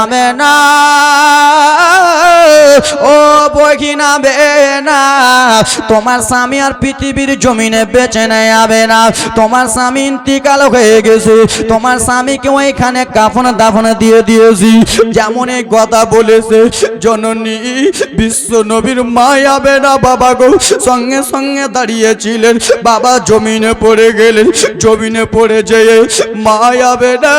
আমেনা ও বহিনা বেনা, তোমার স্বামী আর পৃথিবীর জমিনে বেঁচে নেই আমেনা। তোমার স্বামী ইন্তিকাল হয়ে গেছে, তোমার স্বামীকে ওইখানে কাফন দাফন দিয়ে দিয়েছি। যেমন এই কথা বলেছে জননী বিশ্ব নবীর মা আমেনা বাবা গো সঙ্গে সঙ্গে দাঁড়িয়েছিলেন। বাবা জমিনে পড়ে গেলেন, জমিনে পড়ে যেয়ে মা আমেনা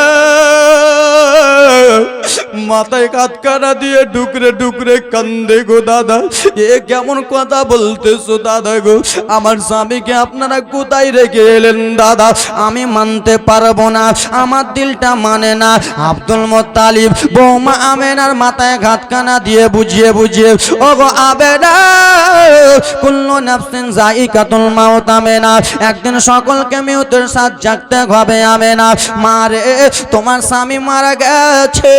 মাথায় কাটকানা দিয়ে ডুকরে ডুকরে কান্দে গো দাদা। এ কেমন কথা বলতেছো দাদা গো, আমার স্বামীকে আপনারা কোথায় রেখে এলেন দাদা? আমি মানতে পারবো না, আমার দিলটা মানে না। আব্দুল মুত্তালিব বৌমা আমেনার মাথায় ঘাতখানা দিয়ে বুঝিয়ে বুঝিয়ে ও গো আমেনা কুল্লু নাফসিন যায়িকাতুল মাউত আমেনা, একদিন সকলকে মৃত্যুর সাথ জাগতে হবে আমেনা। মারে তোমার স্বামী মারা গেছে,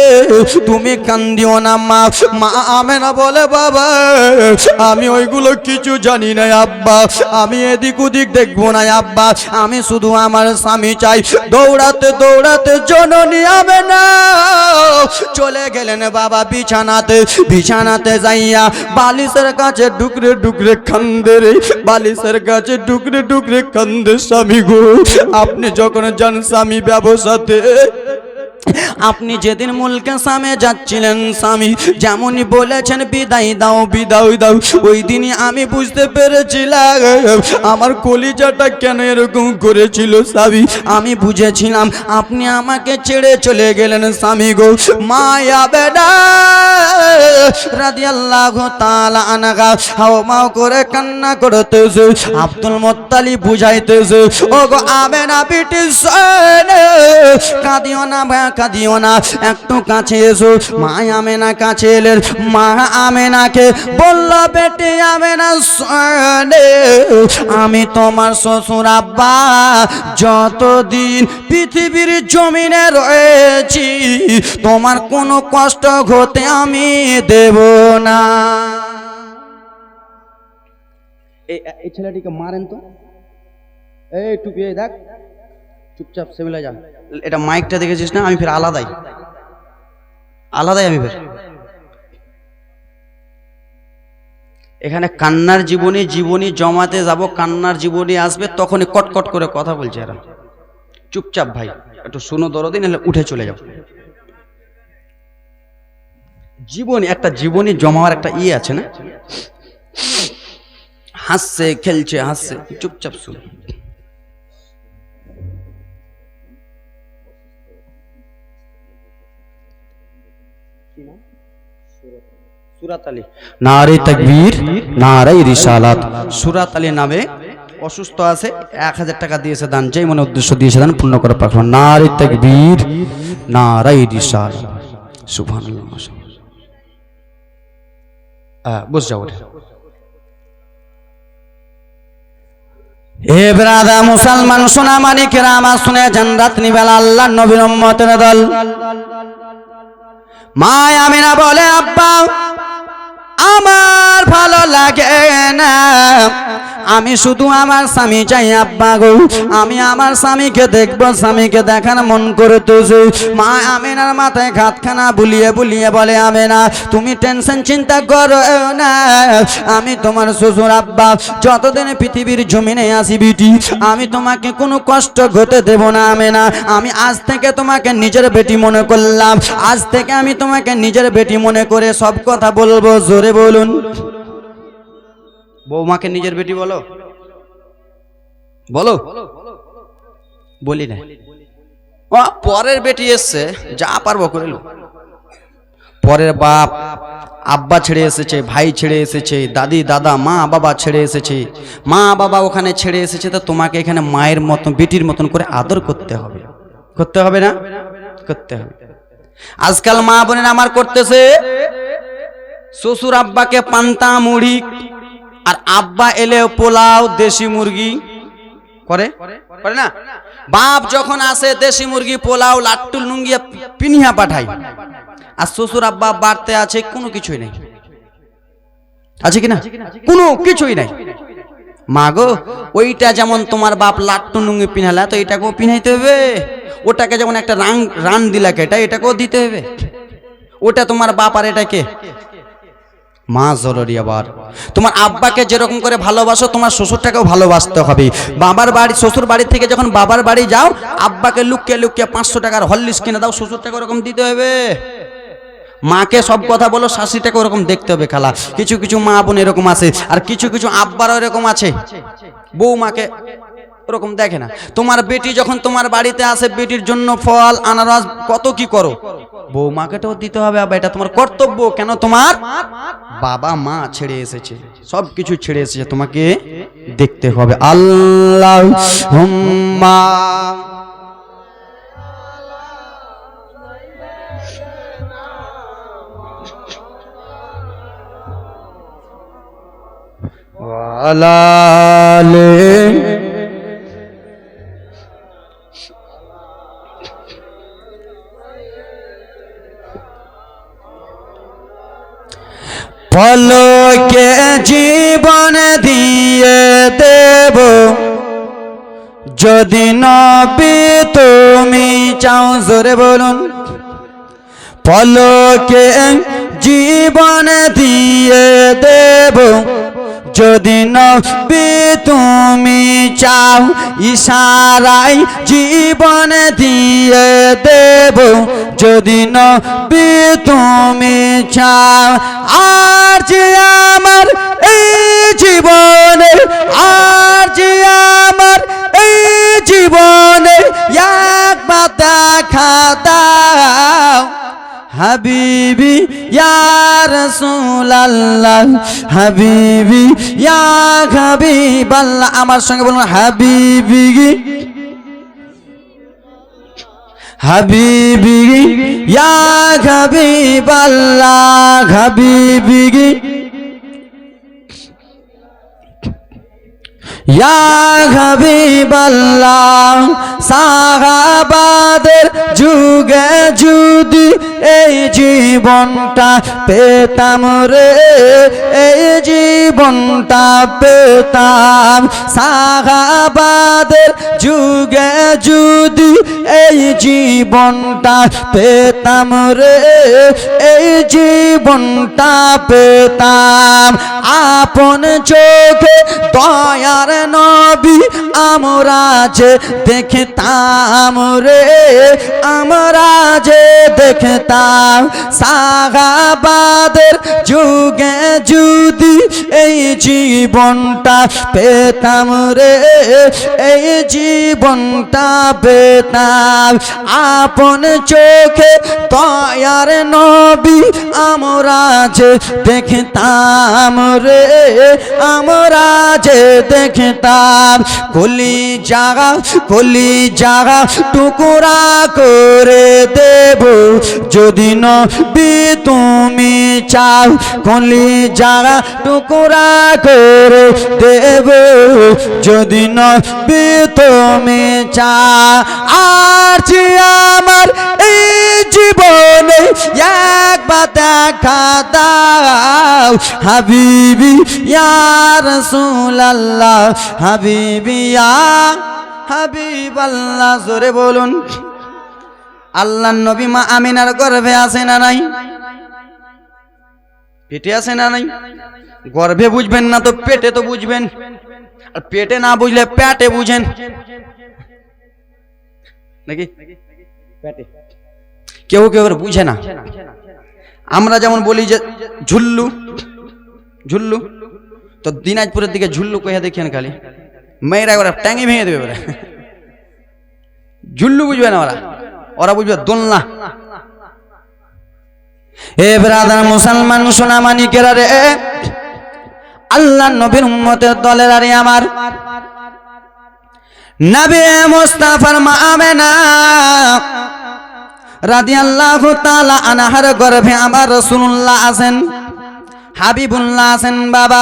তুমি কান্দিও না মা। মা আমেনা বলে বাবা আমি ওইগুলো কিছু জানি না আব্বা, আমি এদিক ওদিক দেখবো না আব্বা, আমি শুধু আমার স্বামী চাই। দৌড়াতে দৌড়াতে জননী আমেনা চলে গেলেন বাবা বিছানাতে। বিছানাতে যাইয়া বালিশের কাছে ডুকরে ডুকরে কান্দে রে, বালিশের কাছে ডুকরে ডুকরে কান্দে। স্বামী গো আপনি যখন যান স্বামী ব্যবসাতে, আপনি যেদিন মুলকে সামে যাচ্ছিলেন স্বামী যেমনই বলেছেন বিদায় দাও বিদায় দাও, ওই দিনই আমি বুঝতে পেরেছিলাম আমার কলিজাটা কেন এরকম করেছিল স্বামী। আমি বুঝেছিলাম আপনি আমাকে ছেড়ে চলে গেলেন স্বামী গো। মায়া বেডা রাদিয়াল্লাহু তাআলা আনহা হাওমাও করে কান্না করতেছে। আব্দুল মুত্তালিব বুঝাইতেছে ও গো আমেনা বিটি শোনো, কাঁদিও না ভাই কাঁদিও না, একটু কাছে এসো। মা আমেনা কাছে এলেন, মা আমেনাকে বলল বেটি আমেনা শোনো, আমি তোমার শ্বশুর আব্বা যতদিন পৃথিবীর জমিনে রয়েছি তোমার কোনো কষ্ট হতে আমি দেব না। এই ছেলেটিকে মারেন তো, এই টুপি দেখ, চুপচাপ সেমিলে যা। এটা মাইকটা দেখেছিস না, আমি ফের আলাদাই আলাদাই আমি ফের এখানে কান্নার জীবনী জীবনী জমাতে যাব, কান্নার জীবনী আসবে তখনই কটকট করে কথা বলছে এরা। চুপচাপ ভাই একটু শুনো দরদি, নাহলে উঠে চলে যাও। জীবনী একটা জীবনী জমাবার একটা আছে না, হাসছে খেলছে হাসছে, চুপচাপ শুনো। সুরাত আলী নারে তাকবীর নারে রিসালাত, সুরাত আলী নামে অসুস্থ আছে, 1000 টাকা দিয়েছে দান, যেই মনে উদ্দেশ্য দিয়েছে দান পূর্ণ করে পাঠান। নারে তাকবীর নারে রিসালাত, সুবহানাল্লাহ। বস যাও। হে ব্রাদা মুসলমান সোনা মানিকেরা আমার শুনে যান, রাত্রি বেলা আল্লাহর নবীর উম্মতের দল মা আমেনা বলে আব্বা আমার ভালো লাগে না, আমি শুধু আমার স্বামী চাই আব্বা গো, আমি আমার স্বামীকে দেখবো, স্বামীকে দেখার মন করতেছে। মা আমেনার মাথায় ঘাতখানা বুলিয়ে বুলিয়ে বলে আমেনা তুমি টেনশন চিন্তা করো না, আমি তোমার শ্বশুর আব্বা যতদিন পৃথিবীর জমিনে আসি বিটি আমি তোমাকে কোনো কষ্ট হতে দেব না আমেনা। আমি আজ থেকে তোমাকে নিজের বেটি মনে করলাম, আজ থেকে আমি তোমাকে নিজের বেটি মনে করে সব কথা বলবো। জোরে বলুন। বৌমাকে নিজের বেটি বলো, বলো বলি না, পরের বেটি এসছে যা পারবো করে লো। পরের বাপ আব্বা ছেড়ে এসেছে, ভাই ছেড়ে এসেছে, দাদি দাদা মা বাবা ছেড়ে এসেছে, মা বাবা ওখানে ছেড়ে এসেছে, তো তোমাকে এখানে মায়ের মতন বেটির মতন করে আদর করতে হবে, করতে হবে না? করতে হবে। আজকাল মা বোনেরা আমার করতেছে শ্বশুর আব্বাকে পান্তা মুড়ি আর আব্বা এলে পোলাও দেশি মুরগি করে, করে না? বাপ যখন আসে দেশি মুরগি পোলাও লাট্টু লুঙ্গিয়া পিনিয়া পাঠাই, আর শ্বশুর আব্বা বাড়তে আছে কোনো কিছুই নেই, আছে কিনা? কোনো কিছুই নাই। মা গো ওইটা যেমন তোমার বাপ লাট্টু লুঙ্গি পিনালা, তো এটাকেও পিনাইতে হবে। ওটাকে যেমন একটা রান দিলা কেটা, এটাকেও দিতে হবে। ওটা তোমার বাপ আর এটা কে? মা জরুরি। আবার তোমার আব্বাকে যেরকম করে ভালোবাসো তোমার শ্বশুরটাকেও ভালোবাসতে হবে। বাবার বাড়ি শ্বশুর বাড়ি থেকে যখন বাবার বাড়ি যাও আব্বাকে লুকিয়ে লুকিয়ে 500 টাকার হরলিক্স কিনে দাও, শ্বশুরটাকে ওরকম দিতে হবে। মাকে সব কথা বলো, শাশুড়িটাকে ওরকম দেখতে হবে খালা। কিছু কিছু মা বোন এরকম আছে, আর কিছু কিছু আব্বারও এরকম আছে বৌমাকে ওরকম দেখে না। তোমার বেটি যখন তোমার বাড়িতে আসে বেটির জন্য ফল আনারস কত কি করো, বৌমাকে তো দিতে হবে। আবার এটা তোমার কর্তব্য। কেন? তোমার বাবা মা ছেড়ে এসেছে, সব কিছু ছেড়ে এসেছে, তোমাকে দেখতে হবে। আল্লাহুম্মা ওয়ালা পলকে জীবন দিয়ে দেব যদি নবী তুমি চাও। জোরে বলুন। পলকে জীবন দিয়ে দেব যদি নবী তুমি চাও। ইশারায় জীবন দিয়ে দেব যদি নবী তুমি চাও। আর যে আমার এই জীবনে, আর যে আমার এই জীবনে একবার দেখা দাও হাবিবি ইয়া রাসূলুল্লাহ, হাবিবি ইয়া হাবিবাল্লাহ। আমার সঙ্গে বলুন হাবিবি, হাবিবি ইয়া হাবিবাল্লাহ, হাবিবি ইয়া হাবিবাল্লাহ। সাহাবাদের যুগে যদি এই জীবনটা পেতাম রে, এই জীবনটা পেতাম। সাহাবাদের যুগে যদি এই জীবনটা পেতাম রে, এই জীবনটা পেতাম। আপন চোখে দয়ার নবী আমরা যে দেখতাম রে, আমরা যে দেখতাম। সাহাবাদের যুগে যদি এই জীবনটা পেতাম রে, এই জীবনটা পেতাম। আপন চোখে দয়ার নবী আমরা যে দেখতাম রে, আমরা যে দেখতাম। কলি জাগা টুকরা করে দেব যদি নবী তুমি চাও। কলি জাগা টুকরা করে দেব যদি নবী তুমি চাও। আর যে আমার এই জীবনে একবার দেখা দাও হাবিবি ইয়া রাসূলুল্লাহ, হাবিবি ইয়া হাবিবাল্লাহ। জোরে বলুন। আল্লাহর নবী মা আমিনার গর্ভে আছে না নাই? পেটে আছে না নাই? গর্ভে বুঝবেন না তো পেটে তো বুঝবেন, আর পেটে না বুঝলে পেটে বুঝেন নাকি? পেটে কেউ কেউ বুঝে না। আমরা যেমন বলি যে ঝুল্লু ঝুল্লু, তো দিনাজপুরের দিকে ঝুল্লু কহে দেখেন খালি মেয়েরা ওরা ট্যাঙ্গি ভেঙে দেবে। ওরা ঝুল্লু বুঝবে না, ওরা ওরা বুঝবে দোলনা। এ ব্রাদার মুসলমান সোনা মানিকেরা রে, আল্লাহ নবীর উম্মতের দলের আরে আমার নবী মুস্তাফার মা আমেনা রাদিয়াল্লাহু তাআলা আনহার গর্ভে আমার রাসূলুল্লাহ আছেন, হাবিবুল্লাহ আছেন। বাবা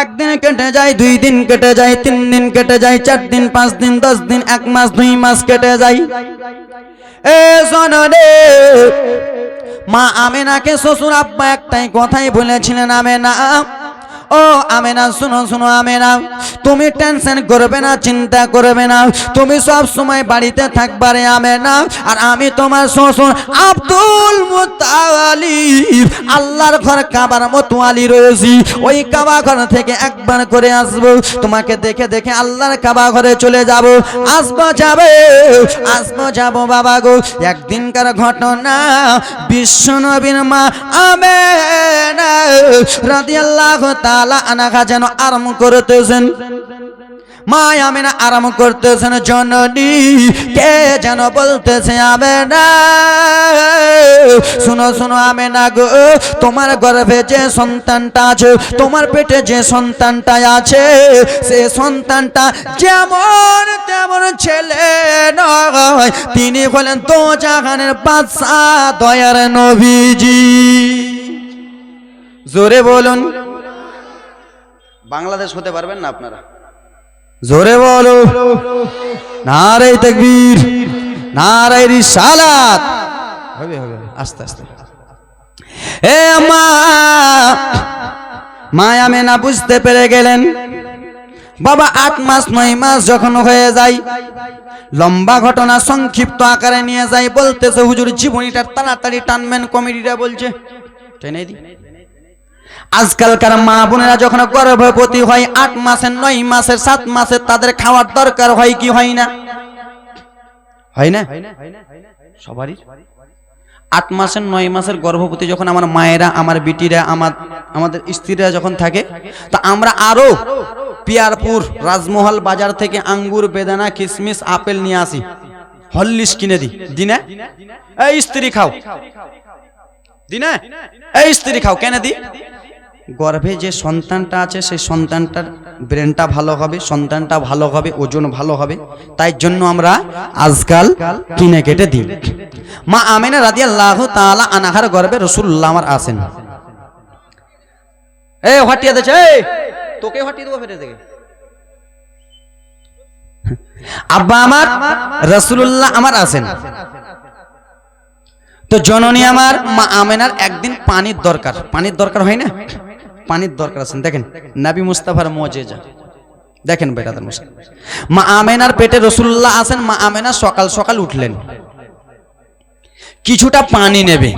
একদিন কেটে যায়, 2 দিন কেটে যায়, 3 দিন কেটে যায়, 4 দিন, 5 দিন, 10 দিন, 1 মাস, 2 মাস কেটে যায়। এ জনরে মা আমেনাকে শ্বশুর আব্বা একটাই কথাই বলেছিলেন, আমেনা ও আমেনা শুনো শুনো আমেনা, তুমি টেনশন করবে না, চিন্তা করবে না, তুমি সব সময় বাড়িতে থাকবা রে আমেনা। আর আমি তোমার শ্বশুর আব্দুল মুত্তালিব নবীজির আল্লাহর ঘর কাবার মতোয়ালি রয়েছি, ওই কাবা ঘর থেকে একবার করে আসবো, তোমাকে দেখে দেখে আল্লাহর কাবা ঘরে চলে যাব, আসবো যাবো বাবা গো। একদিনকার ঘটনা, বিশ্ব নবীর মা আমেনা রাদিয়াল্লাহু তাআলা আনহা যেন আরাম করতেছেন, মা আমেনা আরাম করতেছেন, জননী কে যেন বলতেছে আমেনা, শুনো শুনো আমেনা গো, তোমার গর্ভে যে সন্তানটা আছে, তোমার পেটে যে সন্তানটা আছে, সে সন্তানটা যেমন তেমন ছেলে নয়, তিনি হলেন দোজাহানের বাদশা দয়ার নবীজি। জোরে বলুন। বাংলাদেশ হতে পারবেন না আপনারা? জোরে বলো। নারে তাকবীর, নারে রিসালাত। হবে হবে আস্তে আস্তে। এ মা আমেনা বুঝতে পেরে গেলেন, বাবা 8 মাস 9 মাস যখন হয়ে যায়, লম্বা ঘটনা সংক্ষিপ্ত আকারে নিয়ে যায়, বলতেছে হুজুর জীবনীটা তাড়াতাড়ি টানবেন, কমেডিটা বলছে টেনে দি। আজকালকার মা বোনেরা যখন গর্ভবতী হয় 8 মাসের 9 মাসের 7 মাসের, তাদের খাওয়ার দরকার হয় কি হয় না? হয় না? সবারই 8 মাসের 9 মাসের গর্ভবতী যখন আমার মায়েরা, আমার বিটিরা, আমাদের স্ত্রীরা যখন থাকে, তা আমরা আরো পিয়ারপুর রাজমহল বাজার থেকে আঙ্গুর, বেদানা, কিশমিশ, আপেল নিয়ে আসি, হরলিক্স কিনে দিই, দিনে এই স্ত্রী খাও, দিনে এই স্ত্রী খাও, কেন দিই? গর্ভে যে সন্তানটা আছে সেই সন্তানটার ব্রেনটা ভালো হবে, সন্তানটা ভালো হবে, ওজন ভালো হবে, তাই জন্য আমরা আজকাল কিনে কেটে দিই। মা আমেনা রাদিয়াল্লাহু তাআলা আনহার গর্ভে রাসূলুল্লাহ আমার আছেন। এ হটিয়ে দেছে, তোকে হটিয়ে দেবো ফেটে থেকে। আব্বা আমার, রাসূলুল্লাহ আমার আছেন। তো জননী আমার মা আমেনার একদিন পানির দরকার হয় না? পানির দরকার আছেন। দেখেন নবী মুস্তাফার মুজিজা, দেখেন বেটাদের মুসলিম, মা আমেনার পেটে রাসূলুল্লাহ আছেন। মা আমেনা সকাল সকাল উঠলেন, কিছুটা পানি নেবে,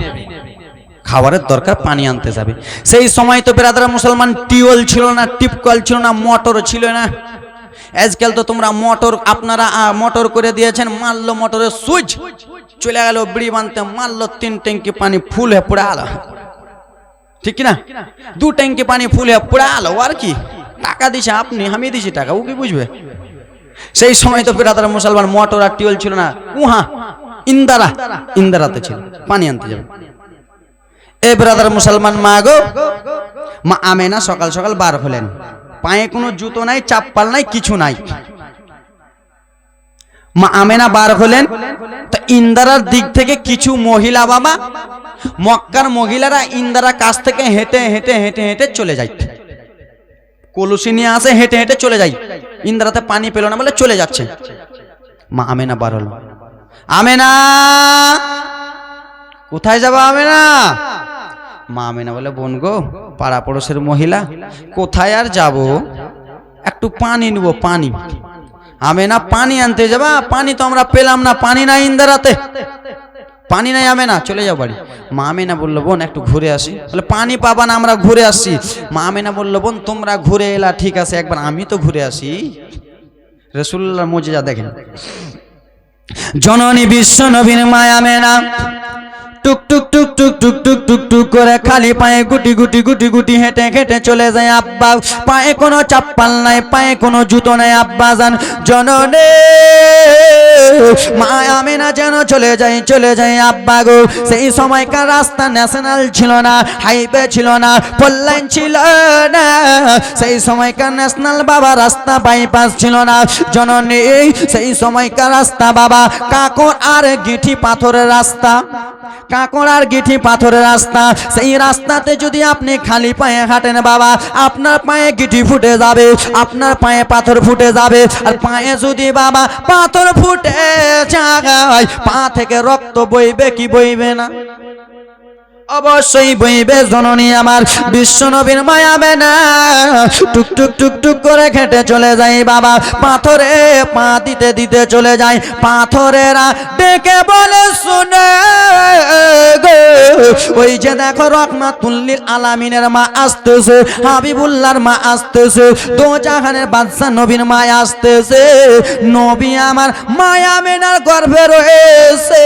খাবারের দরকার, পানি আনতে যাবে। সেই সময় তো বেরাদার মুসলমান টিউবওয়েল ছিল না, টিপকল ছিল না, মোটর ছিল না। আজকাল তো তোমরা মোটর, আপনারা মোটর করে দিয়েছেন, মারলো মোটরের সুইচ, চলে গেল বিড়ি বানতে, মারলো 3 ট্যাঙ্কি পানি ফুল হয়ে পড়ে আলো, ঠিক না? 2 ট্যাঙ্কি পানি ফুল হয়ে পড়ে আলো, আর কি টাকা দিছে আপনি, আমি দিছি টাকা, ও কি বুঝবে? সেই সময় তো বেরাদার মুসলমান মোটর আর টিউবওয়েল ছিল না, ইন্দারাতে ছিল, পানি আনতে যাবে। এ ব্রাদার মুসলমান মা গো, মা আমেনা সকাল সকাল বার হলেন, পায়ে কোনো জুতো নাই, চাপ্পাল নাই, কিছু নাই। মা আমেনা বার হলেন, তো ইন্দারার দিক থেকে কিছু মহিলা, বাবা মক্কার মহিলারা ইন্দারা কাছ থেকে হেঁটে হেঁটে হেঁটে হেঁটে চলে যায়, কলসি নিয়ে আসে, হেঁটে হেঁটে চলে যায়, ইন্দারাতে পানি পেল না বলে চলে যাচ্ছে। মা আমেনা বার হলো, আমেনা কোথায় যাবো আমেনা? মা আমেনা বলে, বোন গো, পাড়া পড়োশের মহিলা, কোথায় আর যাব, একটু পানি নেবো, পানি। আমেনা পানি আনতে যাবা? পানি তো আমরা পেলাম না, পানি নাই ইন্দারাতে, পানি নাই আমেনা, চলে যাও বাড়ি। মা আমেনা বললো, বোন একটু ঘুরে আসি। বলে পানি পাবা না, আমরা ঘুরে আসছি। মা আমেনা বললো, বোন তোমরা ঘুরে এলা ঠিক আছে, একবার আমি তো ঘুরে আসি। রাসূলুল্লাহর মুজিজা দেখেন, জননী বিশ্ব নবীর মা আমেনা টুক টুক টুক টুক টুক টুক টুক টুক করে খালি পায়ে গুটি গুটি গুটি গুটি হেঁটে হেঁটে চলে যায়। আব্বা পায়ে কোনো চাপ্পাল নাই, পায়ে কোনো জুতো নাই। আব্বা যান জননী মা আমেনা যেন চলে যায় আব্বা গো। সেই সময়কার রাস্তা ন্যাশনাল ছিল না, হাইওয়ে ছিল না, ফোর লাইন ছিল না, সেই সময়কার ন্যাশনাল বাবা রাস্তা বাইপাস ছিল না জননী। সেই সময়কার রাস্তা বাবা কাঁকর আর গিঠি পাথরের রাস্তা, কাঁকর আর গিঠি পাথরের রাস্তা। সেই রাস্তাতে যদি আপনি খালি পায়ে হাঁটেন বাবা, আপনার পায়ে গিঠি ফুটে যাবে, আপনার পায়ে পাথর ফুটে যাবে। আর পায়ে যদি বাবা পাথর ফুটে যায়, পা থেকে রক্ত বইবে কি বইবে না? অবশ্যই বইবে জননী আমার বিশ্ব নবীর মায়া মেনা টুক টুক টুক টুক করে খেটে চলে যায় বাবা পাথরে পা দিতে দিতে চলে যায় পাথরেরা ডেকে বলে শুনে গো ওই যে দেখো রহমাতুল লিল আলামিনের মা আসতেছে হাবিবুল্লাহর মা আসতেছে দো জাহানের বাদশা নবীর মা আসতেছে নবী আমার মায়া মেনার গর্ভে রয়েছে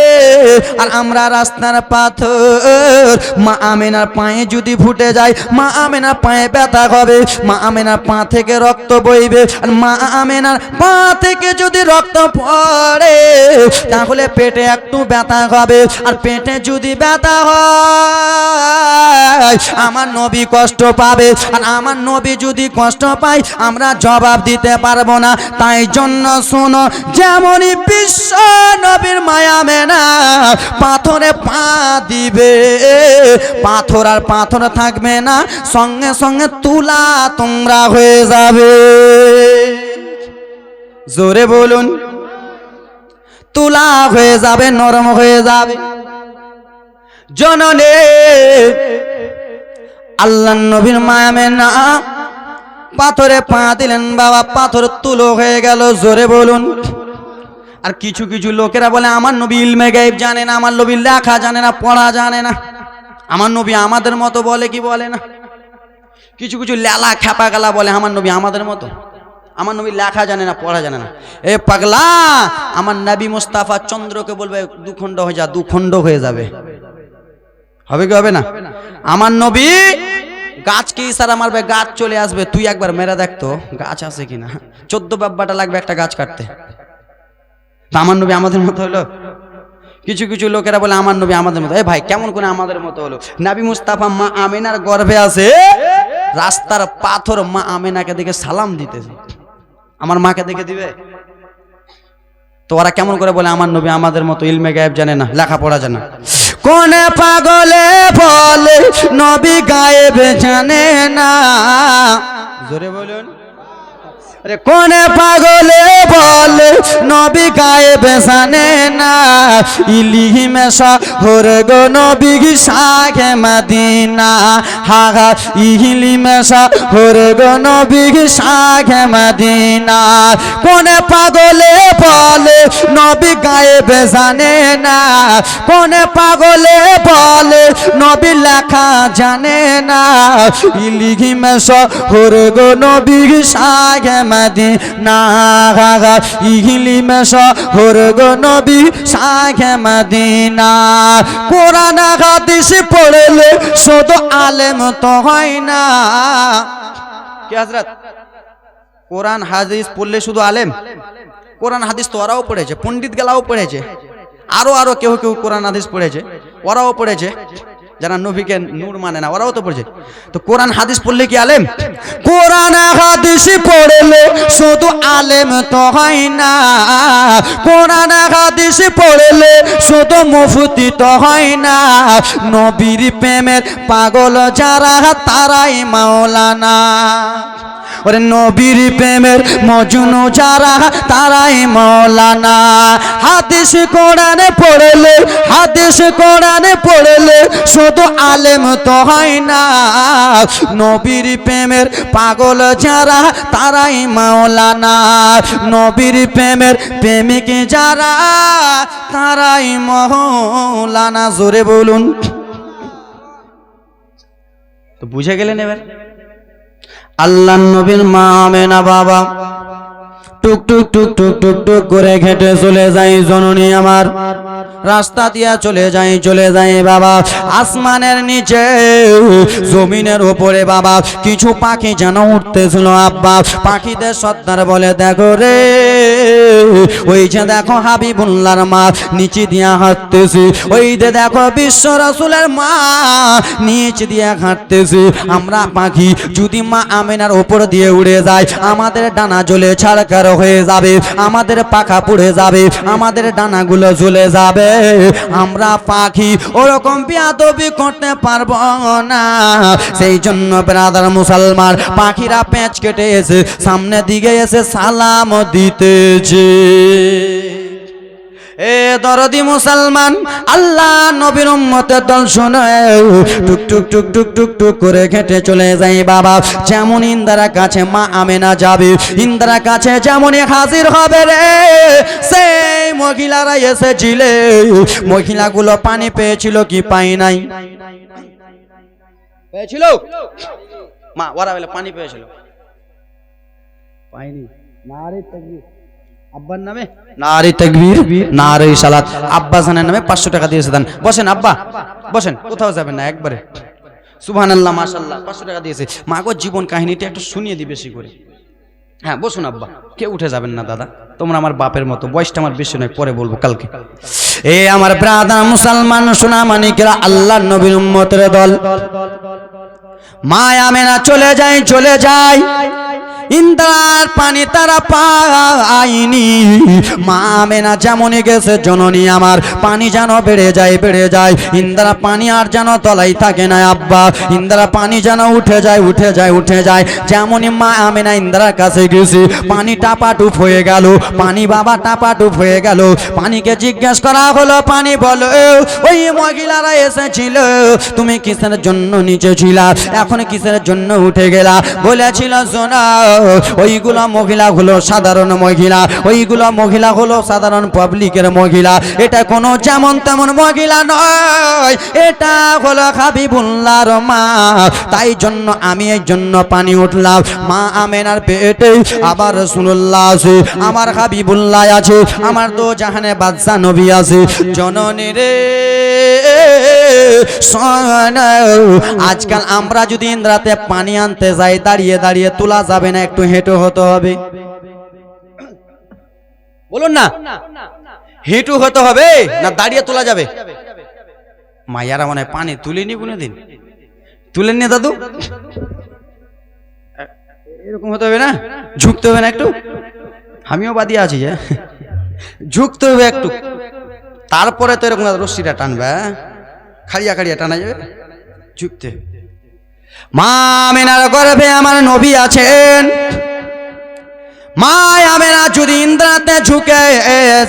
আর আমরা রাস্তার পাথর মা আমেনার পায়ে যদি ফুটে যায় মা আমেনার পায়ে ব্যথা হবে মা আমেনার পা থেকে রক্ত বইবে আর মা আমেনার পা থেকে যদি রক্ত পড়ে তাহলে পেটে একটু ব্যথা হবে আর পেটে যদি ব্যথা হয় আমার নবী কষ্ট পাবে আর আমার নবী যদি কষ্ট পায় আমরা জবাব দিতে পারবো না তাই জন্য শোনো যেমনই বিশ্ব নবীর মায়া মেনা পাথরে পা দিবে পাথর আর পাথর থাকবে না সঙ্গে সঙ্গে তুলা তোমরা হয়ে যাবে জোরে বলুন তুলা হয়ে যাবে নরম হয়ে যাবে জননে আল্লাহ নবীর মায়া মেনা পাথরে পা দিলেন বাবা পাথর তুলো হয়ে গেল জোরে বলুন আর কিছু কিছু লোকেরা বলে আমার নবী ইলমে গায়েব জানে না আমার নবী লেখা জানে না পড়া জানে না আমার নবী আমাদের মতো বলে কি বলে না কিছু কিছু লেলা খেপা গেলা বলে আমার নবী আমাদের মতো আমার নবী লেখা জানে না পড়া জানে না এ পাগলা আমার নবী মুস্তাফা চন্দ্রকে বলবে দুখণ্ড হয়ে যা দুখণ্ড হয়ে যাবে হবে কি হবে না আমার নবী গাছকে ইশারা মারবে গাছ চলে আসবে তুই একবার মেরে দেখতো গাছ আছে কিনা 14 বাব্বাটা লাগবে একটা গাছ কাটতে আমার নবী আমাদের মতো হলো কিছু কিছু লোকেরা বলে আমার নবী আমাদের মতো এ ভাই কেমন করে আমাদের মতো হলো নবী মুস্তাফা মা আমিনার গর্ভে আছে রাস্তার পাথর মা আমিনাকে দেখে সালাম দিতেছে আমার মাকে দেখে দিবে তো ওরা কেমন করে বলে আমার নবী আমাদের মতো ইলমে গায়েব জানে না লেখাপড়া জানে না কোন পাগলে বলে নবী গায়েব জানে না জোরে বলুন আরে কোন পাগলে বলে নবী গায়েব জানে না ইলিহিমে শহর গো নবী শাহে মদিনা হাগা ইলিহিমে শহর গো নবী শাহে মদিনা কোন পাগলে বলে নবী গায়েব জানে না কোন পাগলে বলে নবী লেখা জানে না ইলিহিমে শহর গো নবী শাহে মদিনা গাগা ইহলিমে শহর গো নবী শাহে মদিনা কোরআন হাদিস পড়লে শুধু আলেম তো হয় না কি হযরত কোরআন হাদিস পড়লে শুধু আলেম কোরআন হাদিস তো ওরাও পড়েছে পণ্ডিত গেলাও পড়েছে আরো কেউ কেউ কোরআন হাদিস পড়েছে ওরাও পড়েছে যারা নবীকে নূর মানে না ওরাও তো পড়ছে তো কোরআন হাদিস পড়লে কি আলেম কোরআন হাদিস পড়লে শুধু আলেম তো হয় না কোরআন হাদিস পড়লে শুধু মুফতি তো হয় না নবীর প্রেমের পাগল যারা তারাই মাওলানা ওরে নবীর প্রেমের মজনু যারা তারাই মাওলানা হাদিস কোরআনে পড়লে শুধু আলেম তো হয় না নবীর প্রেমের পাগল যারা তারাই মাওলানা নবীর প্রেমের প্রেমিক যারা তারাই মাওলানা জোরে বলুন তো বুঝে গেলেন এবার আল্লাহ নবীর মা আমেনা বাবা টুক টুক টুক টুক টুক টুক করে ঘেটে চলে যায় জননী আমার রাস্তা দিয়া চলে যায় বাবা আসমানের নিচে জমিনের উপরে বাবা কিছু পাখি যেন উঠতেছিল আব্বা পাখিদের সর্দার বলে দেখো রে ওই যে দেখো হাবিবুল্লাহর মা নিচে দিয়া হাঁটতেছে ওই যে দেখো বিশ্ব রাসূলের মা নিচে দিয়া হাঁটতেছে আমরা পাখি যদি মা আমেনার উপর দিয়ে উড়ে যায় আমাদের ডানা জ্বলে ছাড়কার হয়ে যাবে আমাদের পাখা পুড়ে যাবে আমাদের ডানাগুলো জ্বলে যাবে আমরা পাখি ওরকম বেয়াদবি করতে পারবো না সেই জন্য ব্রাদার মুসলমান পাখিরা পেঁচ কেটে এসে সামনে দিকে এসে সালাম দিতেছে এ দরদি মুসলমান, আল্লাহ নবীর উম্মতের দল শুনে টুক টুক টুক টুক টুক টুক করে হেঁটে চলে যায় বাবা। যেমন ইন্দিরার কাছে মা আমেনা যাবে, ইন্দিরার কাছে যেমনই হাজির হবে রে, সেই মহিলারা এসেছিল। মহিলাগুলো পানি পেয়েছিল কি পাই নাই? পেয়েছিল মা, ওরা বলে পানি পেয়েছিল, পাইনি। নারে তাকবীর, আব্বার নামে নারে তাকবীর, নারে সালাত। আব্বা জানের নামে 500 টাকা দিয়েছে দেন। বসেন আব্বা, বসেন, কোথাও যাবেন না, একবারে সুবহানাল্লাহ মাশাআল্লাহ। 500 টাকা দিয়েছে। মা গো জীবন কাহিনীটা একটু শুনিয়ে দি বেশি করে। হ্যাঁ বসুন আব্বা, কেউ উঠে যাবেন না দাদা, তোমরা আমার বাপের মতো, বয়সটা আমার বেশি নয়, পরে বলবো কালকে। এ আমার ব্রাদার মুসলমান সোনা মানিকেরা, আল্লাহর নবীর উম্মতের দল, মা আমেনা চলে যায়, চলে যায়। ইন্দিরার পানি তারা পায়নি। মা আমেনা যেমনই গেছে, জননী আমার, পানি যেন বেড়ে যায়, বেড়ে যায়। ইন্দিরা পানি আর যেন তলাই থাকে না আব্বা, ইন্দিরা পানি যেন উঠে যায়, উঠে যায়, উঠে যায়। যেমনই মা আমেনা ইন্দিরার কাছে গেছে, পানি টাপাটুপ হয়ে গেল, পানি বাবা টাপাটুপ হয়ে গেল। পানিকে জিজ্ঞেস করা হলো, পানি বলো ওই মহিলারা এসেছিল, তুমি কিসের জন্য নিচে ছিলা, এখন কিসের জন্য উঠে গেলা? বলেছিল শোনা, ওইগুলো মহিলা হলো সাধারণ মহিলা, ওইগুলো মহিলা হলো সাধারণ পাবলিকের মহিলা, এটা কোনো যেমন তেমন মহিলা নয়, এটা হলো হাবিবুল্লাহর মা। তাই জন্য আমি এই জন্য পানি উঠলাম। মা আমেনার পেটে আবার রাসূলুল্লাহ আছে, আমার হাবিবুল্লাহ আছে, আমার দো জাহানে বাদশা নবী আছে। জননী রে আজকাল আমরা যদি ইন্দ্রাতে পানি আনতে যাই, দাঁড়িয়ে দাঁড়িয়ে তোলা যাবে না, একটু হেঁটে হতে হবে। বলুন না, হেঁটু হতে হবে না দাঁড়িয়ে তোলা যাবে? মায়ারা মনে হয় পানি তুলিনি কোনোদিন, তুলেননি দাদু? এরকম হতে হবে না, ঝুঁকতে হবে না একটু? আমিও বাদিয়ে আছি, ঝুঁকতে হবে একটু, তারপরে তো এরকম রশ্মিটা টানবে, খাড়িয়া খাড়িয়া টানা যাবে, ঝুঁকতে। মা আমেনার গর্ভে আমার নবী আছেন। মা আমেনা যদি ইন্দ্রাতে ঝুঁকে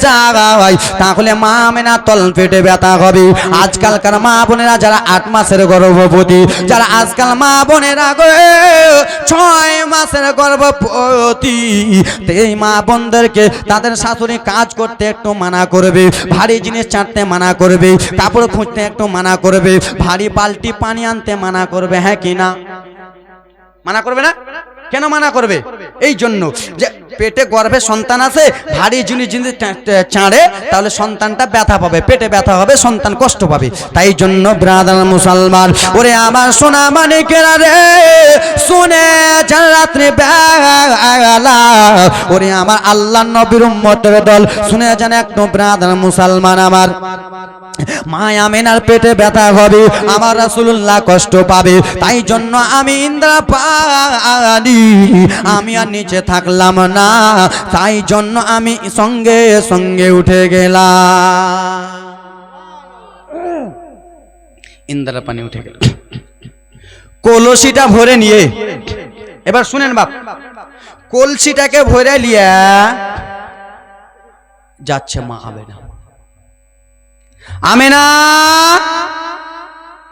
যায়, তাহলে মা আমেনা তল পেটে ব্যথা হবে। আজকালকার মা বোনেরা যারা 8 মাসের গর্ভবতী, যারা আজকাল মা বোনেরা 6 মাসের গর্ভবতী, এই মা বোনদেরকে তাদের শাশুড়ি কাজ করতে একটু মানা করবে, ভারী জিনিস চাটতে মানা করবে, কাপড় খুঁজতে একটু মানা করবে, ভারী বালতি পানি আনতে মানা করবে। হ্যাঁ কি না? মানা করবে না? কেন মানা করবে? এই জন্য যে পেটে গর্ভে সন্তান আছে, ভারী জিনিস যদি চাঁড়ে তাহলে সন্তানটা ব্যথা পাবে, পেটে ব্যথা হবে, সন্তান কষ্ট পাবে। তাই জন্য ব্রাদার মুসলমান, ওরে আমার সোনা মানিকেরা রে, শুনে যান রাত্রি বেলা, ওরে আমার আল্লাহর নবীর উম্মতের দল, শুনে যান একটু ব্রাদার মুসলমান আমার, মা আমেনার পেটে ব্যথা হবে, আমার রাসূলুল্লাহ কষ্ট পাবে। তাই জন্য আমি ইন্দ্রা পানি আমি আর নিচে থাকলাম না, তাই জন্য আমি সঙ্গে সঙ্গে উঠে গেলাম। ইন্দ্রা পানি উঠে গেল, কলসিটা ভরে নিয়ে, এবার শুনেন বাপ, কলসিটাকে ভরে নিয়ে যাচ্ছে মা আমেনা। আমেনা,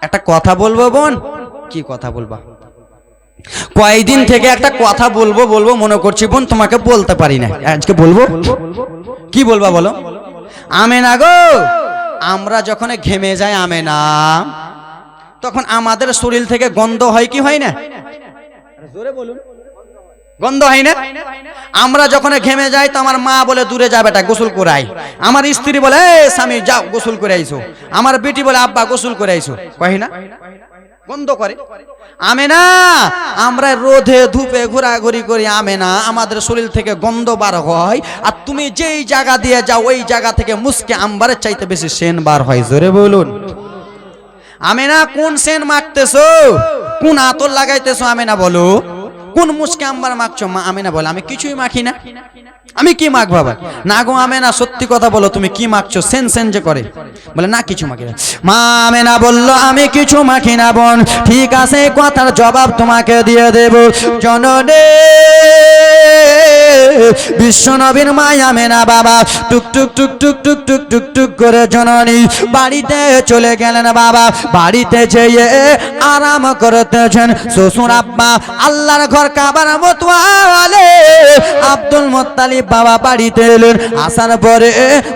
একটা কথা বলবো বোন। কি কথা বলবা? কয়েকদিন থেকে একটা কথা বলবো বলবো মনে করছি বোন, তোমাকে বলতে পারি না, আজকে বলবো। কি বলবা বলো? আমেনা গো, আমরা যখন ঘেমে যাই আমেনা, তখন আমাদের শরীর থেকে গন্ধ হয় কি হয় না? জোরে বলুন, গন্ধ হয় না? আমরা যখন ঘেমে যাই তো আমার মা বলে দূরে যা বেটা গোসল করাই, আমার স্ত্রী বলে স্বামী যাও গোসল করে আইসো, আমার বেটি বলে আব্বা গোসল করে আইসো, কই না? গন্ধ করে। আমেনা, আমরা রোদে ধূপে ঘোরাঘুরি করি আমেনা, আমাদের শরীর থেকে গন্ধ বার হয়, আর তুমি যেই জায়গা দিয়ে যাও ওই জায়গা থেকে মুসকে আম্বারের চাইতে বেশি সেন বার হয়। জোরে বলুন। আমেনা, কোন সেন মাখতেছো, কোন আতর লাগাইতেছো? আমেনা বলো, কোন মুসকে আম্বার মাখছো? মা আমেনা বলে আমি কিছুই মাখি না, আমি কি মাখ বাবা? না গো আমেনা, সত্যি কথা বলো, তুমি কি মাখছো? সেন সেন যে করে, বলে না কিছু মাখি না। মা আমেনা বলল আমি কিছু মাখি না বোন। ঠিক আছে, কথার জবাব তোমাকে দিয়ে দেব। জননী বিশ্ব নবীর মা আমেনা বাবা টুক টুক টুক টুক টুক টুক টুক টুক করে জননী বাড়িতে চলে গেলেন বাবা। বাড়িতে যেয়ে আরাম করতেছেন শ্বশুর আব্বা আল্লাহর ঘর কাবার মতওয়ালে আব্দুল মুত্তালিব বাবা বাড়িতে এলেন। আসার পরে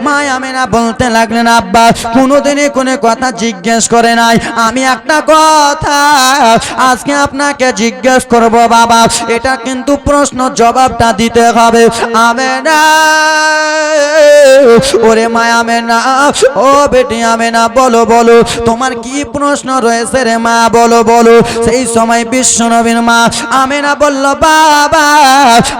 মা আমেনা বলতে লাগলেন আব্বা কোনোদিনই কোনো কথা জিজ্ঞেস করে নাই, আমি একটা কথা আজকে আপনাকে জিজ্ঞেস করব বাবা, এটা কিন্তু প্রশ্ন জবাবটা দিতে হবে। আমেনা ওরে মা আমেনা, ও বেটি আমেনা বলো বলো তোমার কি প্রশ্ন রয়েছে রে মা, বলো বলো। সেই সময় বিশ্বনবীর মা আমেনা বলল বাবা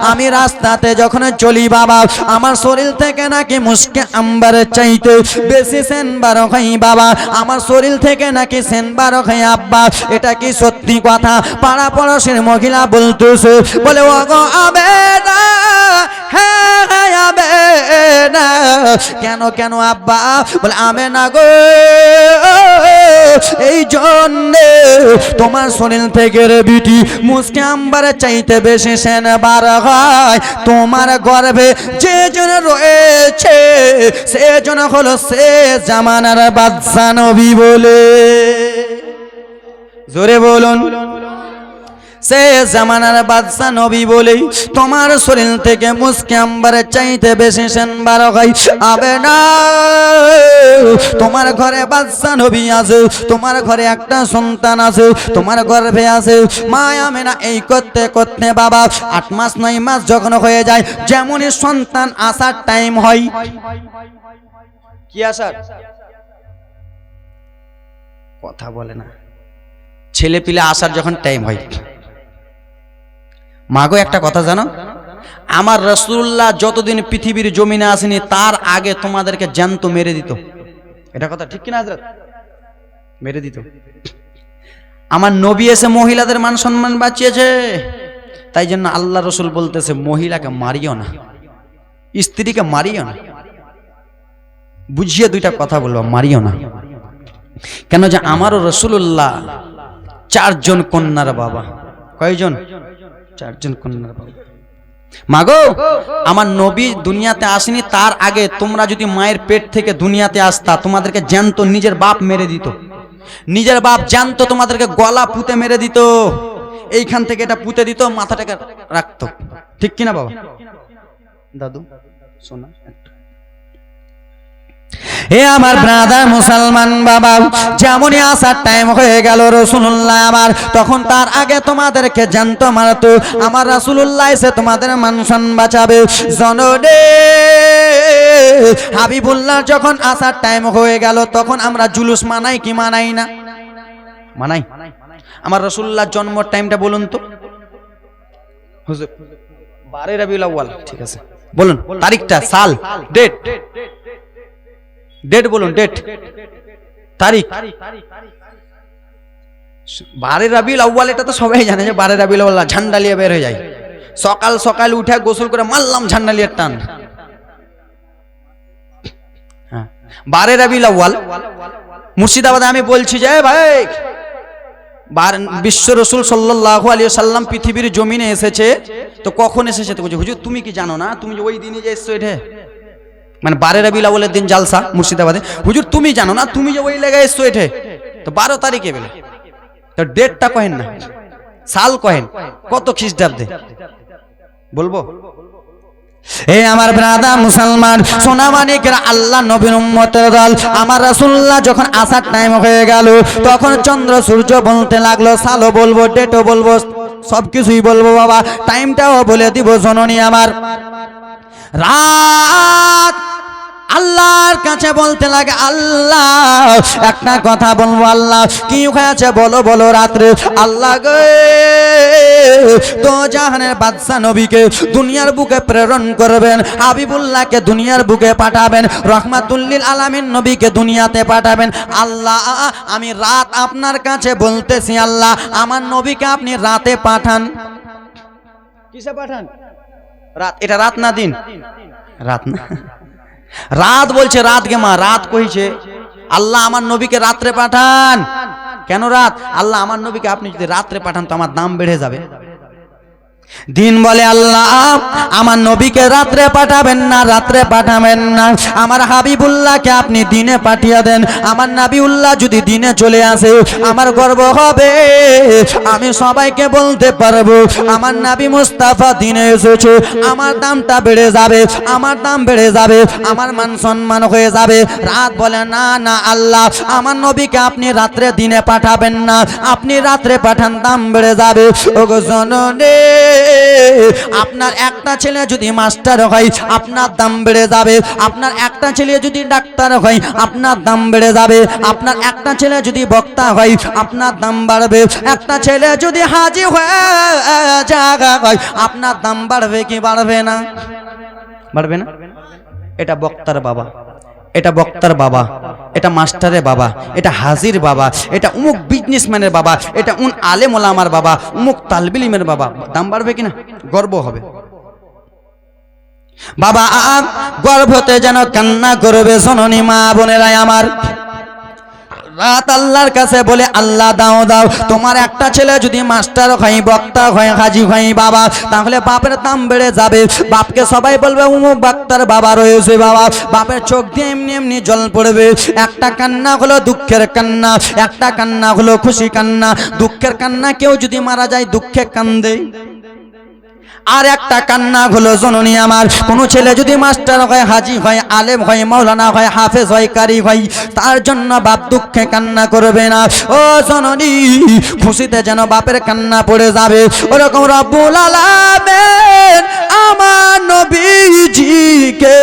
আমি রাস্তাতে যখন চলি বাবা আমার শরীর থেকে নাকি মুস্কে আম্বারের চাইতে বেশি সেন বার হয় বাবা, আমার শরীর থেকে নাকি সেন বার হয় আব্বা, এটা কি সত্যি কথা? পাড়া পড়োশের মহিলা বলতেছে, বলে ও গো আমেনা, হ্যাঁ আমেনা, কেন কেন আব্বা? বলে আমেনা গো এই জন্যে তোমার শরীর থেকে রে বিটি মুস্কে আম্বারের চাইতে বেশি সেন বার হয়, তোমার গর্ভে যে জন রয়েছে সে জন হলো সে জামানার বাদশা নবী বলে। জোরে বলুন, সে জামানার বাদশা নবী বলে তোমার শরীর থেকে মুস্কে আম্বারের চাইতে বেশি সেন বার হয়। আমেনা তোমার ঘরে বাদশা নবী আছে, তোমার ঘরে একটা সন্তান আছে, তোমার গর্ভে আছে। মা আমেনা এই করতে করতে বাবা 8 মাস 9 মাস যখন হয়ে যায়, যেমনই সন্তান আসার টাইম হয়, কি আসার কথা বলে না, ছেলে পিলে আসার যখন টাইম হয়, মাগো একটা কথা জানো, আমার রাসূলুল্লাহ যতদিন পৃথিবীর জমিনে আসেনি তার আগে তোমাদেরকে জ্যান্ত মেরে দিত। এটা কথা ঠিক কিনা হযরত? মেরে দিত। আমার নবী এসে মহিলাদের মান সম্মান বাঁচিয়েছে, তাই জন্য আল্লাহ রসুল বলতেছে মহিলাকে মারিও না, স্ত্রীকে মারিও না। বুঝিয়ে দুইটা কথা বলবো, মারিও না। কেন যে আমারও রাসূলুল্লাহ 4 জন কন্যার বাবা। কয়জন? 4 জন কন্যার বাবা। মাগো আমার নবী দুনিয়াতে আসেনি তার আগে তোমরা যদি মায়ের পেট থেকে দুনিয়াতে আসতা তোমাদেরকে জ্যান্ত নিজের বাপ মেরে দিত, নিজের বাপ জ্যান্ত তোমাদেরকে গলা পুঁতে মেরে দিত, এইখান থেকে এটা পুঁতে দিত, মাথাটাকে রাখতো, ঠিক কিনা বাবা? দাদু শোনা, হে আমার ব্রাদার মুসলমান বাবা, যেমনই আসার টাইম হয়ে গেল রাসূলুল্লাহ আমার, তখন তার আগে তোমাদেরকে জানতো মারতো। আমার রাসূলুল্লাহ এসে তোমাদের মানসন বাঁচাবে। জননী হাবিবুল্লাহ যখন আসার টাইম হয়ে গেল তখন আমরা জুলুস মানাই কি মানাই না? মানাই। আমার রাসূলুল্লাহ জন্মের টাইমটা বলুন তো হুজুর। 12 রবিউল আউয়াল, ঠিক আছে বলুন তারিখটা, সাল, ডেট, ডেট বলুন, ডেট, তারিখ। 12 রবিউল আউয়াল, এটা তো সবাই জানে যে 12 রবিউল আউয়াল ঝান্ডা নিয়ে বের হয়ে যায়। সকাল সকাল উঠে গোসল করে মারলাম ঝান্ডা নিয়ে টান। হ্যাঁ 12 রবিউল আউয়াল মুর্শিদাবাদে আমি বলছি যে ভাই বিশ্ব রাসূল সাল্লাল্লাহু আলাইহি ওয়াসাল্লাম পৃথিবীর জমিনে এসেছে, তো কখন এসেছে? তো বলছে হুজুর তুমি কি জানো না, তুমি যে ওই দিনই যে এসছো, এটা মানে 12 রবিউল আউয়ালের দিন জালসা মুর্শিদাবাদে। হুজুর তুমি জানো না, তুমি যে ওই জায়গায় এসছো, এটা তো 12 তারিখে বেলে, তো ডেটটা কহেন না, সাল কহেন, কত খ্রিস্টাব্দে বলবো? হে আমার ব্রাদার মুসলমান সোনামানিকরা, আল্লাহ নবীর উম্মতের দল, আমার রাসূলুল্লাহ যখন আসার টাইম হয়ে গেল তখন চন্দ্র সূর্য বলতে লাগলো, সালও বলবো, ডেটও বলবো, সবকিছুই বলবো বাবা, টাইমটাও বলে দিব। জননী আমার রাত আল্লাহর কাছে বলতে লাগে, আল্লাহ একটা কথা বলবো, আল্লাহ কি হয়েছে বলো বলো রাত্রে। আল্লাহ গো তো জাহানের বাদশা নবীকে দুনিয়ার বুকে প্রেরণ করবেন, হাবিবুল্লাহকে দুনিয়ার বুকে পাঠাবেন, রহমাতুল লিল আলামিন নবীকে দুনিয়াতে পাঠাবেন। আল্লাহ আমি রাত আপনার কাছে বলতেছি, আল্লাহ আমার নবীকে আপনি রাতে পাঠান। কিসে পাঠান? রাত, এটা রাত না দিন? রাত না, রাত বলছে। রাত গে মা, রাত কইছে। আল্লাহ আমার নবীকে রাত্রে পাঠান। কেন রাত? আল্লাহ আমার নবীকে আপনি যদি রাত্রে পাঠান তো আমার দাম বেড়ে যাবে। দিন বলে আল্লাহ আমার নবীকে রাত্রে পাঠাবেন না, রাত্রে পাঠাবেন না, আমার হাবিবুল্লাহকে আপনি দিনে পাঠিয়ে দেন। আমার নাবিউল্লাহ যদি দিনে চলে আসে আমার গর্ব হবে, আমি সবাইকে বলতে পারবো আমার নাবি মুস্তাফা দিনে এসেছে, আমার দামটা বেড়ে যাবে, আমার দাম বেড়ে যাবে, আমার মান সম্মান হয়ে যাবে। রাত বলে না না আল্লাহ আমার নবীকে আপনি রাত্রে দিনে পাঠাবেন না, আপনি রাত্রে পাঠান, দাম বেড়ে যাবে। ওগো জননী, আপনার একটা ছেলে যদি মাস্টার হয় আপনার দাম বেড়ে যাবে, আপনার একটা ছেলে যদি ডাক্তার হয় আপনার দাম বেড়ে যাবে, আপনার একটা ছেলে যদি বক্তা হয় আপনার দাম বাড়বে, একটা ছেলে যদি হাজি হয় আপনার দাম বাড়বে কি বাড়বে না? বাড়বে না? এটা বক্তার বাবা, এটা বক্তার বাবা, এটা মাস্টারের বাবা, এটা হাজির বাবা, এটা উমুক বিজনেসম্যানের বাবা, এটা আলেম ওলামার বাবা, উমুক তালবিল ইলমের বাবা, দাম বাড়বে কিনা? গর্ব হবে। বাবা গর্ভতে যেন কান্না করবে জননী মা বোনেরা আমার। রাত আল্লাহর কাছে বলে আল্লাহ দাও দাও, তোমার একটা ছেলে যদি মাস্টার হয়, বক্তা হয়, হাজি হয় বাবা, তাহলে বাপের দাম বেড়ে যাবে। বাপকে সবাই বলবে উমুক বক্তার বাবা রয়েছে বাবা, বাপের চোখ দিয়ে এমনি এমনি জল পড়বে। একটা কান্না হলো দুঃখের কান্না, একটা কান্না হলো খুশি কান্না। দুঃখের কান্না, কেউ যদি মারা যায় দুঃখে কান্দে, আর একটা কান্না হলো জননী আমার কোন ছেলে যদি মাস্টার হয়, হাজি হয়, আলেম হয়, মাওলানা হয়, হাফেজ হয়, কারি হয়, তার জন্য বাপ দুঃখে কান্না করবে না। ও জননী, খুশিতে যেন বাপের কান্না পড়ে যাবে। ওরকম রব্বুল আলামিন আমার নবীজিকে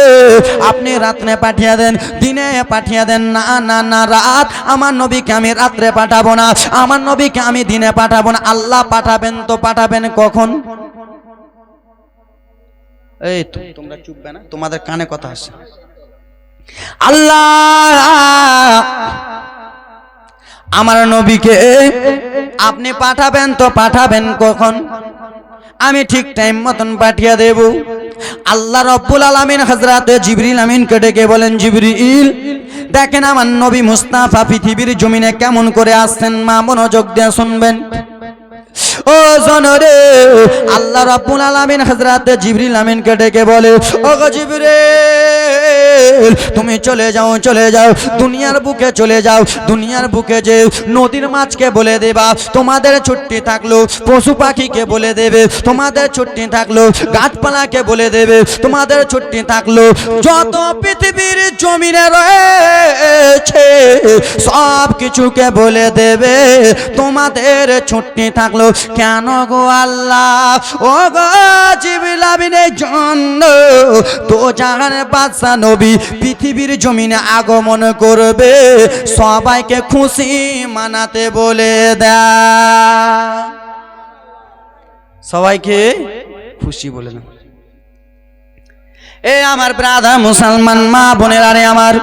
আপনি রাত্রে পাঠিয়ে দেন, দিনে পাঠিয়ে দেন না। না না, রাত আমার নবীকে আমি রাত্রে পাঠাবো না, আমার নবীকে আমি দিনে পাঠাবো না। আল্লাহ পাঠাবেন তো পাঠাবেন কখন? এই তোমরা চুপবে না, তোমাদের কানে কথা আসে। আল্লাহ আমার নবীকে আপনি পাঠাবেন তো পাঠাবেন কখন? আমি ঠিক টাইম মতন পাঠিয়ে দেব। আল্লাহ রব্বুল আলামিন হযরতে জিবরিল আমিনকে ডেকে বলেন, জিবরিল দেখেন আমার নবী মুস্তাফা পৃথিবীর জমিনে কেমন করে আসছেন, মা মনোযোগ দিয়ে শুনবেন। ও জনরে, আল্লাহ রাব্বুল আলামিন হযরতে জিবরিল আমিনকে ডেকে বলে, ও গো জিবরিল তুমি চলে যাও, চলে যাও, দুনিয়ার বুকে চলে যাও। দুনিয়ার বুকে যে নদীর মাছকে বলে দেবা তোমাদের ছুটি থাকলো, পশু পাখিকে বলে দেবে তোমাদের ছুটি থাকলো, গাছপালাকে বলে দেবে তোমাদের ছুটি থাকলো, যত পৃথিবীর জমিনে রয়েছে সব কিছুকে বলে দেবে তোমাদের ছুটি থাকলো। কেন গো আল্লাহ? ও গো জিবরিল আমিনের জন্য তো জাহানের বাদশা নবী পৃথিবীর জমিনে আগমন করবে, সবাইকে খুশি মানাতে বলে দেয়, সবাইকে খুশি বলে দেয়। এ আমার ব্রাদার মুসলমান মা বোনেরা রে আমার,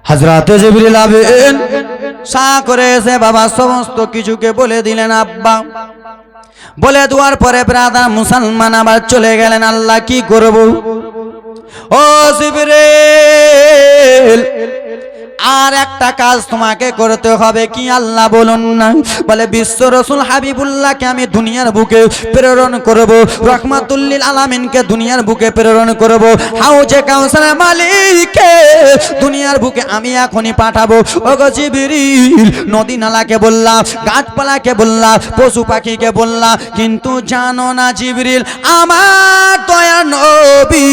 হযরতে জিবরিল আমিন সা করে এসে বাবা সমস্ত কিছুকে বলে দিলেন। আব্বা বলে দেওয়ার পরে ব্রাদার মুসলমান আবার চলে গেলেন। আল্লাহ কি করব? ও জিবরিল আর একটা কাজ তোমাকে করতে হবে। কি আল্লাহ বলুন না? বলে বিশ্ব রাসূল হাবিবুল্লাহকে আমি দুনিয়ার বুকে প্রেরণ করব, রাহমাতুল লিল আলামিনকে দুনিয়ার বুকে প্রেরণ করব, হাউজে কাউসারের মালিককে দুনিয়ার বুকে আমি এখনই পাঠাবো। ওগো জিবরিল নদী নালাকে বললাম, গাছপালাকে বললাম, পশু পাখিকে বললাম, কিন্তু জানো না জিবরিল আমার দয়া নবী,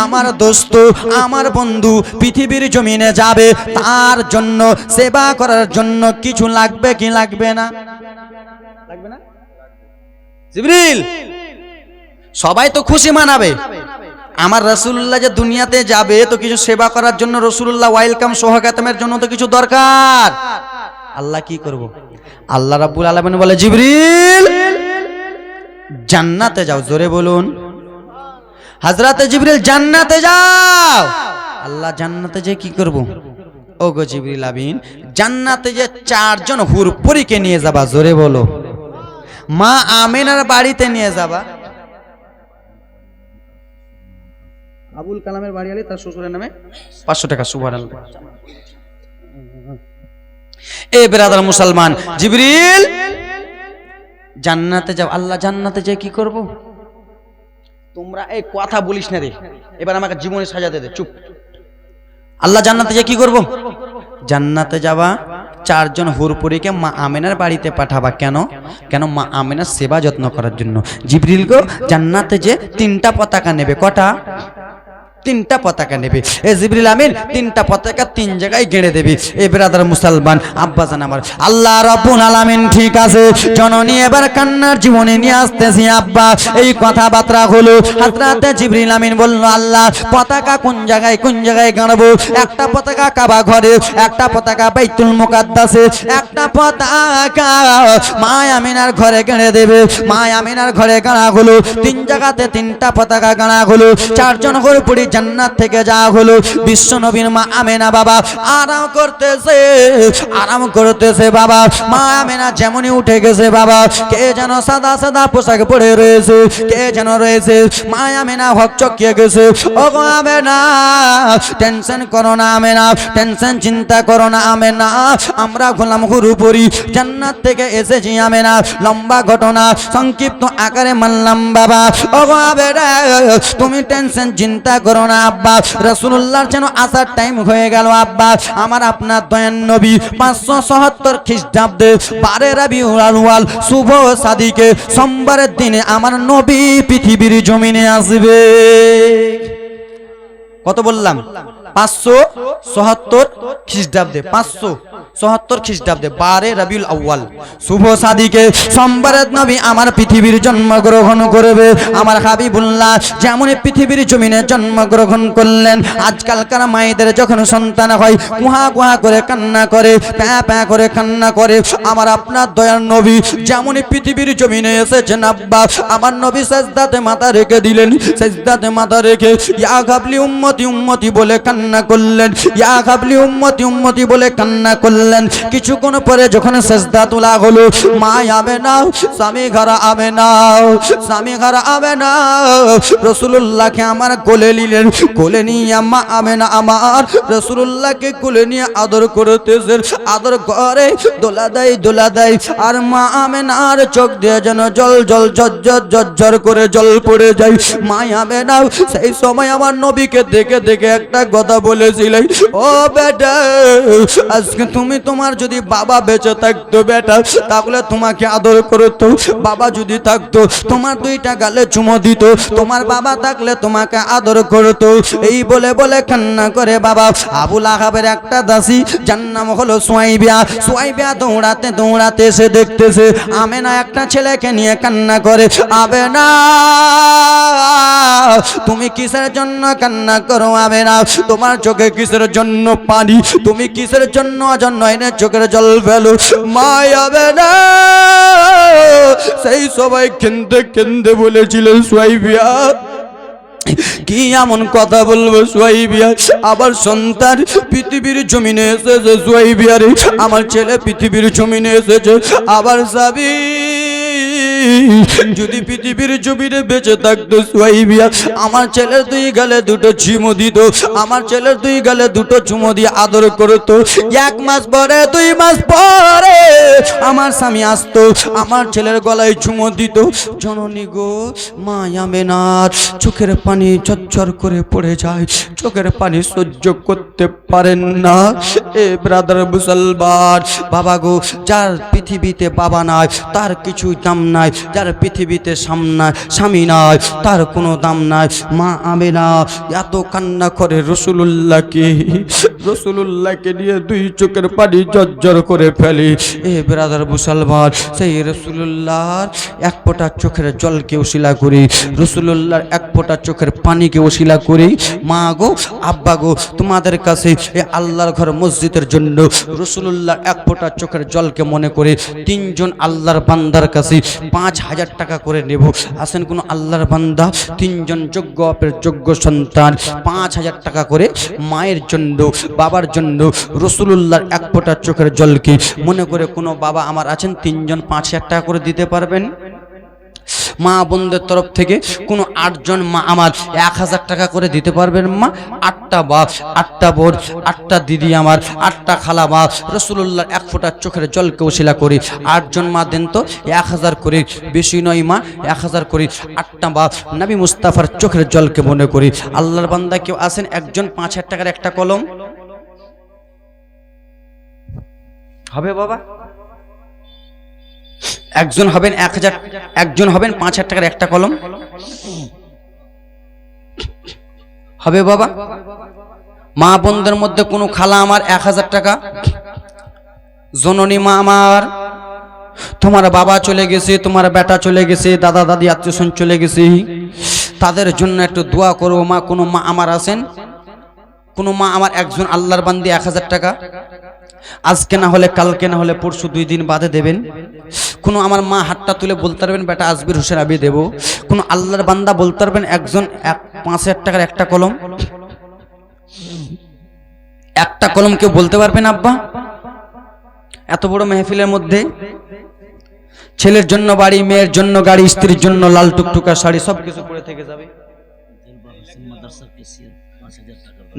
আমার দোস্ত, আমার বন্ধু পৃথিবীর জমিনে যাবে, তার জন্য সেবা করার জন্য কিছু লাগবে কি লাগবে না? লাগবে না? জিবরিল সবাই তো খুশি মানাবে, আমার রাসূলুল্লাহ যে দুনিয়াতে যাবে তো কিছু সেবা করার জন্য রাসূলুল্লাহ ওয়েলকাম সোহাগাতের জন্য তো কিছু দরকার। আল্লাহ কি করব? আল্লাহ রাব্বুল আলামিন বলে, জিবরিল জান্নাতে যাও। জোরে বলুন, হযরতে জিবরিল জান্নাতে যাও। আল্লাহ জান্নাতে যে কি করব? ও গো জিবরিল আমিন জান্নাতে যে চারজন হুরপরীকে নিয়ে যাবা। জোরে বলো, মা আমিনার বাড়িতে নিয়ে যাবা। আবুল কালামের বাড়ি আলী তার শ্বশুরের নামে 500 টাকা। সুবহানাল্লাহ। এ ব্রাদার মুসলমান, জিবরিল জান্নাতে যাও। আল্লাহ জান্নাতে যায় কি করব? তোমরা এই কথা বলিস না রে, এবার আমাকে জীবনে সাজাতে দে, চুপ। আল্লাহ জান্নাতে যায় কি করব? জান্নাতে যাওয়া 4 জন হুরপুরীকে মা আমেনার বাড়িতে পাঠাবা। কেন? কেন? মা আমেনার সেবা যত্ন করার জন্য। জিবরিল গো জান্নাতে যে 3টা পতাকা নেবে। কটা? 3টা পতাকা নেবে। এ জিবরিল আমিন 3টা পতাকা 3 জায়গায় গেড়ে দেবে। এ ব্রাদার মুসলমান, আব্বাজান আমার, আল্লাহ রাব্বুল আলামিন ঠিক আছে, জননী এবার কান্নার জীবনে নিয়ে আসতেছি। আব্বা এই কথাবার্তা হলো, হযরতে জিবরিল আমিন বলল, আল্লাহ পতাকা কোন জায়গায় কোন জায়গায় গাড়বো? একটা পতাকা কাবা ঘরে, একটা পতাকা বাইতুল মুকাদ্দাসে, একটা পতাকা মা আমিনার ঘরে গেড়ে দেবে। মা আমিনার ঘরে গাড়া হলো, 3 জায়গাতে 3টা পতাকা গাড়া হলো। 4 জন হুরপুরী জান্নাত থেকে যা হলো। বিশ্ব নবীর মা আমেনা বাবা আরাম করতেছে, আরাম করতেছে বাবা। মা আমেনা যেমনই উঠে গেছে বাবা, কে যেন সাদা সাদা পোশাক পরে রয়েছে, কে যেন রয়েছে। মা আমেনা হকচকিয়ে গেছে। ও গো আমেনা, টেনশন করো না আমেনা, টেনশন চিন্তা করো না আমেনা, আমরা গোলাম হুরপুরী জান্নাত থেকে এসেছি আমেনা। লম্বা ঘটনা সংক্ষিপ্ত আকারে মানলাম বাবা। ও গো আমেনা, তুমি টেনশন চিন্তা করো না আব্বা। রাসূলুল্লাহর যেন আসার টাইম হয়ে গেল আব্বা। আমার আপনার দয়ান নবী 577 খ্রিস্টাব্দে 12 রবিউল আউয়াল শুভ সাদিকে সোমবারের দিনে আমার নবী পৃথিবীর জমিনে আসবে। কত বললাম? 577 খ্রিস্টাব্দে, 577 খ্রিস্টাব্দে 12 রবিউল আউয়াল শুভ সাদিকে সোমবারের নবী আমার পৃথিবীর জন্মগ্রহণ করবে। আমার হাবিবুল্লাহ যেমন পৃথিবীর জমিনে জন্মগ্রহণ করলেন, আজকালকার মায়েদের যখন সন্তান হয় কুহা কুহা করে কান্না করে, প্যা প্যা করে কান্না করে। আমার আপনার দয়ার নবী যেমন পৃথিবীর জমিনে এসেছেন আব্বা, আমার নবী সাজদাতে মাথা রেখে দিলেন। সাজদাতে মাথা রেখে ইয়া গাবলি উম্মতি উম্মতি বলে কান্না করলেন, ইয়া গাবলি উম্মতি উম্মতি বলে কান্না করলেন। কিছুক্ষণ পরে যখন সাজদা তোলা হলো, মা আমেনা স্বামী ঘর আমেনা, স্বামী ঘর আমেনা রাসূলুল্লাহকে আমার কোলে নিলেন। কোলে নিয়ে মা আমেনা আমার রাসূলুল্লাহকে কোলে নিয়ে আদর করতেছেন। আদর করে দোলা দেয় আর মা আমেনার চোখ দিয়ে যেন জল জল ঝরঝর ঝরঝর করে জল পড়ে যায়। মা আমেনা সেই সময় আমার নবীকে দেখে দেখে একটা কথা বলেছিলেন, ও বেটা আজকে তুমি, তোমার যদি বাবা বেঁচে থাকতো বেটা তাহলে তোমাকে আদর করতো। বাবা যদি থাকতো তোমার 2টা গালে চুমো দিত। তোমার বাবা থাকলে তোমাকে আদর করতো। এই বলে বলে কান্না করে বাবা। আবুল আহাবের একটা দাসী যার নাম হলো সুয়াইবিয়া, সুয়াইবিয়া দৌড়াতে দৌড়াতে এসে দেখতেছে আমেনা একটা ছেলেকে নিয়ে কান্না করে। আমেনা তুমি কিসের জন্য কান্না করো আমেনা? তোমার চোখে কিসের জন্য পানি? তুমি কিসের জন্য এনে চোখের জল ফেলো? মা আমেনা সেই সবাই কেন্দে কেন্দে বলেছিলেন, সুয়াইবিয়া কি এমন কথা বলবো সুয়াইবিয়া, আবার সন্তান পৃথিবীর জমিনে এসেছে। সুয়াইবিয়া রে, আমার ছেলে পৃথিবীর জমিনে এসেছে। আবার সাবি যদি পৃথিবীর জমিনে বেঁচে থাকতো সুয়াইবিয়া আমার ছেলের 2 গালে 2টো চুমো দিত। আমার ছেলের 2 গালে 2টো চুমো দিয়ে আদর করতো। 1 মাস পরে 2 মাস পরে আমার স্বামী আসতো, আমার ছেলের গলায় চুমো দিত। জননী গো, মা আমেনার চোখের পানি ঝরঝর করে পড়ে যায়, চোখের পানি সহ্য করতে পারেন না। এ ব্রাদার মুসলমান, বাবা গো, যার পৃথিবীতে বাবা নাই তার কিছু দাম নাই, যার পৃথিবীতে স্বামী নাই তার কোনো দাম নাই। মা আমেনা এত কান্না করে রসুলুল্লাহকে নিয়ে 2 চোখের পানি ঝরঝর করে ফেলে। এ ব্রাদার মুসলমান, সেই রসুলুল্লাহর 1 ফোঁটা চোখের জলকে ওসিলা করি, রসুলুল্লাহর 1 ফোঁটা চোখের পানিকে ওসিলা করি। মা গো, আব্বা গো, তোমাদের কাছে এ আল্লাহর ঘর মসজিদের জন্য রসুলুল্লাহর 1 ফোঁটা চোখের জলকে মনে করে 3 জন আল্লাহর বান্দার কাছে 5000 টাকা করে নেব। আসেন কোন আল্লাহর বান্দা 3 জন যোগ্য অপের যোগ্য সন্তান 5000 টাকা করে মায়ের জন্য, বাবার জন্য রসুলুল্লাহর 1 ফোঁটা চোখের জলকে মনে করে কোনো বাবা আমার আছেন 3 জন 5000 টাকা করে দিতে পারবেন? মা বোনদের তরফ থেকে কোনো 8 জন মা আমার 1000 টাকা করে দিতে পারবেন মা? 8টা বাপ, 8টা বোন, 8টা দিদি আমার, 8টা খালা মা, রাসূলুল্লাহর 1 ফোঁটা চোখের জলকে ওসিলা করি 8 জন মা দেন তো 1000 করে, বেশি নয় মা 1000 করে 8টা বাপ নবী মুস্তাফার চোখের জলকে মনে করি। আল্লাহর বান্দা কেউ আছেন একজন 5000 টাকার একটা কলম হবে বাবা? একজন হবেন 1000, একজন হবেন 5000 টাকার একটা কলম হবে বাবা? মা বোনদের মধ্যে কোনো খালা আমার 1000 টাকা, জননী মা আমার, তোমার বাবা চলে গেছে, তোমার বেটা চলে গেছে, দাদা দাদি আত্মীয়স্বজন চলে গেছে, তাদের জন্য একটু দোয়া করো মা। কোনো মা আমার আছেন? কোনো মা আমার একজন আল্লাহর বান্দি 1000 টাকা আজকে না হলে কালকে না হলে পরশু 2 দিন বাদে দেবেন। কোনো আমার মা হাতটা তুলে বলতে পারবেন বেটা আজবির হোসেন আমি দেব। কোনো আল্লাহর বান্দা বলতে পারবেন একজন 5000 টাকার একটা কলম, একটা কলম কেউ বলতে পারবেন আব্বা? এত বড় মেহফিলের মধ্যে ছেলের জন্য বাড়ি, মেয়ের জন্য গাড়ি, স্ত্রীর জন্য লাল টুকটুকা শাড়ি, সবকিছু পরে থেকে যাবে।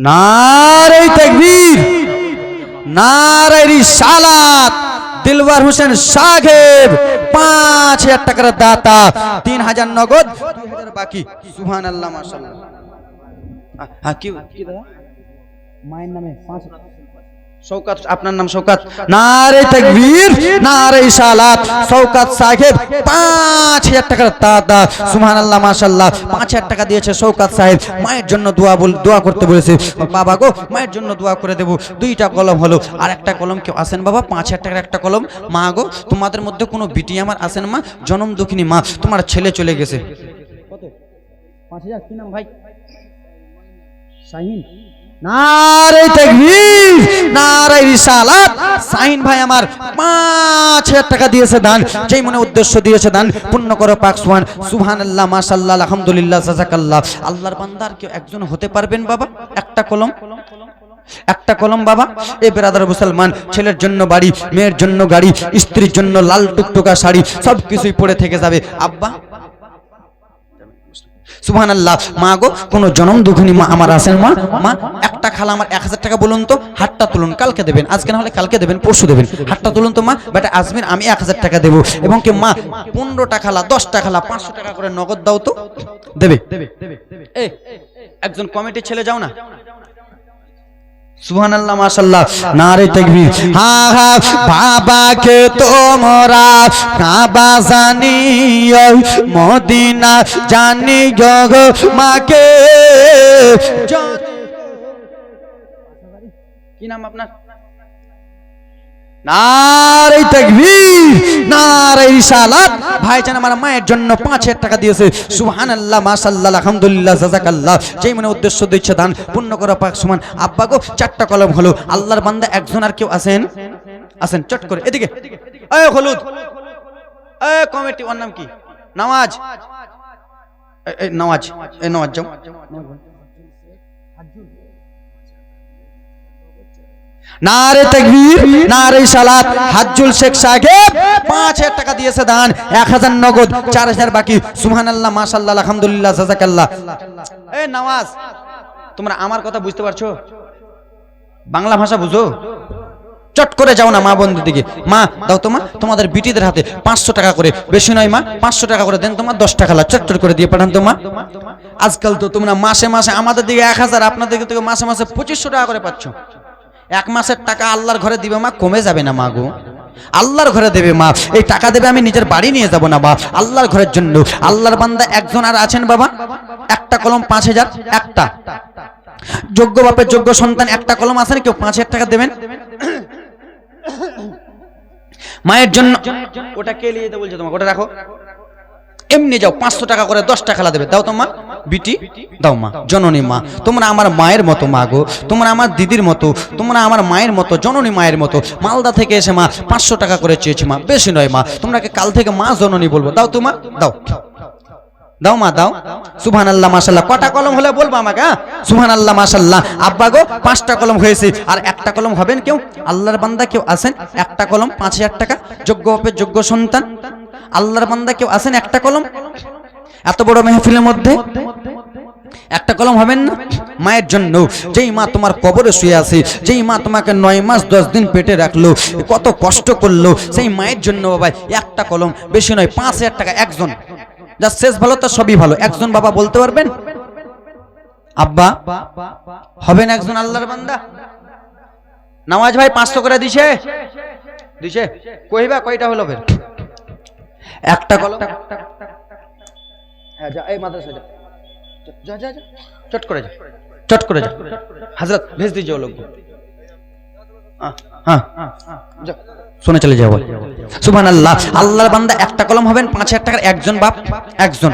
নারে তাকবীর, নারে রিসালাত। দিলবার হোসেন সাহেব 5000 টাকার দাতা, 3000 নগদ, 2000 বাকি। সুবহানাল্লাহ মাশাআল্লাহ। হ্যাঁ কি দাদা মায়ের নামে 5 শওকত, আপনার নাম শওকত? নারে তাকবীর, নারে রিসালাত। শওকত সাহেব 5000 টাকার দাতা। সুবহানাল্লাহ মাশাআল্লাহ। 5000 টাকা দিয়েছে শওকত সাহেব। মায়ের জন্য দোয়া করতে বলেছে। বাবা গো মায়ের জন্য দোয়া করে দেব। 2টা কলম হলো, আর একটা কলম কেউ আছেন বাবা? 5000 টাকার একটা কলম। মা গো তোমাদের মধ্যে কোনো বিটি আমার আছেন মা? জনম দুঃখিনী মা, তোমার ছেলে চলে গেছে। কত? 5000। কি নাম ভাই? শাহিন। নারে তাকবীর, নারে রিসালাত। শাহিন ভাই আমার 5000 টাকা দিয়েছে দান, যেই মনে উদ্দেশ্য দিয়েছে দান পূর্ণ করো পাক সুবহানাল্লাহ মাশাআল্লাহ আলহামদুলিল্লাহ জাযাকাল্লাহ। আল্লাহর বান্দার কেউ একজন হতে পারবেন বাবা? একটা কলম, একটা কলম বাবা। এ ব্রাদার মুসলমান, ছেলের জন্য বাড়ি, মেয়ের জন্য গাড়ি, স্ত্রীর জন্য লাল টুকটুকা শাড়ি, সবকিছুই পড়ে থেকে যাবে আব্বা। সুবহানাল্লাহ। মা গো কোনো জনম দুঃখিনী মা আমার আছেন মা? মা একটা খালা আমার 1000 টাকা বলুন তো, হাতটা তুলুন, কালকে দেবেন, আজকে না হলে কালকে দেবেন, পরশু দেবেন। হাতটা তুলুন তো মা। বেটা আজমির আমি 1000 টাকা দেবো। এবং কি মা 15টা খালা, 10টা খালা 500 টাকা করে নগদ দাও তো, দেবে? একজন কমিটির ছেলে যাও না। সুবহানাল্লাহ মাশাআল্লাহ। নারে তাকবীর। হ্যাঁ হ্যাঁ বাবাকে তোমরা কাবা জানিও, মদিনা জানিও গো মাকে। কি নাম আপনার? নারে তাকবীর, নারে রিসালাত। ভাইজান আমার মায়ের জন্য 5000 টাকা দিয়েছে। সুবহানাল্লাহ মাশাআল্লাহ আলহামদুলিল্লাহ জাযাকাল্লাহ। যেই মনে উদ্দেশ্য দিচ্ছে দান পূর্ণ করো পাক সুবহান। আব্বা গো 4টা কলম হলো। আল্লাহর বান্দা একজন আর কেউ আছেন? আছেন? চট করে এদিকে। এই হলুদ, এই কমিটি, ওর নাম কি? নওয়াজ। এই নওয়াজ, এই নওয়াজ যাও। নারে তাকবীর, নারে রিসালাত। হাজ্জুল শেখ সাহেব 5000 টাকা দিয়েছে দান, 1000 নগদ, 4000 বাকি। সুবহানাল্লাহ মাশাআল্লাহ আলহামদুলিল্লাহ জাযাকাল্লাহ। এই নওয়াজ, তোমরা আমার কথা বুঝতে পারছো? বাংলা ভাষা বুঝো? চট করে যাও না মা বোনদের দিকে। মা দাও তো মা, তোমাদের বিটিদের হাতে 500 টাকা করে, বেশি নয় মা, 500 টাকা করে দেন তোমার 10 টাকা চট চট করে দিয়ে পাঠান তো মা। আজকাল তো তোমরা মাসে মাসে আমাদের দিকে 1000, আপনাদের দিকে মাসে মাসে 2500 টাকা করে পাচ্ছ। 1 মাসের টাকা আল্লাহর ঘরে দিবে মা, কমে যাবে না মা গো। আল্লাহর ঘরে দেবে মা। এই টাকা দেবে, আমি নিজের বাড়ি নিয়ে যাব না বা, আল্লাহর ঘরের জন্য। আল্লাহর বান্দা একজন আর আছেন বাবা? একটা কলম 5000, একটা যোগ্য বাপের যোগ্য সন্তান, একটা কলম আছেন কেউ? 5000 টাকা দেবেন মায়ের জন্য। ওটা কে নিয়ে যেতে বলছে তোমাকে? ওটা রাখো, এমনি যাও। 500 টাকা করে 10 টাকা দেবে, দাও তো মা। বিটি দাও মা, জননী মা, তোমরা আমার মায়ের মতো মা গো, তোমরা আমার দিদির মতো, তোমরা আমার মায়ের মতো, জননী মায়ের মতো। মালদা থেকে এসে মা 500 টাকা করে চেয়েছি মা, বেশি নয় মা, তোমরাকে কাল থেকে মা জননী বলবো, দাও তো মা, দাও দাও মা দাও। সুবহানাল্লাহ মাশাআল্লাহ। কটা কলম হলে বলবো আমাকে? হ্যাঁ সুবহানাল্লাহ মাশাআল্লাহ। আব্বা গো 5টা কলম হয়েছে, আর একটা কলম হবেন কেউ? আল্লাহর বান্দা কেউ আছেন? একটা কলম 5000 টাকা, যোগ্য বাপের যোগ্য সন্তান। আল্লাহর বান্দা কেউ আছেন? একটা কলম। এত বড় মেহফিলের মধ্যে একটা কলম হবেন না মায়ের জন্য? যেই মা তোমার কবরে শুয়ে আছে, যেই মা তোমাকে 9 মাস 10 দিন পেটে রাখলো, কত কষ্ট করলো, সেই মায়ের জন্য বাবা একটা কলম, বেশি নয় 5000 টাকা একজন। যা শেষ ভালো তার সবই ভালো। একজন বাবা বলতে পারবেন? আব্বা হবেন একজন আল্লাহর বান্দা? নওয়াজ ভাই 500 করে দিছে, দিছে কইবা কয়টা হলো ফের? একটা কলম। হ্যাঁ যা, এই মাদ্রাসা যা, যা যা যা, চট করে যা, চট করে যা। হযরত भेज दीजिए वो लोग। हाँ যা, শুনে চলে যাও। সুবহানাল্লাহ। আল্লাহর বান্দা একটা কলম হবেন 5000 টাকার একজন বাপ একজন।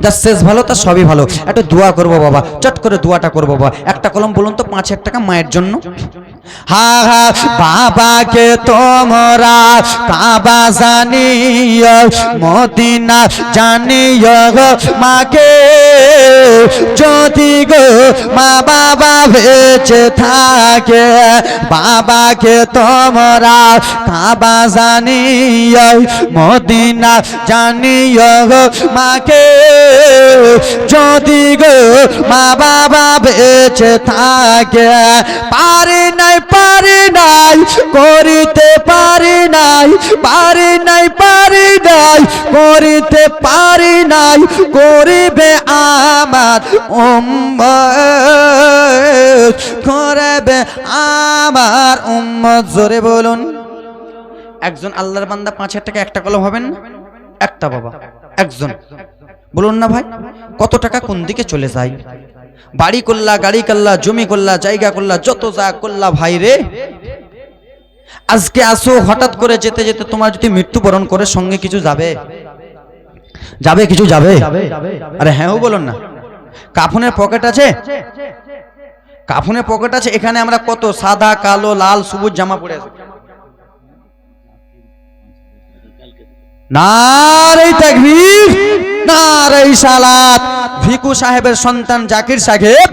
যা শেষ ভালো তার সবই ভালো। একটু দোয়া করবো বাবা, চট করে দোয়াটা করবো বাবা। একটা কলম বলুন তো 5000 টাকা মায়ের জন্য। হা হা বাবাকে তোমরা কাবা জানিও, মদিনা জানিও গো মাকে, যদি গো মা বাবা বেঁচে থাকে। বাবাকে তোমরা কাবা জানিও, মদিনা জানিও গো মাকে, যদি গো মা বাবা বেঁচে থাকে। পারি নাই পারি নাই করিতে পারি নাই, পারি নাই পারি নাই করিতে পারি নাই, করিবে আমার উম্মত, করবে আমার উম্মত। জোরে বলুন। একজন আল্লাহর বান্দা 5000 টাকা একটা কলম হবেন না? একটা বাবা একজন। বলুন না ভাই, কত টাকা কোন দিকে চলে যায়? বাড়ি করলা, গাড়ি করলা, জমি করলা, জায়গা করলা, যত যা করলা ভাই রে, আজকে আসো, হঠাৎ করে যেতে যেতে তোমার যদি মৃত্যুবরণ করে সঙ্গে কিছু যাবে? যাবে কিছু যাবে? আরে হ্যাঁ বলুন না। কাফনের পকেট আছে? কাফনের পকেট আছে। এখানে আমরা কত সাদা কালো লাল সবুজ জামা পরে আছি। নারে তাকবীর, নারে সালাত। ভিকু সাহেবের সন্তান জাকির সাহেব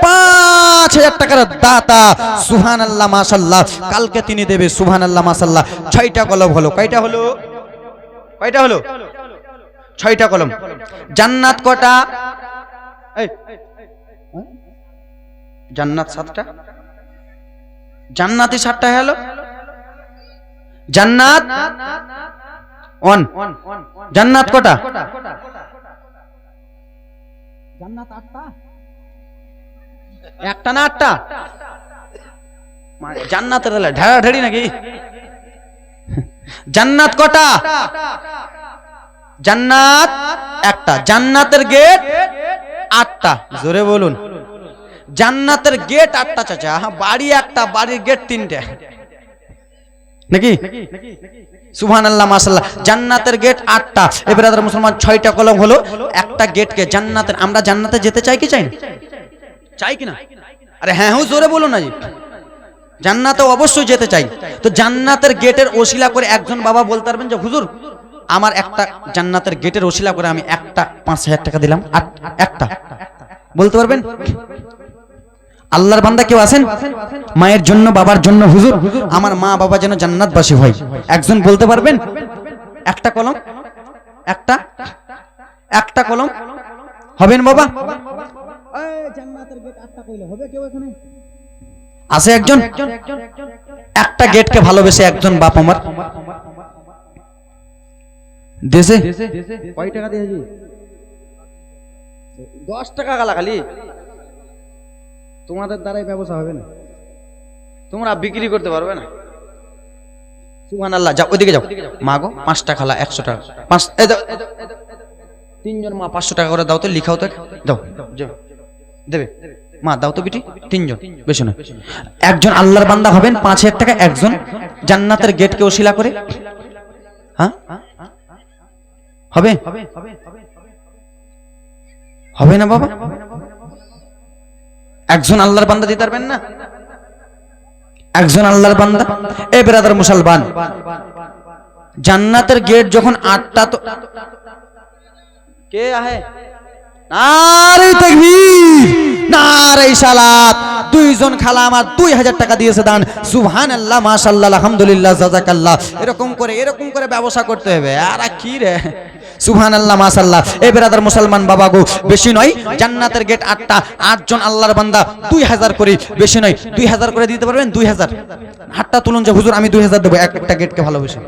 5000 টাকার দাতা। সুবহানাল্লাহ মাশাআল্লাহ। কালকে তিনি দেবে। সুবহানাল্লাহ মাশাআল্লাহ। 6টা কলম হলো। কয়টা হলো? কয়টা হলো? 6টা কলম। জান্নাত কটা? এই জান্নাত 7টা। জান্নাতি 7টা হলো। জান্নাত অন। জান্নাত কটা? জান্নাত 8টা। একটা না 8টা? জান্নাতের ঢেড়া ঢেড়ি নাকি? জান্নাত কটা? জান্নাত একটা। জান্নাতের গেট 8টা। জোরে বলুন। জান্নাতের গেট 8টা চাচা। বাড়ি একটা, বাড়ির গেট 3টা নাকি? সুবহানাল্লাহ মাশাআল্লাহ। জান্নাতের গেট 8টা। এবারে ব্রাদার মুসলমান 6টা কলম হলো। একটা গেটকে জান্নাতের, আমরা জান্নাতে যেতে চাই কি চাই না? চাই কি না? আরে হ্যাঁ জোরে বলুন না জি। জান্নাতে অবশ্যই যেতে চাই। তো জান্নাতের গেটের ওসিলা করে একজন বাবা বলতে পারবেন যে হুজুর আমার একটা জান্নাতের গেটের ওসিলা করে আমি একটা 5000 টাকা দিলাম? একটা বলতে পারবেন? আল্লাহর বান্দা কেউ আছেন মায়ের জন্য বাবার জন্য, হুজুর আমার মা বাবা যেন জান্নাতবাসী হয়, একজন বলতে পারবেন? একটা কলম, একটা একটা কলম হবেন বাবা? জান্নাতের গেট 8টা কইলে হবে কেউ এখানে? আছে একজন? একটা গেটকে ভালোবেসে একজন বাপ আমার দেশে কয় টাকা দিয়েছি? 10 টাকা গালা খালি। তোমাদের দ্বারাই ব্যবসা হবে না, তোমরা বিক্রি করতে পারবে না। সুবহানাল্লাহ। যাও ওইদিকে যাও। মা গো 5টা খালা 100 টাকা। 5 এই দাও। 3জন মা 500 টাকা করে দাও তো, লিখাও তো। দাও দেবে মা, দাও তো বিটি। 3জন, বেশি না। একজন আল্লাহর বান্দা হবেন 5000 টাকা একজন, জান্নাতের গেটকে ওসিলা করে। হ্যাঁ হবে? হবে না বাবা? একজন আল্লাহর বান্দা দিতে পারবেন না? একজন আল্লাহর বান্দা। এ ব্রাদার মুসলমান, জান্নাতের গেট যখন 8টা, তো কে আহে? নারে তাকবীর, নারে সালাত। 2জন খালা আমার 2000 টাকা দিয়েছে দান। সুবহানাল্লাহ মাশাআল্লাহ আলহামদুলিল্লাহ জাযাকাল্লাহ। এরকম করে ব্যবসা করতে হবে। আর কি রে, সুবহানাল্লাহ মাশাআল্লাহ। এই ব্রাদার মুসলমান বাবা গো, বেশি নয়, জান্নাতের গেট 8টা, 8 জন আল্লাহর বান্দা 2000 করে, বেশি নয় 2000 করে দিতে পারবেন? 2000 হাতটা তুলুন যে হুজুর আমি 2000 দেবো একটা গেটকে ভালোবেসে।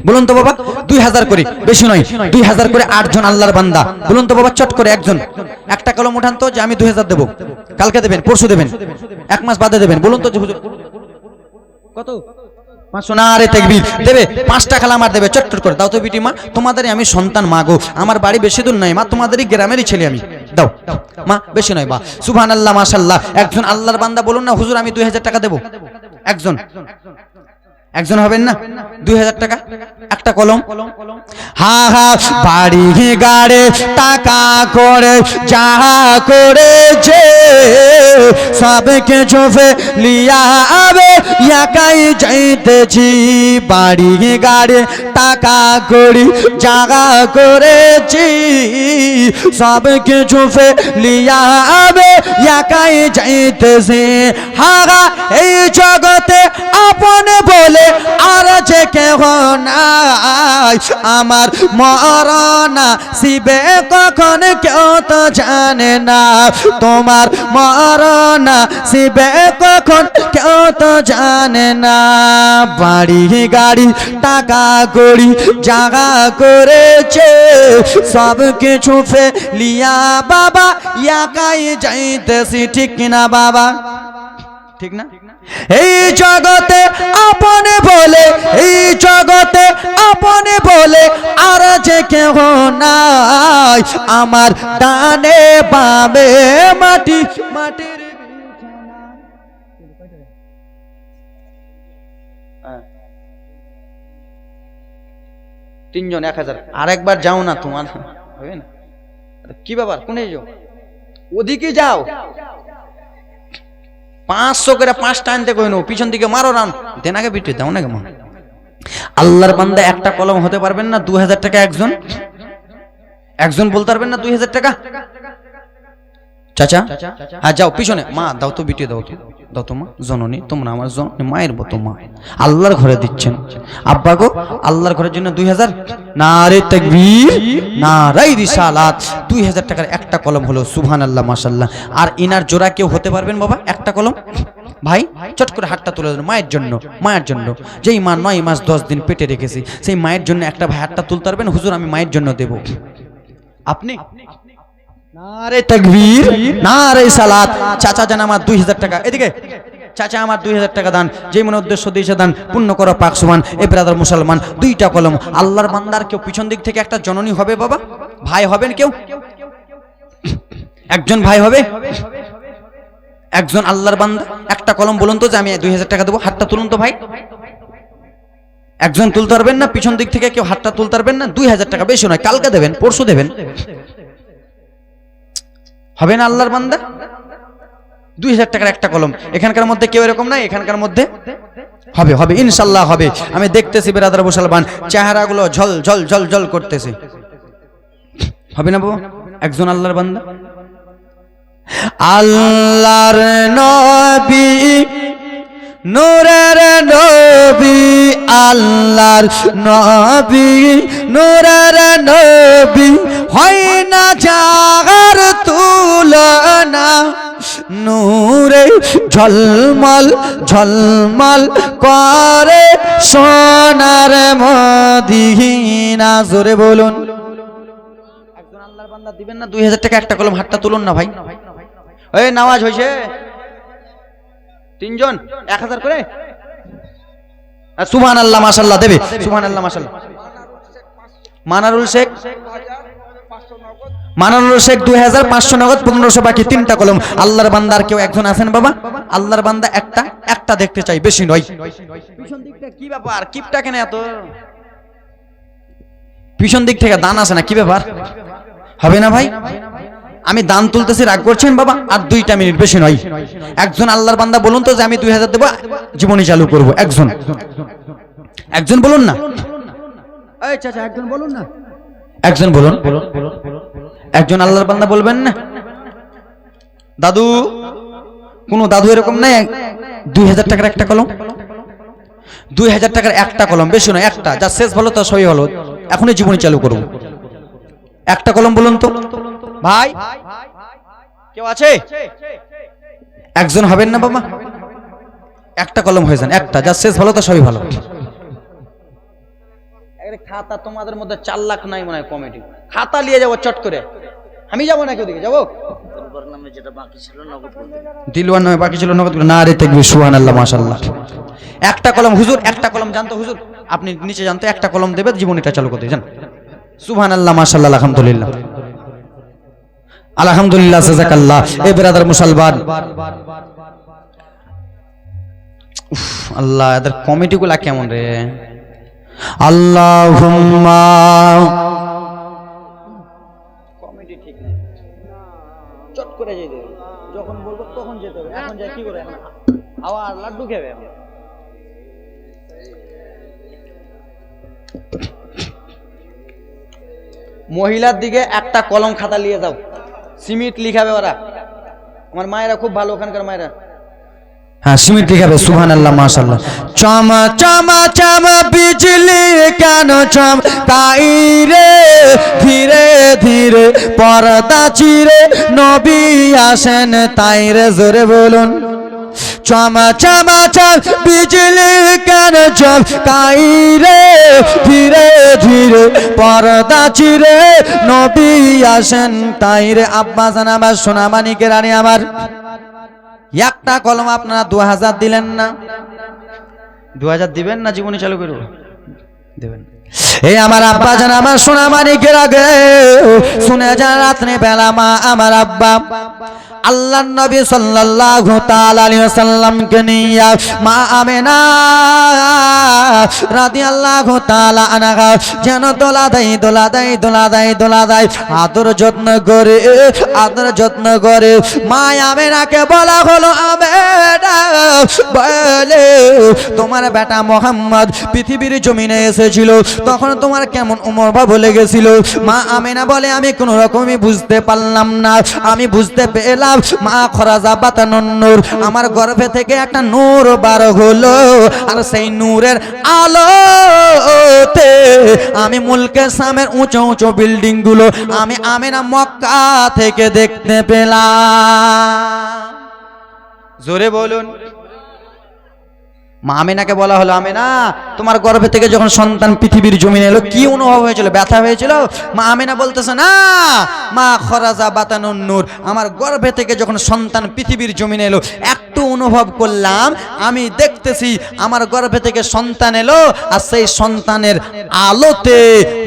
বলুন তো বাবা 2000 করে, বেশি নয় 2000 করে 8 জন আল্লাহর বান্দা। বলুন তো বাবা চট করে একজন একটা কলম উঠান তো যে আমি 2000 দেবো। কালকে দেবেন, পরশু দেবেন, 1 মাস বাদে দেবেন। বলুন তো যে হুজুর কত? 500 না রে তাকবীর। দেবে 5টা খালা আমার দেবে, চট করে দাও তো বিটি মা, তোমাদেরই আমি সন্তান মা গো, আমার বাড়ি বেশি দূর নাই মা, তোমাদেরই গ্রামেরই ছেলে আমি, দাও মা, বেশি নয় বা। সুবহানাল্লাহ মাশাআল্লাহ। একজন আল্লাহর বান্দা বলুন না হুজুর আমি 2000 টাকা দেবো। একজন, একজন হবেন না? 2000 টাকা একটা কলম। হা হা বাড়ি গাড়ে টাকা করে যা করেছে সবকে চোফে লিয়া আবে একাই যাইতেছি। বাড়ি গাড়ে টাকা করি জাগা করেছি সবকে চোফে লিয়া আবে একাই যাইতেছি। হাগা এই জগতে আপন বলে আর যে কেহ নাই, আমার মরনা শিবে কখন কেউ তো জানে না, তোমার মরনা শিবে কখন কেউ তো জানে না। বাড়ি গাড়ি টাকা করি জাগা করেছে সব কিছু ফেলিয়া বাবা একাই যাইতেছি। ঠিক কিনা বাবা? ঠিক না? এই জগতে আপনে বলে, এই জগতে আপনে বলে আর যে কেহ নাই, আমার ডানে বামে মাটি মাটির তিনজন 1000। আরেকবার যাও না তোমার হবে না? কি ব্যাপার, কোনে যাও? ওদিকে যাও। 500 করে 5টা আনতে কইনো, পিছন দিকে মারো রান দেন, আগে বিটে দাও না কেমন। আল্লাহর বান্দা একটা কলম হতে পারবেন না? 2000 টাকা একজন, একজন বলতে পারবেন না 2000 টাকা? চাচা হ্যাঁ যাও পিছনে, মা দাও তো বিটে দাও তো, দাও তো মা, জননী তোমরা আমার জননী, মায়ের মতো মা, আল্লাহর ঘরে দিচ্ছেন। আব্বা গো আল্লাহর ঘরের জন্য 2000, নারে তাকবীর নারায়ে রিসালাত। 2000 টাকার একটা কলম হলো, সুবহানাল্লাহ মাশাআল্লাহ। আর ইনার জোড়া কেউ হতে পারবেন বাবা একটা কলম? ভাই চট করে হাতটা তুলে দেন, মায়ের জন্য, মায়ের জন্য, যেই মা 9 মাস 10 দিন পেটে রেখেছি সেই মায়ের জন্য একটা ভাই হাতটা তুলতে পারবেন? হুজুর আমি মায়ের জন্য দেব। আপনি? নারে তাকবীর নারে সালাত। চাচা জান আমার 2000 টাকা, এদিকে চাচা আমার 2000 টাকা দান, যে মনে উদ্দেশ্য দিয়েছে দান পূর্ণ করো পাক সুবহান। এ ব্রাদার মুসলমান 2টা কলম। আল্লাহর বান্দার কেউ পিছন দিক থেকে একটা জননী হবে বাবা? ভাই হবেন কেউ? একজন ভাই হবে? একজন আল্লাহর বান্দা একটা কলম বলুন তো যে আমি 2000 টাকা দেবো, হাতটা তুলুন তো ভাই। একজন তুলতে পারবেন না? পিছন দিক থেকে কেউ হাতটা তুলতে পারবেন না? 2000 টাকা, বেশি নয়, কালকে দেবেন, পরশু দেবেন, হবে না আল্লাহর বান্দা? 2000 টাকার একটা কলম। এখানকার মধ্যে কেউ এরকম নাই? এখানকার মধ্যে হবে, হবে ইনশাআল্লাহ হবে। আমি দেখতেছি ব্রাদার মুসলমান চেহারাগুলো ঝল ঝল ঝল ঝল করতেছে, হবে না বাবা? একজন আল্লাহর বান্দা। আল্লাহর নবী নূরের নবী, আল্লাহর নবী নূরের নবী, হয় না জাগার তুলনা, নূরে ঝলমল ঝলমল করে সোনার মদিনা। জোরে বলুন। একজন আল্লাহর বান্দা দিবেন না 2000 টাকা একটা কলম? হাতটা তুলুন না ভাই। এই নামাজ হইছে, 3 জন 1000 করে। সুবহানাল্লাহ মাশাআল্লাহ দেবে, সুবহানাল্লাহ মাশাআল্লাহ। মানারুল শেখ, মানারুল শেখ 2500 নগদ, 1500 বাকি, 3টা কলম। আল্লাহর বান্দার কেউ একজন আছেন বাবা? আল্লাহর বান্দা একটা, একটা দেখতে চাই, বেশি নয়। পিছন দিকটা কি ব্যাপার, কিপটা কেন এত? পিছন দিক থেকে দান আসে না, কি ব্যাপার? হবে না ভাই? আমি দান তুলতেছি, রাগ করছেন বাবা? আর 2টা মিনিট, বেশি নয়। একজন আল্লাহর বান্দা বলুন তো যে আমি 2000 দেবো, জীবনী চালু করব। একজন, একজন বলুন না। এই চাচা একজন বলুন না, একজন বলুন। একজন আল্লাহর বান্দা বলবেন না? দাদু, কোন দাদু এরকম নাই? 2000 টাকার একটা কলম, 2000 টাকার একটা কলম, বেশি নয়, একটা, যা শেষ ভালো তো সবই হলো। এখনই জীবনী চালু করব। একটা কলম বলুন তো ভাই, কেউ আছে? একজন হবেন না বাবা? একটা কলম হয়ে যান, একটা, যা শেষ ভালো তো সবই ভালো। খাতা তোমাদের মধ্যে 4 লাখ নাই মনে হয় কমিটি, খাতা নিয়ে যাবো চট করে। আমি যাবো নাকি ওদিকে যাবো? দিলওয়ার নামে বাকি ছিল নগদ। না রে তাকবীর, সুবহানাল্লাহ, মাশাআল্লাহ। একটা কলম হুজুর, একটা কলম জানতো হুজুর, আপনি নিচে জানতো, একটা কলম দেবে, জীবনীটা চালু করতে যান। সুবহানাল্লাহ, মাশাআল্লাহ, আলহামদুলিল্লাহ, আলহামদুলিল্লাহ, জাযাকাল্লাহ। এ ব্রাদার মুসলমান, আল্লাহ এদের কমিটিগুলা কেমন রে। আল্লাহুম্মা, কমিটি ঠিক নাই, চট করে যেতে হবে, যখন বলবো তখন যেতে হবে। এখন যাই কি করে, এখন আবার লাড্ডু খেবে। মহিলার দিকে একটা কলম খাতা নিয়ে যাও, সিমিট লিখাবে ওরা। আমার মায়েরা খুব ভালো, ওখানকার মায়েরা। হ্যাঁ, সিমিট লিখাবে। সুবহানাল্লাহ, মাশাআল্লাহ। চমা চমা চমা বিজলি কেন চমকাই রে, ধীরে ধীরে পর্দা চিরে নবী আসেন তাই রে, জোরে বলুন। চমা চমা চম বিজলি কেন চমকাই রে, ধীরে ধীরে পর্দা চিরে নবী আসেন তাই রে। আব্বা জান আমার, সোনা মানিকের রানী আমার, একটা কলম আপনারা 2000 দিলেন না? 2000 দিবেন না জীবনী চালু করব? দেবেন। এই আমার আব্বা জান আমার, সোনা মানিকের আগে শুনে যান, রাত্রে বেলা মা আমার আব্বা আল্লাহর নবী সাল্লাল্লাহু তাআলা আলাইহি ওয়াসাল্লামকে নিয়ে মা আমেনা রাদিয়াল্লাহু তাআলা আনহা যেন দোলা দেয় দোলা দেয় দোলা দেয় দোলা দেয়, আদর যত্ন করে, আদর যত্ন করে। মা আমেনাকে বলা হলো, আমেনা বলে তোমার বেটা মোহাম্মদ পৃথিবীর জমিনে এসেছিল, তখন তোমার কেমন উমর ভাব লেগেছিল? মা আমেনা বলে, আমি কোনো রকমই বুঝতে পারলাম না। আমি বুঝতে পেলাম মা খরাজা বাতানুন নূর, আমার গর্ভে থেকে একটা নূর বার হলো, আর সেই নূরের আলোতে আমি মুলকে সামের উঁচু উঁচু বিল্ডিং গুলো আমি আমেনা মক্কা থেকে দেখতে পেলাম। জোরে বলুন। মা আমেনাকে বলা হলো, আমেনা তোমার গর্ভে থেকে যখন সন্তান পৃথিবীর জমিনে এলো কি অনুভব হয়েছিল? ব্যথা হয়েছিল? মা আমেনা বলতেছে, না মা খরাজা বাতানুন নূর, আমার গর্ভে থেকে যখন সন্তান পৃথিবীর জমিনে এলো একটু অনুভব করলাম, আমি দেখতেছি আমার গর্ভে থেকে সন্তান এলো, আর সেই সন্তানের আলোতে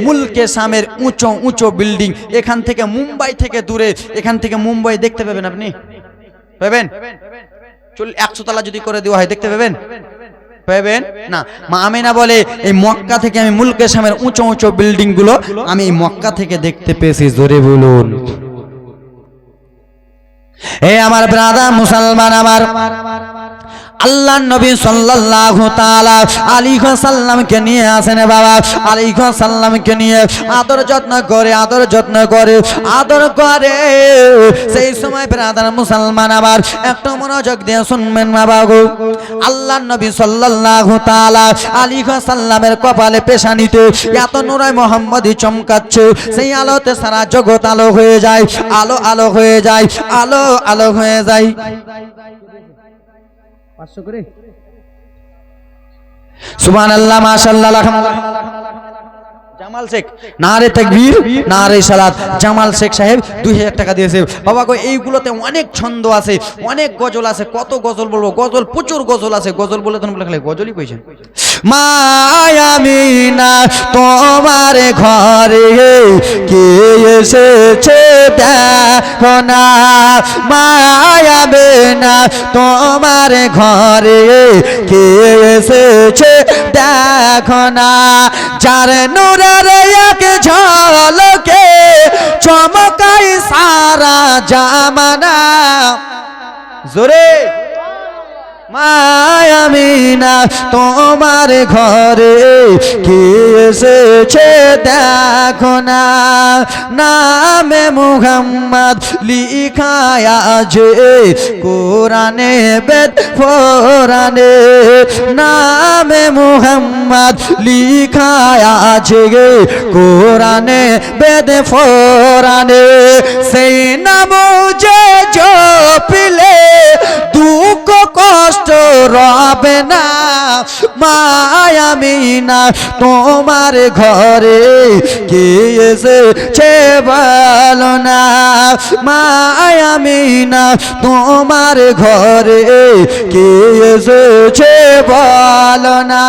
মুলকে সামের উঁচু উঁচু বিল্ডিং, এখান থেকে মুম্বাই থেকে দূরে, এখান থেকে মুম্বাই দেখতে পাবেন। আপনি পাবেন? 100 তলা যদি করে দেওয়া হয় দেখতে পাবেন? পাবেন না। মা আমেনা বলে, এই মক্কা থেকে আমি মুলকে সামের উঁচু উঁচু বিল্ডিং গুলো আমি এই মক্কা থেকে দেখতে পেয়েছি। জোরে বলুন। এই আমার ব্রাদার মুসলমান আমার, আল্লাহর নবী সাল্লাল্লাহু তাআলা আলাইহি ওয়াসাল্লামকে নিয়ে আসেন বাবা, আলাইহি ওয়াসাল্লামকে নিয়ে আদর যত্ন করে, আদর যত্ন করে, আদর করে। সেই সময় ব্রাদার মুসলমান আবার একটু মনোযোগ দিয়ে শুনবেন বাবা গো। আল্লাহর নবী সাল্লাল্লাহু তাআলা আলাইহি ওয়াসাল্লামের কপালে পেশানিতে এত নূরে মুহাম্মদি চমকাচ্ছে, সেই আলোতে সারা জগৎ আলো হয়ে যায়, আলো আলো হয়ে যায়, আলো আলো হয়ে যায়। 500 করে সুবহানাল্লাহ, মাশাআল্লাহ, আলহামদুলিল্লাহ। জামাল শেখ, নারে তাকবীর, নারে সালাত। জামাল শেখ সাহেব 2000 টাকা দিয়েছে বাবা গো। এইগুলোতে অনেক ছন্দ আছে, অনেক গজল আছে। কত গজল বলবো? গজল প্রচুর গজল আছে। গজল বলে তখন বলে খালি গজলই কইছেন। মায়ামিনা তোমার ঘরে কে এসেছে দেখো না, মায়ামিনা তোমার ঘরে কে এসেছে দেখো না, যার নূরের এক ঝলকে চমকাই সারা জামানা। জোরে মায়ামিনা তোমার ঘরে কে এসেছে দেখো না, নামে মুহাম্মদ লিখায় আছে কোরআনে বেদ ফোরানে, নামে মুহাম্মদ লিখায় আছে কোরআনে বেদ ফোরানে। সেই নাম যে জপিলে দুঃখ কষ্ট রবে না, মায়ামিনা তোমার ঘরে কে এসেছে বলো না, মায়ামিনা তোমার ঘরে কে এসেছে বলো না।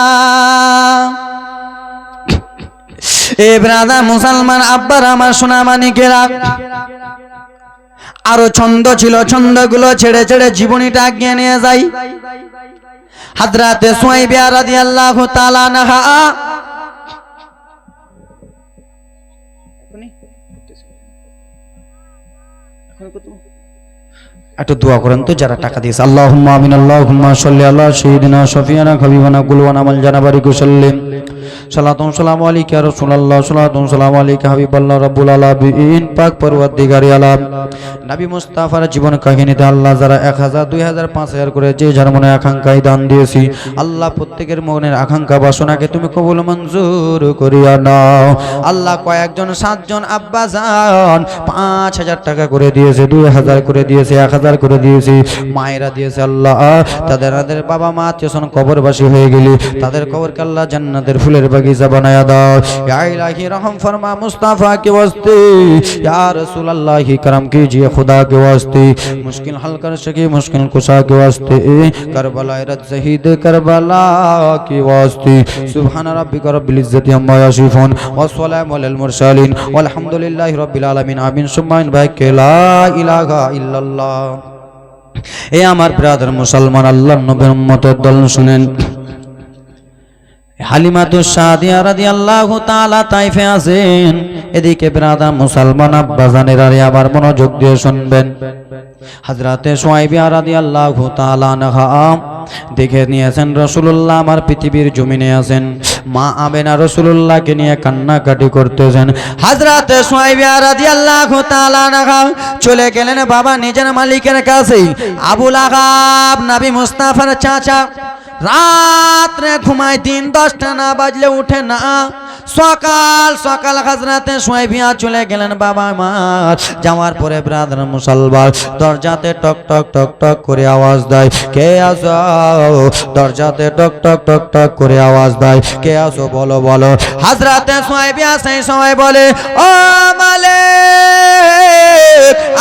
এ ব্রাদার মুসলমান আব্বার আমার সোনা মানিকেরা, আরো ছন্দ ছিল, ছন্দগুলো ছেড়ে ছেড়ে জীবনীটা এগিয়ে নিয়ে যাই। হযরতে সুয়াইবা রাদিয়াল্লাহু তাআলা আনহা একটু দোয়া করেন তো যারা টাকা দিয়েছে। আল্লাহুম্মা আমিন, আল্লাহুম্মা সাল্লি আলা সাইয়্যিদিনা শাফিয়ানা হাবিবানা কুলওয়ানা মাল জানাবারিক সাল্লিম, সালাতুন সালামু আলাইকা ইয়া রাসূলুল্লাহ, সালাতুন সালামু আলাইকা হাবিবাল্লাহ রাব্বুল আলামিন। পাক পরওয়ারদিগারে আলাম নবী মুস্তাফার জীবন কাহিনীতে আল্লাহ যারা 1000 2000 5000 করে যে যার মনে আকাঙ্ক্ষায় দান দিয়েছি, আল্লাহ প্রত্যেকের মনের আকাঙ্ক্ষা বাসনাকে তুমি কবুল মঞ্জুর করিয়া নাও। আল্লাহ কয়েকজন 7 জন আব্বা জান 5000 টাকা করে দিয়েছে, 2000 করে দিয়েছে, 1000 করে দিয়েছে, মায়েরা দিয়েছে। আল্লাহ তাদের বাবা মা আত্মীয়স্বজন কবরবাসী হয়ে গেলি, তাদের কবরকে আল্লাহ জান্নাতের ফুলের বাগিচা বানায়া দাও। ইয়া ইলাহি রহম ফরমা মুস্তাফা के वास्ते, या रसूल अल्लाह करम कीजिए खुदा के वास्ते, मुश्किल हल कर सके मुश्किल कुशा के वास्ते, करबला रत शहीद करबला के वास्ते। सुभान रब्बिक रब्बिल इज्जति अम्मा यसिफून व सलामु अलल मुरसलिन वल्हम्दुलिल्लाहि रब्बिल आलामीन। आमीन सुम्मा भाई के ला इलाहा इल्लल्लाह। এ আমার ব্রাদার মুসলমান, আল্লাহর নবীর উম্মতের দল শুনেন। হালিমাতুস সাদিয়া রাদিয়াল্লাহু তাআলা তাইফে আছেন। এদিকে ব্রাদার মুসলমান আব্বা জানেরা আবার মনোযোগ দিয়ে শুনবেন। হযরতে সুয়াইবা রাদিয়াল্লাহু তাআলা আনহা দেখে নিয়েছেন রাসূলুল্লাহ আমার পৃথিবীর জমিনে আছেন, মা আমেনা রাসূলুল্লাহকে নিয়ে কান্নাকাটি করতেছেন। হযরতে সুয়াইবা রাদিয়াল্লাহু তাআলা আনহা চলে গেলেন বাবা নিজের মালিকের কাছে। আবুল আহাব নবী মুস্তাফার চাচা রাত্রে ঘুমায়, দিন 10টা না বাজলে উঠে না। সকাল সকাল হযরতে সুয়াইবা চলে গেলেন বাবা মার। যাওয়ার পরে ব্রাদার মুসলমান দরজাতে টক টক টক টক করে আওয়াজ দেয়, কে আসো? দরজাতে টক টক টক টক করে আওয়াজ দেয়, কে আসো বলো বলো। হযরতে সুয়াইবা সেই সময় বলে, ও মালিক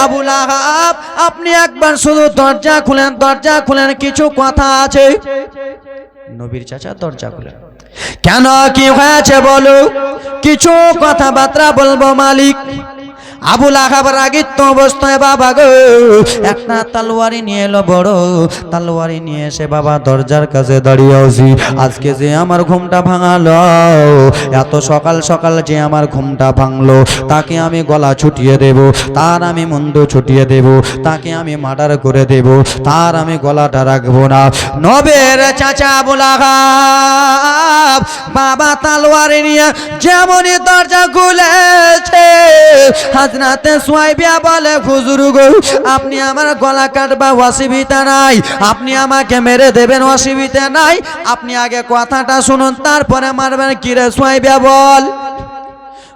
আবুল আহাব, আপনি একবার শুধু দরজা খুলেন, দরজা খুলেন, কিছু কথা আছে। নবীর চাচা দরজা খুলেন। কেন, কি হয়েছে বলো? কিছু কথাবার্তা বলবো মালিক। আবুল আহাব রাগিত অবস্থায় বাবা গো একটা তলোয়ারি নিয়ে এলো, বড় তলোয়ারি নিয়ে এসে বাবা দরজার কাছে দাঁড়িয়ে আছি। আজকে যে আমার ঘুমটা ভাঙালো, এত সকাল সকাল যে আমার ঘুমটা ভাঙলো, তাকে আমি গলা ছুটিয়ে দেব, তার আমি মুন্ডু ছুটিয়ে দেব, তাকে আমি মার্ডার করে দেব, তার আমি গলাটা রাখবো না। নবের চাচা আবুল আহাব বাবা তলোয়ারি নিয়ে যেমনই দরজা খুলেছে, হযরতে সুয়াইবা বলে, হুজুর গো আপনি আমার গলা কাটবা অসুবিধা নাই, আপনি আমাকে মেরে দেবেন অসুবিধা নাই, আপনি আগে কথাটা শুনুন তারপরে মারবেন। কি রে সুয়াইবা বল।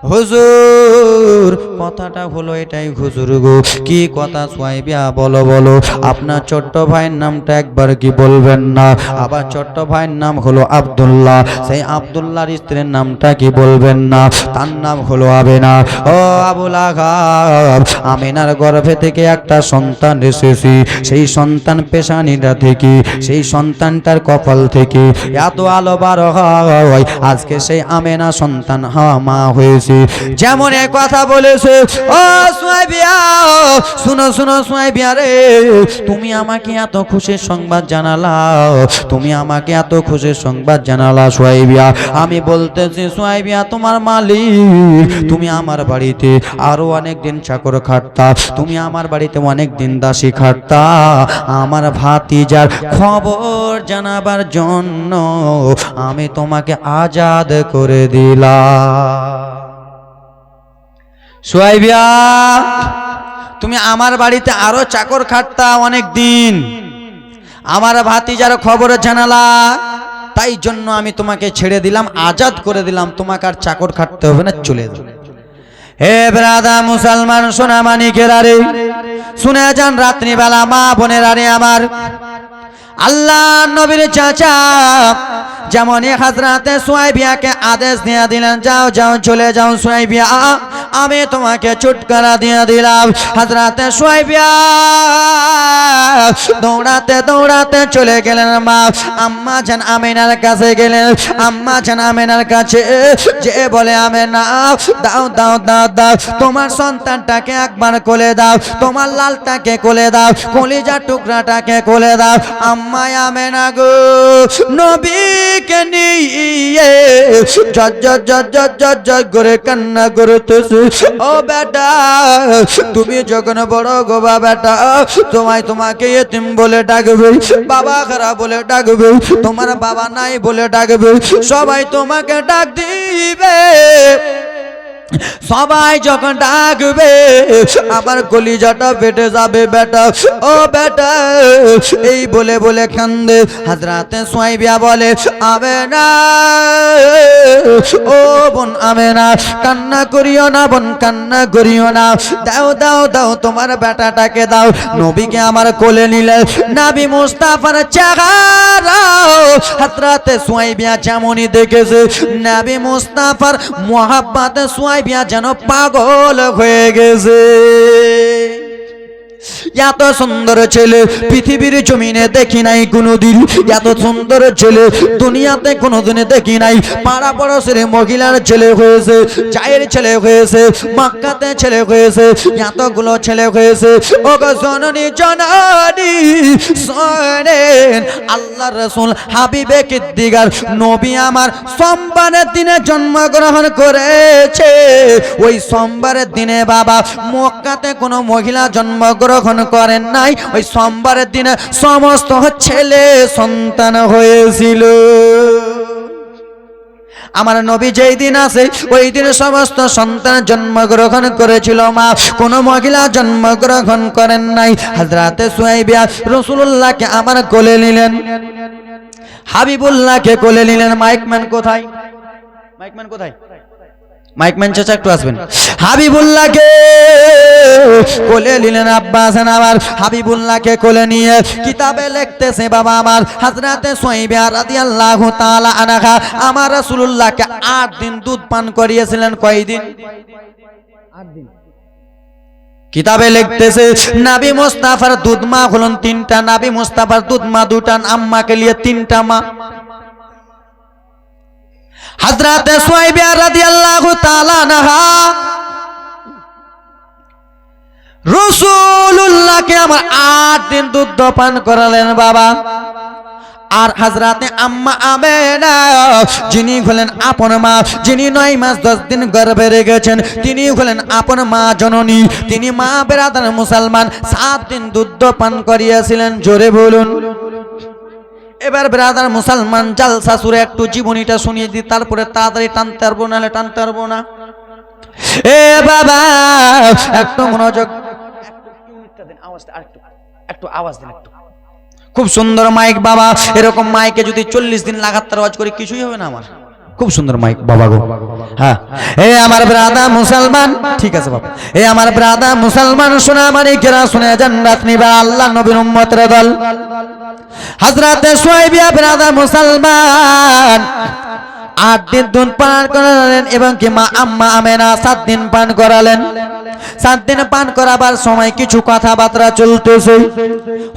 হুজুর কথাটা হলো এটাই হুজুর গো। কি কথা সুয়াইবা বলো বলো। আপনার ছোট্ট ভাইয়ের নামটা একবার কি বলবেন না? আবার ছোট্ট ভাইয়ের নাম হলো আব্দুল্লাহ, সেই আব্দুল্লাহর স্ত্রীর নামটা কি বলবেন না? তার নাম হলো আমেনা। ও আবুল আহাব, আমেনার গর্ভে থেকে একটা সন্তান এসেছে, সেই সন্তান পেশানিটা থেকে, সেই সন্তানটার কপাল থেকে এত আলো বার হয়, আজকে সেই আমেনা সন্তান মা হয়েছে। বলেছে, যেমন এ কথা বলেছে। ও সুয়াইবিয়া, শুনো শুনো সুয়াইবিয়া রে, তুমি আমাকে এত খুশির সংবাদ জানালা, তুমি আমাকে এত খুশির সংবাদ জানালা সুয়াইবিয়া। আমি বলতেছি সুয়াইবিয়া, তোমার মালিক, তুমি আমার বাড়িতে আরো অনেক দিন চাকর খাটতা, তুমি আমার বাড়িতে অনেক দিন দাসী খাটতা, আমার ভাতিজার খবর জানাবার জন্য আমি তোমাকে আজাদ করে দিলাম। সুয়াইবিয়া, তুমি আমার বাড়িতে আরো চাকর খাটতা অনেক দিন, আমার ভাতিজার খবর জানালা, তাই জন্য আমি তোমাকে ছেড়ে দিলাম, আজাদ করে দিলাম, তোমাকে আর চাকর খাটতে হবে না, চলে যাও। হে ব্রাদার মুসলমান সোনা মানিকেরা রে, শুনে যান রাত্রিবেলা মা বোনেরা রে আমার, আল্লাহ নবীর চাচা যেমন হযরতে সুয়াইবিয়াকে আদেশ দিয়ে দিলেন, যাও যাও চলে যাও সুয়াইবিয়া, আমি তোমাকে ছুটকারা দিয়ে দিলাম। হযরতে সুয়াইবিয়া দৌড়াতে দৌড়াতে চলে গেলেন মা আম্মা জান আমিনার কাছে গেলেন। আম্মা জান আমিনার কাছে যে বলে, আমিনা দাও দাও দাও দাও, তোমার সন্তানটাকে একবার কোলে দাও, তোমার লালটাকে কোলে দাও, কলিজার টুকরাটাকে কোলে দাও। আম্মা আমিনা গো, নবীকে নিয়ে জজ জজ জজ জজ করে কান্না করতেছে। ও বেটা, তুমি যখন বড় গোবা বেটা, তোমাকে এতিম বলে ডাকবে, বাবা খারাপ বলে ডাকবে, তোমার বাবা নাই বলে ডাকবে, সবাই তোমাকে ডাক দিবে। সবাই যখন ডাকবে আমার কলিজাটা ফেটে যাবে বেটা, ও বেটা, এই বলে বলে কান্দে। হযরতে সুয়াইবিয়া বলে, আমেনা ও বোন আমেনা, কান্না করিও না বোন, কান্না করিও না, দাও দাও দাও তোমার বেটাটাকে দাও। নবীকে আমার কোলে নিলে নবী মুস্তাফার চেহারা হযরতে সুয়াইবিয়া যেমনই দেখেছে, নবী মুস্তাফার মোহাব্বতে সুয়াইবিয়া যেন পাগল হয়ে গেছে। এত সুন্দর ছেলে পৃথিবীর জমিনে দেখি নাই কোনোদিন, এত সুন্দর ছেলে দুনিয়াতে কোনোদিন দেখি নাই। পাড়া পড়োশের মহিলার ছেলে হয়েছে, চায়ের ছেলে হয়েছে, মক্কাতে ছেলে হয়েছে, এতগুলো ছেলে হয়েছে। ও গো জননী জননী শোনেন, আল্লাহর রাসূল হাবিবে কিদ্দিগার নবী আমার সোমবারের দিনে জন্মগ্রহণ করেছে। ওই সোমবারের দিনে বাবা মক্কাতে কোনো মহিলা জন্মগ্রহণ করেন নাই, ওই সোমবারের দিনে সমস্ত ছেলে সন্তান হয়েছিল। আমার নবী যেই দিন আছে ওই দিন সমস্ত সন্তান জন্মগ্রহণ করেছিল, মা কোনো মহিলা জন্মগ্রহণ করেন নাই। হযরতে সুয়াইবিয়া রাসূলুল্লাহকে আমার কোলে নিলেন, হাবিবুল্লাহকে কোলে নিলেন। মাইকম্যান কোথায়? মাইকম্যান কোথায়? মাইকম্যান চাচা একটু আসবেন। হাবিবুল্লাহকে কোলে নিলেন আব্বা হাসান আমার, হাবিবুল্লাহকে কোলে নিয়ে কিতাবে লিখতেছে বাবা আমার হযরতে সুয়াইবিয়া রাদিয়াল্লাহু তাআলা আনহা আমার রাসূলুল্লাহকে 8 দিন দুধ পান করিয়েছিলেন। কয়দিন? 8 দিন। কিতাবে লিখতেছে নবী মুস্তাফার দুধ মা হলেন 3টা, নবী মুস্তাফার দুধ মা 2টা, আম্মাকে নিয়ে 3টা মা। হযরতে সুয়াইবিয়া রাদিয়াল্লাহু তাআলা আনহা রাসূলুল্লাহকে আমার 8 দিন দুধ পান করালেন বাবা। আর হযরতে আম্মা আমেনা যিনি হলেন আপন মা, যিনি 9 মাস 10 দিন গর্ভে রেখেছেন, তিনি হলেন আপন মা জননী, তিনি মা বেরাদার মুসলমান 7 দিন দুধ পান করিয়েছিলেন। জোরে বলুন। এবার ব্রাদার মুসলমান জালসা সুরে একটু জীবনীটা শুনিয়ে দিই, তারপরে তাড়াতাড়ি টানতে পারবো, নাহলে টানতে পারবো না। এ বাবা একটু মনোযোগ, একটু আওয়াজ দিন, একটু খুব সুন্দর মাইক বাবা। এরকম মাইকে যদি 40 দিন লাগাতার আওয়াজ করি কিছুই হবে না আমার। খুব সুন্দর মাইক বাবা গো। হ্যাঁ, এ আমার ব্রাদার মুসলমান, ঠিক আছে বাবা, এ আমার ব্রাদার মুসলমান শোনা মানিকেরা শুনে যান, রাত্রিবেলা আল্লাহ নবীর উম্মতের দল হযরতে সুয়াইবিয়া ব্রাদার মুসলমান 8 দিন দুধ পান করালেন এবং কি মা আম্মা আমেনা 7 দিন পান করালেন। 7 দিন পান করাবার সময় কিছু কথাবার্তা চলতেছে।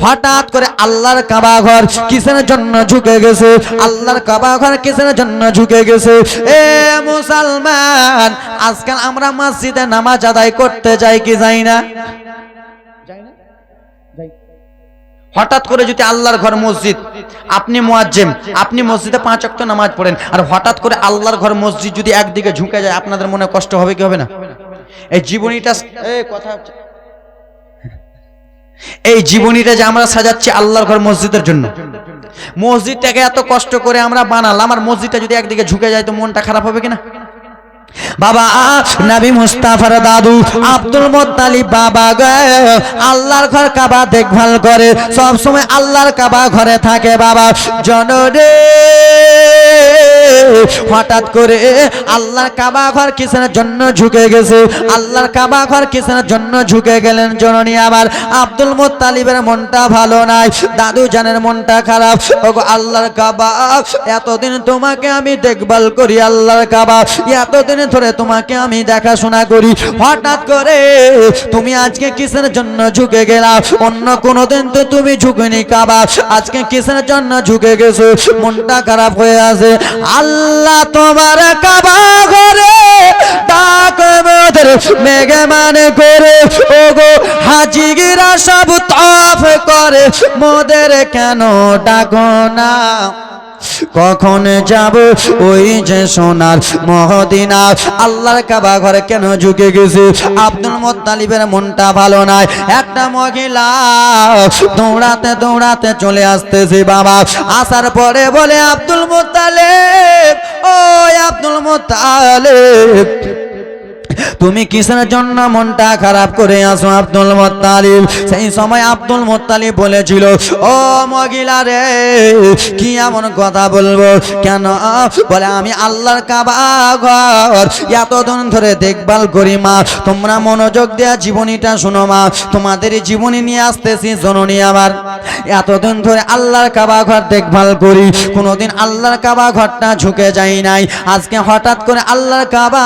হঠাৎ করে আল্লাহর কাবা ঘর কিসের জন্য ঝুঁকে গেছে? আল্লাহর কাবা ঘর কিসের জন্য ঝুঁকে গেছে? এ মুসলমান, আজকাল আমরা মসজিদে নামাজ আদায় করতে যাই কি যাই না? হঠাৎ করে যদি আল্লাহর ঘর মসজিদ, আপনি মুয়াজ্জিম, আপনি মসজিদে 5 ওয়াক্ত নামাজ পড়েন, আর হঠাৎ করে আল্লাহর ঘর মসজিদ যদি একদিকে ঝুঁকে যায়, আপনাদের মনে কষ্ট হবে কি হবে না? এই জীবনীটা এই জীবনীটা যে আমরা সাজাচ্ছি আল্লাহর ঘর মসজিদের জন্য, মসজিদটাকে এত কষ্ট করে আমরা বানালাম, আর মসজিদটা যদি একদিকে ঝুঁকে যায় তো মনটা খারাপ হবে কিনা? বাবা নবী মুস্তাফার দাদু আব্দুল মুত্তালিব বাবা আল্লাহর ঘর কাবা দেখভাল করে, সব সময় আল্লাহর কাবা ঘরে থাকে। বাবা জনরে হঠাৎ করে আল্লাহর কাবা ঘর কিসের জন্য ঝুঁকে গেছে? আল্লাহর কাবা ঘর কিসের জন্য ঝুঁকে গেলেন জননী আমার? আব্দুল মুত্তালিবের মনটা ভালো নাই, দাদু জানের মনটা খারাপ। ওগো আল্লাহর কাবা, এতদিন তোমাকে আমি দেখভাল করি, আল্লাহর কাবা এতদিন ধরে তোমাকে আমি দেখাশোনা করি, হঠাৎ করে তুমি আজকে কিসের জন্য ঝুঁকে গেলা? অন্য কোনোদিন তো তুমি ঝুঁকেনি কাবা, আজকে কিসের জন্য ঝুঁকে গেছো? মনটা খারাপ হয়ে আছে। আল্লাহ তোমার কাবা ঘরে ডাক মোদের মেঘমান করে, ওগো হাজিরা সব তফ করে, মোদের কেন ডাকো না? কখন যাব ওই যে সোনার মদিনা? আল্লাহর কাবা ঘরে কেন ঝুঁকে গেছে? আব্দুল মুত্তালিবের মনটা ভালো নাই। একটা মহিলা দৌড়াতে দৌড়াতে চলে আসতেছে। বাবা আসার পরে বলে, আব্দুল মুত্তালিব, ও আব্দুল মুত্তালিব, তুমি কিসের জন্য মনটা খারাপ করে আসো আব্দুল মুত্তালিব? সেই সময় আব্দুল মুত্তালিব বলেছিল, ও মহিলা রে, কি এমন কথা বলবো? কেন? বলে, আমি আল্লাহর কাবা ঘর এতদিন ধরে দেখভাল করি মা, তোমরা মনোযোগ দেয়া জীবনীটা শোনো মা, তোমাদের জীবনী নিয়ে আসতেছি জননী আমার। এতদিন ধরে আল্লাহর কাবা ঘর দেখভাল করি, কোনোদিন আল্লাহর কাবা ঘরটা ঝুঁকে যাই নাই, আজকে হঠাৎ করে আল্লাহর কাবা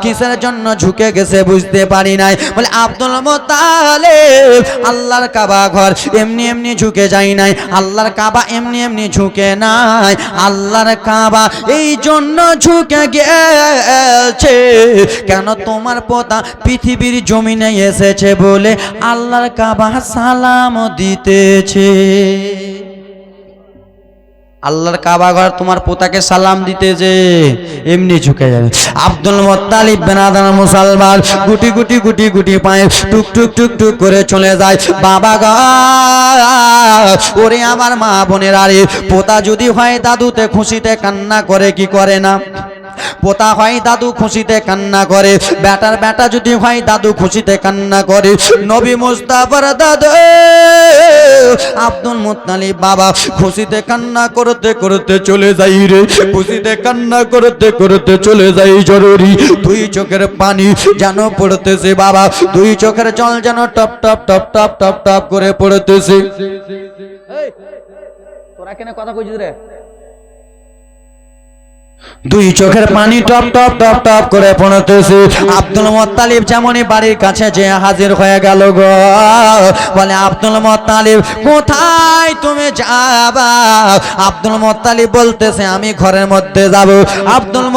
কিসের জন্য ঝুঁকে গেছে বুঝতে পারি নাই। বলে, আব্দুল মুত্তালিব, আল্লাহর কাবা ঘর এমনি এমনি ঝুঁকে যাই নাই, আল্লাহর কাবা এমনি এমনি ঝুঁকে নাই, আল্লাহর কাবা এই জন্য ঝুঁকে গেছে কেন? তোমার পোতা পৃথিবীর জমিনে এসেছে বলে আল্লাহর কাবা সালাম দিতেছে। আল্লাহর কাবা ঘর তোমার পোতাকে সালাম দিতেছে, এমনি ঝুঁকে যাবে। আব্দুল মুত্তালিব বেনাদার মুসলমান, গুটি গুটি গুটি গুটি পায়ে টুক টুক টুক টুক করে চলে যায়। বাবা গো, ওরে আমার মা বোনের, আরে পোতা যদি হয় দাদুতে খুশিতে কান্না করে কি করে না? পোতা হয় দাদু খুশিতে কান্না করে, বেটার বেটা যদি হয় দাদু খুশিতে কান্না করে। নবী মুস্তাফার দাদু আব্দুল মুত্তালিব বাবা খুশিতে কান্না করতে করতে চলে যাই রে, খুশিতে কান্না করতে করতে চলে যাই। জরুরি দুই চোখের পানি যেন পড়তেছে বাবা, দুই চোখের জল যেন top top top top top top করে পড়তেছে। তোরা কেন কথা কইছিস রে? দুই চোখের পানি টপ টপ টপ টপ করে পড়তেছে। আব্দুল মুত্তালিব যেমনই বাড়ির কাছে যে হাজির হয়ে গেল গো, বলে, আব্দুল মুত্তালিব কোথায় তুমি যাবা? আব্দুল মুত্তালিব বলতেছে, আমি ঘরের মধ্যে যাব। আব্দুল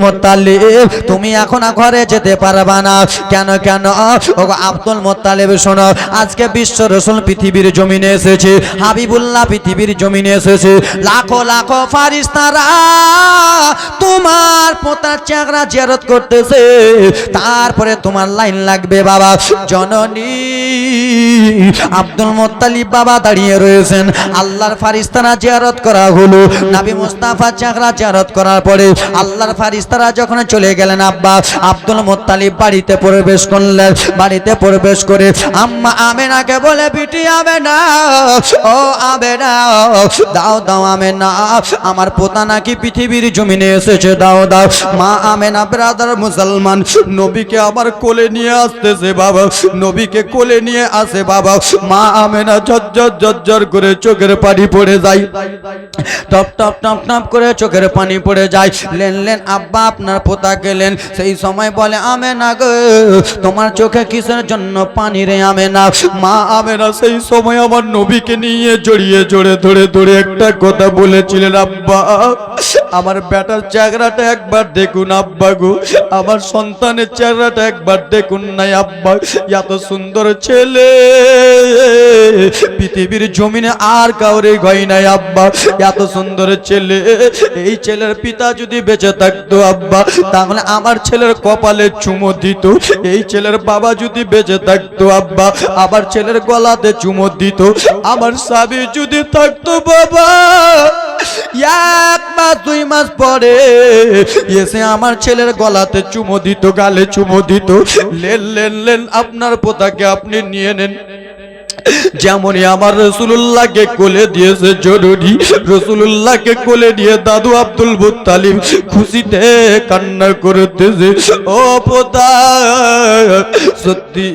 মুত্তালিব তুমি এখন ঘরে যেতে পারবা না। কেন কেন? ওগো আব্দুল মুত্তালিব শোনো, আজকে বিশ্ব রাসূল পৃথিবীর জমিনে এসেছে, হাবিবুল্লাহ পৃথিবীর জমিনে এসেছে, লাখো লাখো ফারিস্তারা তোমার পোতার চেহারা জিয়ারত করতেছে, তারপরে তোমার লাইন লাগবে বাবা। জননী আব্দুল মুত্তালিব বাবা দাঁড়িয়ে রয়েছেন, আল্লাহর ফারিস্তারা জিয়ারত করা হলো, নবী মুস্তাফা চেহারা জিয়ারত করার পরে আল্লাহর আর ফারিস্তারা যখন চলে গেলেন আব্বা আব্দুল মুত্তালিব বাড়িতে প্রবেশ করলেন। বাড়িতে প্রবেশ করে আম্মা আমেনাকে বলে, বিটি আমেনা, ও আমেনা, দাও দাও আমেনা, আমার পোতা নাকি পৃথিবীর জমিনে এসেছে, দাও দাও। মা আমেনা ব্রাদার মুসলমান নবীকে আবার কোলে নিয়ে আসতেছে বাবা, নবীকে কোলে নিয়ে আসে বাবা। মা আমেনা ঝরঝর করে চোখের পানি পড়ে যায়, টপ টপ টপ টপ করে চোখের পানি পড়ে যায়। লেন আব্বা আপনার পোতা গেলেন। সেই সময় বলে, আমেনা গো, তোমার চোখে কিসের জন্য পানি রে আমেনা? মা আমেনা সেই সময় আমার নবীকে নিয়ে জড়িয়ে ধরে একটা কথা বলেছিলেন, আব্বা আমার বেটার চেহারাটা একবার দেখুন আব্বা গো, আমার সন্তানের চেহারাটা একবার দেখুন নাই আব্বা, এত সুন্দর ছেলে পৃথিবীর জমিনে আর কাউরে হয় নাই আব্বা, এত সুন্দর ছেলে। এই ছেলের পিতা যদি বেঁচে থাকতো আব্বা, তাহলে আমার ছেলের কপালে চুমো দিত। এই ছেলের বাবা যদি বেঁচে থাকতো আব্বা, আবার ছেলের গলাতে চুমো দিত। আমার স্বামী যদি থাকতো বাবা, 1 মাস 2 মাস পরে এসে আমার ছেলের গলাতে চুমো দিত, গালে চুমো দিত। লেন আপনার পোতাকে আপনি নিয়ে নেন। যেমনই আমার রাসূলুল্লাহকে কোলে দিয়েছে জরুরি, রাসূলুল্লাহকে কোলে নিয়ে দাদু আব্দুল মুত্তালিব খুশিতে কান্না করতেছে। ও পোতা, সত্যি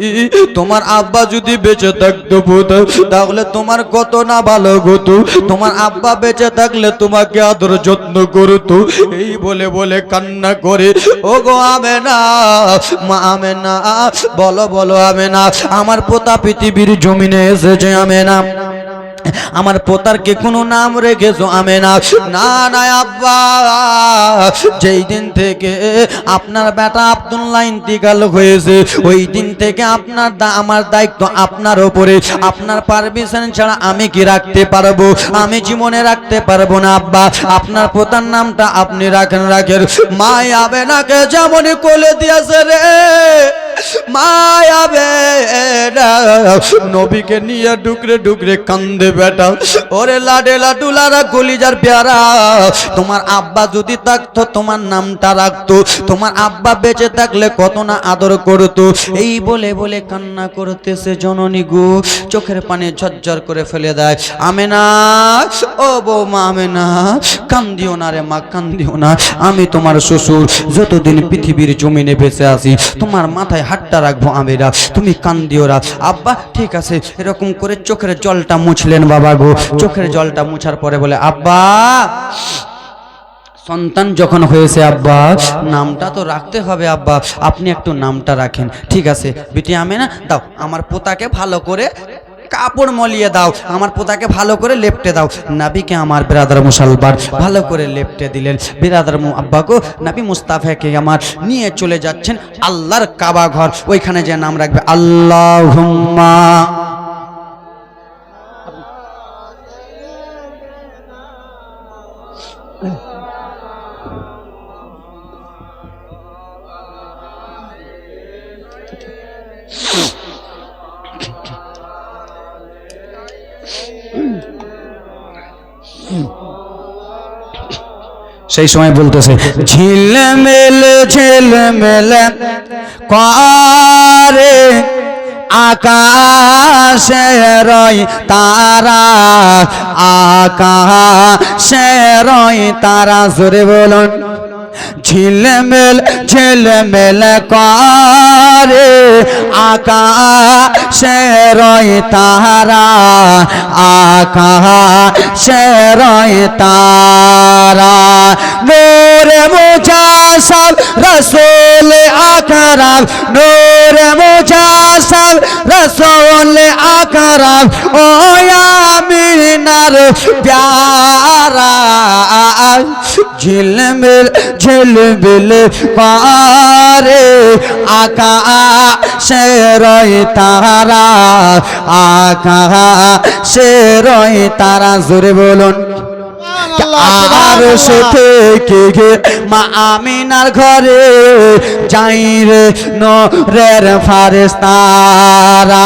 তোমার আব্বা যদি বেঁচে থাকতো পোতা, তাহলে তোমার কত না ভালো হতো, তোমার আব্বা বেঁচে থাকলে তোমাকে আদর যত্ন করতো। এই বলে বলে কান্না করে। ও গো আমেনা, মা আমেনা, বলো আমেনা, আমার পোতা পৃথিবীর জমিনে এসেছে আমেনা, আমার পোতার কে কোনো নাম রেখেছো আমেনা? না না আব্বা, যেই দিন থেকে আপনার বেটা আব্দুল্লাহ ইন্তিকাল হয়েছে, ওই দিন থেকে আমার দায়িত্ব আপনার উপরে। আপনার পারমিশন ছাড়া আমি কি রাখতে পারবো? আমি জীবনে রাখতে পারবো না আব্বা। আপনার পোতার নামটা আপনি রাখেন। মা আমেনাকে যেমনই কোলে দিয়েছে রে, মা আমেনা নবীকে নিয়ে ডুকরে কান্দে বেটা। ওরে লাডেলা ডুলারা কলিজার পেয়ারা, তোমার আব্বা যদি থাকতো তোমার নামটা রাখতো, তোমার আব্বা বেঁচে থাকলে কত না আদর করতো। এই বলে বলে কান্না করতেছে জননী গো, চোখের পানি ঝরঝর করে ফেলে দেয়। আমেনা, ও বৌমা আমেনা, কান্দিও না রে মা, কান্দিও না। আমি তোমার শ্বশুর, যতদিন পৃথিবীর জমিনে বেঁচে আছি তোমার মাথায় হাতটা রাখবো আমেনা, তুমি কান্দিও না। আব্বা ঠিক আছে, এরকম করে চোখের জলটা মুছলেন বাবা গো। চোখের জলটা মুছার পরে বলে, আব্বা সন্তান যখন হয়েছে আব্বা, নামটা তো রাখতে হবে আব্বা, আপনি একটু নামটা রাখেন। ঠিক আছে বিটি আমেনা, দাও আমার পোতাকে ভালো করে কাপড় মলিয়ে দাও, আমার পোতাকে ভালো করে লেপটে দাও। নাবিকে আমার বিরাদার মুসলমান ভালো করে লেপটে দিলেন। বিরাদার আব্বা গো, নবী মুস্তাফাকে আমার নিয়ে চলে যাচ্ছেন আল্লাহর কাবা ঘর, ওইখানে যে নাম রাখবে আল্লাহুম্মা। সেই সময় বলতেছে, ঝিলমিল করে আকাশে রয় তারা, আকাশে রয় তারা, জোরে বলুন। ঝিলমিল করে আকাশে রয় তারা, আকাশে রয় তারা। নূরে মুজাসসাম রাসূল আকরাম, নূরে মুজাসসাম রাসূল আকরাম, ও আমিনার প্যারা। ঝিলমিল করে আকাশে রয় তারা, আকাশে রয় তারা, জোরে বলুন। আর থেকে গে মা আমিনার ঘরে যাই রে নূরের ফারেস্তারা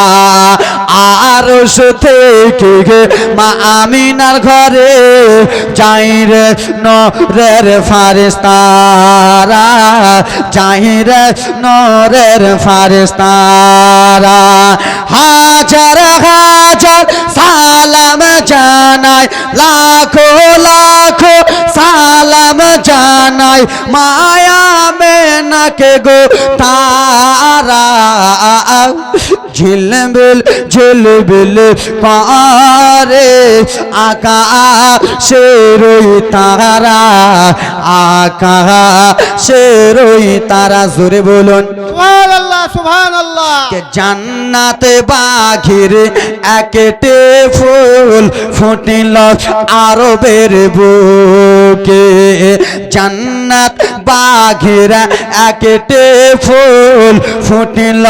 আর থেকে গে মা আমিনার ঘরে যাই রে নূরের ফারেস্তারা যাই রে নূরের ফারেস্তারা হাজার হাজার সালাম জানাই লাখো লাখো সালাম জানাই মায়া মেনাকে গো তারা ঝিলমিল ঝিলমিল পারে আকাশের তারা আকাশের তারা জোরে বলুন সুবহানাল্লাহ সুবহানাল্লাহ। কে জান্নাতে বাঘের একটে ফুল ফুটিল আরবের বুকে জান্নাত বাঘের একটে ফুল ফুটিল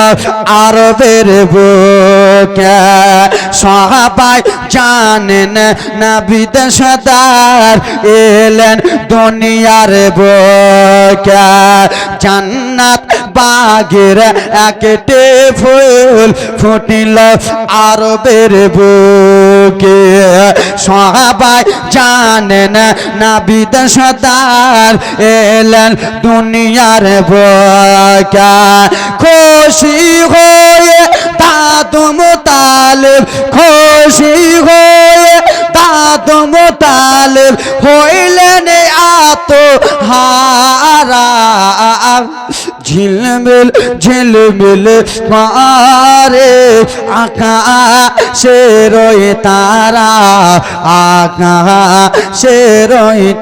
আরবের বুকে সবাই জানেন নবী সদার এলেন দুনিয়ার বুকে জান্নাত বাঘের একটে ফুল ফুটিল আরবের বুকে সবাই জানেন নবী সদার এলেন দুনিয়ার বুকে খুশি হয়ে দাদু মুতালিব খুশি হয়ে দাদু মুতালিব হইলেন আত্মহারা ঝিলমিল ঝিলমিল পারে আকাশের তারা আকাশের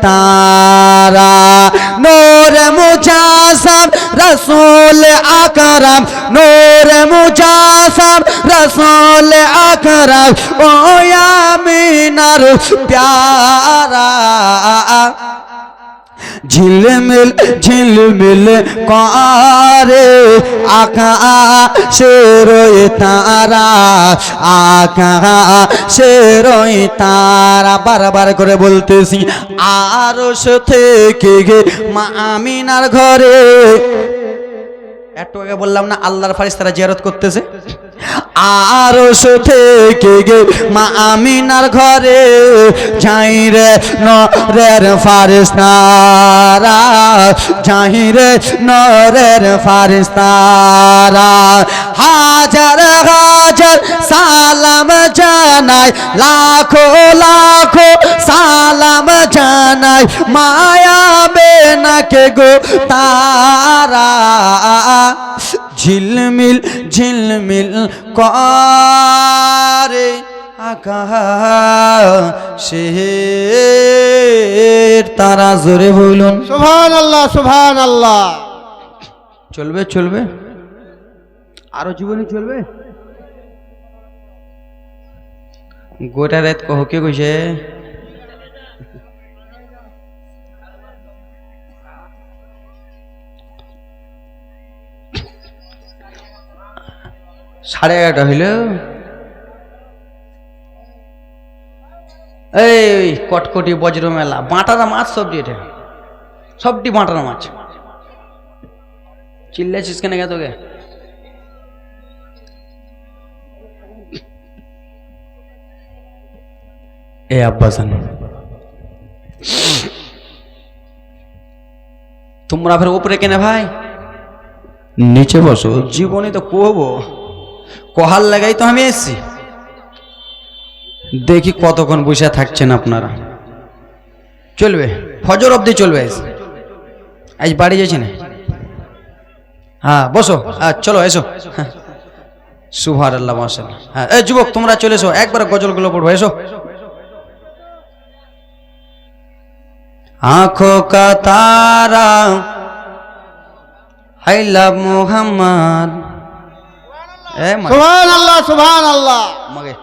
তারা নূরে মুজাসসাম রাসূল আকরাম নূরে মুজাসসাম রাসূল আকরাম ও আমিনার প্যারা ঝিলমিল ঝিলমিল করে আকাশের তারা আকাশের তারা বারবার করে বলতেছি আরশ থেকে গে মা আমিনার ঘরে একটু আগে বললাম না আল্লাহর ফারিস্তারা জিয়ারত করতেছে আরশ থেকে গে মা আমিনার ঘরে যাই রে নূরের ফারিস্তারা যাই রে নূরের ফারিস্তারা হাজার হাজার সালাম জানাই লাখো লাখো সালাম জানাই মায়া বেনাকে গো তারা ঝিলমিল ঝিলমিল করে আকাশের তারা জোরে বলুন সুবহানাল্লাহ সুবহানাল্লাহ। চলবে চলবে আরো জীবনে চলবে গোটা রাত কহকে কইছে সাড়ে 11টা হইল এই কটকটি বজ্র মেলা বাটারা মাছ সবটি এটা সবটি বাটারা মাছ চিল্লাছিস কেন গে তোকে এ আব্বাসান তোমরা ফের উপরে কেনে ভাই নিচে বসো জীবনে তো কহবো কহার লাগাই তো আমি এসছি দেখি কতক্ষণ বসে থাকছেন আপনারা চলবে ফজর অবধি চলবে আজ বাড়ি যাচ্ছি না হ্যাঁ বসো চলো এসো সুবহানাল্লাহ মাশাআল্লাহ হ্যাঁ এই যুবক তোমরা চলে এসো একবার গজলগুলো পড়বো এসো आँखों का तारा आई लव मोहम्मद সুবহানাল্লাহ সুবহানাল্লাহ। मगे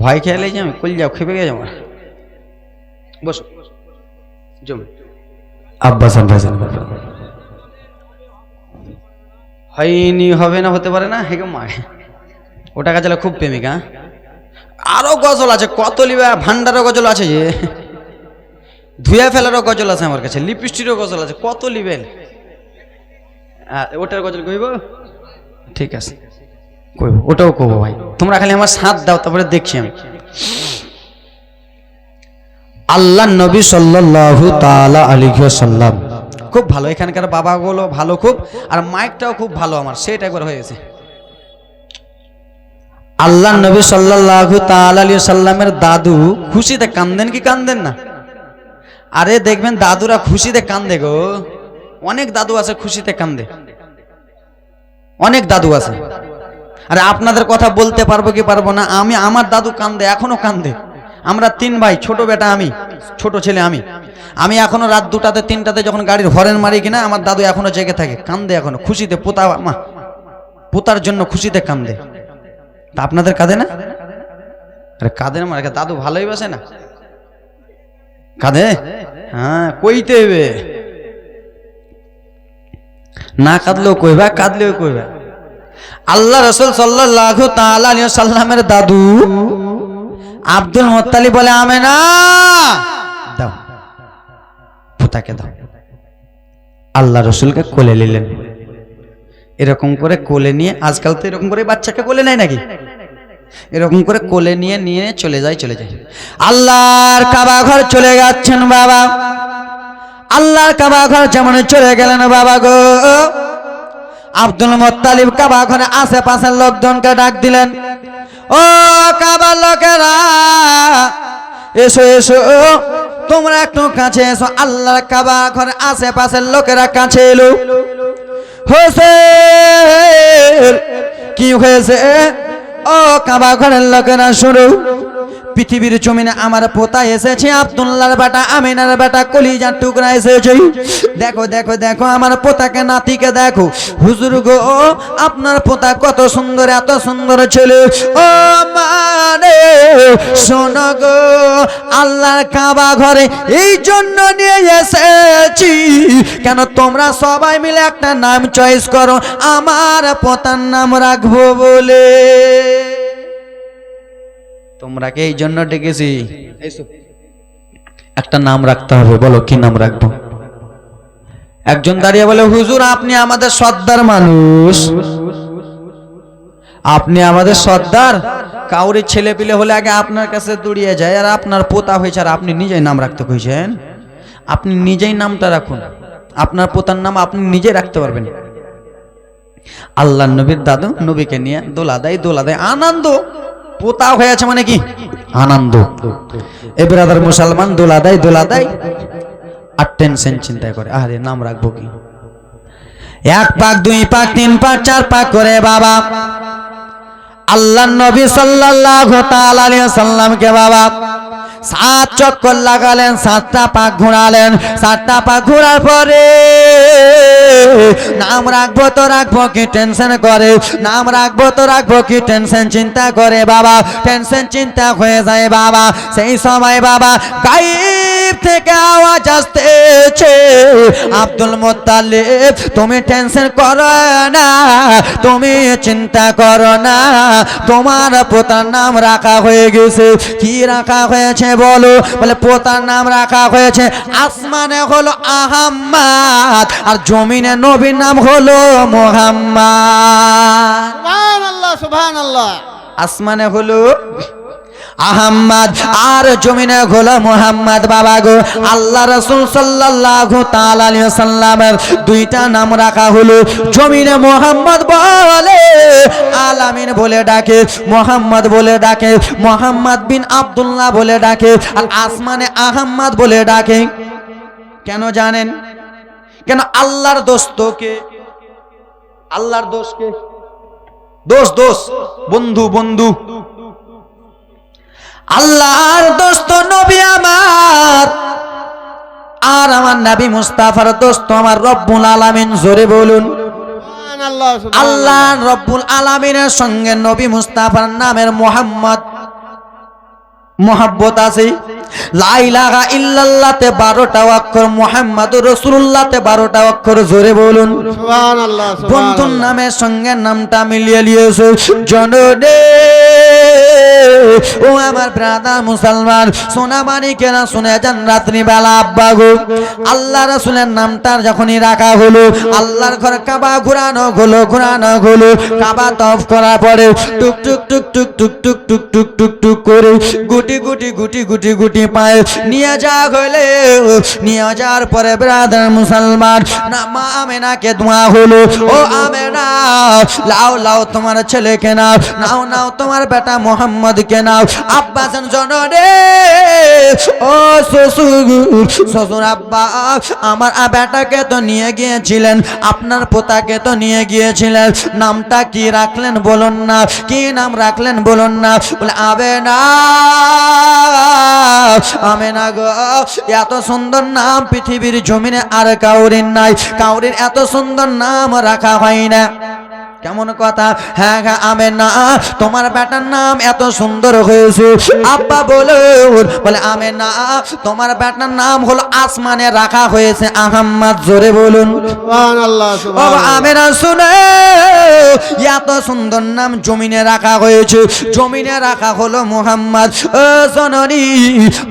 ভয় খেয়ে লেগে আমি কল যাও খেপে গেছে আমার বসো জম আব্বাসান ভাইজান হয়নি হবে না হতে পারে না হেগে মা ওটা কাজে খুব প্রেমিকা আরো গজল আছে কত লিবা, ভান্ডারও গজল আছে, যে ধুয়ে ফেলারও গজল আছে আমার কাছে, লিপস্টিকও গজল আছে, কত লিবেন? ওটার গজল কইব, ঠিক আছে কইব, ওটাও কইব ভাই, তোমরা খালি আমার সাথ দাও, তারপরে দেখছি আমি। আল্লাহ নবী সাল্লাল্লাহু তাআলা আলাইহি ওয়াসাল্লাম খুব ভালো, এখানকার বাবাগুলো ভালো খুব, আর মাইকটাও খুব ভালো আমার, সেটা একবার হয়ে গেছে। আল্লাহ নবী সাল্লাল্লাহু তাআলা আলাইহি ওয়াসাল্লামের দাদু খুশিতে কান্দেন কি কান্দেন না? আরে দেখবেন দাদুরা খুশিতে কান্দে গো, অনেক দাদু আছে খুশিতে কান্দে, অনেক দাদু আছে। আরে আপনাদের কথা বলতে পারবো কি পারবো না, আমি আমার দাদু কান্দে, এখনো কান্দে। আমরা 3 ভাই, ছোট বেটা আমি, ছোট ছেলে আমি এখনো রাত 2টাতে 3টাতে যখন গাড়ির হরেন মারি কিনা, আমার দাদু এখনো জেগে থাকে, কান্দে এখনো খুশিতে, পোতার জন্য খুশিতে কান্দে। তা আপনাদের কাঁদে না? আরে কাঁদে না, মানে দাদু ভালোই বাসে না, কাঁদে। হ্যাঁ কইতে হবে, না কাঁদলেও কইবা, কাঁদলেও কইবা। আল্লাহ রাসূল সাল্লাল্লাহু তাআলা আলাইহি ওয়াসাল্লামের দাদু আব্দুল মুত্তালিব বলে, আমেনা দাও, পোতাকে দাও। আল্লাহ রাসূলকে কোলে নিলেন, এরকম করে কোলে নিয়ে, আজকাল তো এরকম করে বাচ্চাকে কোলে নেয় নাকি, এরকম করে কোলে নিয়ে চলে যায়। আল্লাহর কাবা ঘর চলে যাচ্ছেন বাবা, আল্লাহর কাবা ঘর যেমন চলে গেলেন বাবা গো, আব্দুল মুত্তালিব কাবা ঘরে আশেপাশের লোকজনকে ডাক দিলেন, ও কাবার লোকেরা এসো এসো, তোমরা একটু কাছে এসো। আল্লাহর কাবা ঘরে আশেপাশের লোকেরা কাছে এলো। কি হয়েছে? ও কাবা ঘরের লোকেরা শুরু, পৃথিবীর জমিনে আমার পোতা এসেছে, আব্দুল্লাহর বেটা, আমিনার বেটা, কলিজার টুকরা এসেছে। দেখো দেখো দেখো আমার পোতাকে, নাতিকে দেখো। হুজুর গো, আপনার পোতা কত সুন্দর, এত সুন্দর ছেলে। ও মানে শোনো গো, আল্লাহর কাবা ঘরে এই জন্য নিয়ে এসেছি, কেন তোমরা সবাই মিলে একটা নাম চয়েস করো, আমার পোতার নাম রাখবো বলে। তোমরাকে এই জন্য ডেকেছি, একটা নাম রাখতে হবে, বলো কি নাম রাখবো? একজন দাঁড়িয়ে বলে, হুজুর আপনি আমাদের সর্দার মানুষ, আপনি আমাদের সর্দার, কাউরি ছেলে পিলে হলে আগে আপনার কাছে দৌড়িয়ে যায়, আর আপনার পোতা হয়েছে, আর আপনি নিজেই নাম রাখতে কইছেন। আপনি নিজেই নামটা রাখুন, আপনার পোতার নাম আপনি নিজে রাখতে পারবেন। আল্লাহ নবীর দাদু নবীকে নিয়ে দোলা দেয়, আনন্দ, পোতা হয়েছে মানে কি আনন্দ। এ ব্রাদার মুসলমান দোলা দেয় আর টেনশন চিন্তা করে, আরে নাম রাখবো কি? 1 পাক 2 পাক 3 পাক 4 পাক করে বাবা আল্লাহ নবী সাল্লাল্লাহু তাআলা আলাইহি ওয়াসাল্লামকে বাবা 7 চক্কর লাগালেন, 7টা পাক ঘোরালেন। 7টা পাক ঘোরার পরে নাম রাখবো তো রাখবো কি টেনশন করে, নাম রাখবো তো রাখবো কি টেনশন চিন্তা করে বাবা, টেনশন চিন্তা হয়ে যায় বাবা। সেই সময় বাবা গায়েব থেকে আওয়াজ আসতেছে, আব্দুল মুত্তালিব তুমি টেনশন করো না, তুমি চিন্তা করো না, তোমার পোতার নাম রাখা হয়ে গেছে। কি রাখা হয়েছে বলো? বলে পোতার নাম রাখা হয়েছে, আসমানে হলো আহম্মদ, আর জমিনে নবীর নাম হলো মুহাম্মদ। সুবহানাল্লাহ সুবহানাল্লাহ। আসমানে হলো আহম্মদ আর জমিনে হলো মুহাম্মদ বাবা গো। আল্লাহ রাসূল সাল্লাল্লাহু তাআলা আলাইহি ওয়াসাল্লামের 2টা নাম রাখা হলো, জমিনে মুহাম্মদ বলে, আলামিন বলে ডাকে, মুহাম্মদ বলে ডাকে, মুহাম্মদ বিন আব্দুল্লাহ বলে ডাকে, আর আসমানে আহম্মদ বলে ডাকে। কেন জানেন? কেন? আল্লাহর দোস্তকে, আল্লাহর দোষকে, দোষ বন্ধু, আল্লাহর দোস্ত নবী আমার, আর আমার নবী মুস্তাফার দোস্ত আমার রব্বুল আলামিন। জোরে বলুন সুবহানাল্লাহ সুবহানাল্লাহ। আল্লাহ রব্বুল আলামিনের সঙ্গে নবী মুস্তাফার নামের মুহাম্মদ মোহাব্বত আছে। লা ইলাহা ইল্লাল্লাহতে 12টা অক্ষর, মুহাম্মাদুর রাসূলুল্লাহতে 12টা অক্ষর। জোরে বলুন সুবহানাল্লাহ বন্ধুর সুবহানাল্লাহ। নামের সঙ্গে নামটা মিলিয়ে নিয়েছে। জননী ও আমার ব্রাদার মুসলমান সোনা মানিকেরা শুনে যান রাত্রি বেলা আব্বা গো আল্লাহ রাসূলের নামটার যখনই রাখা হলো আল্লাহর ঘর কাবা ঘোরানো হলো কাবা তওয়াফ করার পরে টুক টুক টুক টুক টুক টুক টুক টুক টুক টুক করে গুটি পায়ে নিয়ে যাওয়ার পরে ব্রাদার মুসলমান না মা আমেনাকে দোয়া হলো ও আমেনা লাও তোমার ছেলেকে নাও তোমার বেটা মোহাম্মদকে নাও আব্বাজান জনরে ও শ্বশুর আব্বা আমার বেটাকে তো নিয়ে গিয়েছিলেন আপনার পোতাকে তো নিয়ে গিয়েছিলেন নামটা কি রাখলেন বলুন না কি নাম রাখলেন বলুন না বলে আমেনা গো এত সুন্দর নাম পৃথিবীর জমিনে আর কাউরির নাই কাউরির এত সুন্দর নাম রাখা হয় না কেমন কথা হ্যাঁ আমেনা তোমার বেটার নাম এত সুন্দর হয়েছে আব্বা বলে আমেনা তোমার বেটার নাম হলো আসমানে রাখা হয়েছে আহম্মদ জোরে বলুন সুবহানাল্লাহ সুবহানাল্লাহ আমেনা শুনে এত সুন্দর নাম জমিনে রাখা হয়েছে জমিনে রাখা হলো মুহাম্মদ ও জননী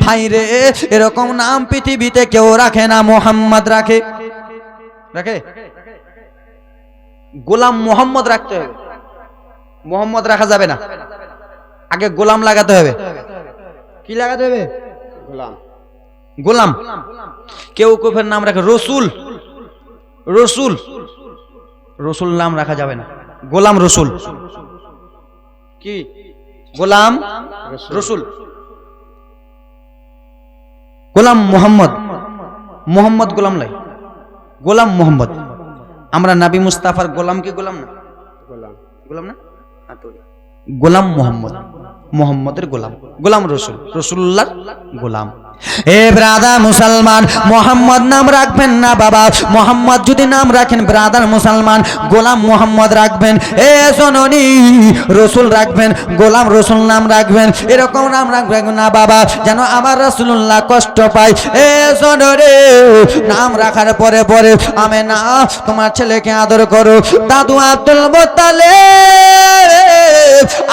ভাই রে এরকম নাম পৃথিবীতে কেউ রাখে না মুহাম্মদ রাখে গোলাম মোহাম্মদ রাখতে হবে মোহাম্মদ রাখা যাবে না আগে গোলাম লাগাতে হবে কি লাগাতে হবে গোলাম কেউ কেউ নাম রাখে রসুল নাম রাখা যাবে না গোলাম রসুল কি গোলাম রসুল গোলাম মোহাম্মদ গোলাম লাই গোলাম মোহাম্মদ আমরা নবী মুস্তাফার গোলাম কি গোলাম না গোলাম মোহাম্মদের গোলাম রসুল্লাহর গোলাম এ ব্রাদার মুসলমান মোহাম্মদ নাম রাখবেন না বাবা মোহাম্মদ যদি নাম রাখেন ব্রাদার মুসলমান গোলাম মোহাম্মদ রাখবেন এ জননী রসুল রাখবেন গোলাম রসুল নাম রাখবেন এরকম নাম রাখবেন না বাবা যেন আমার রাসূলুল্লাহ কষ্ট পায় এ জনরে নাম রাখার পরে আমি না তোমার ছেলেকে আদর করো দাদু আব্দুল মুত্তালিব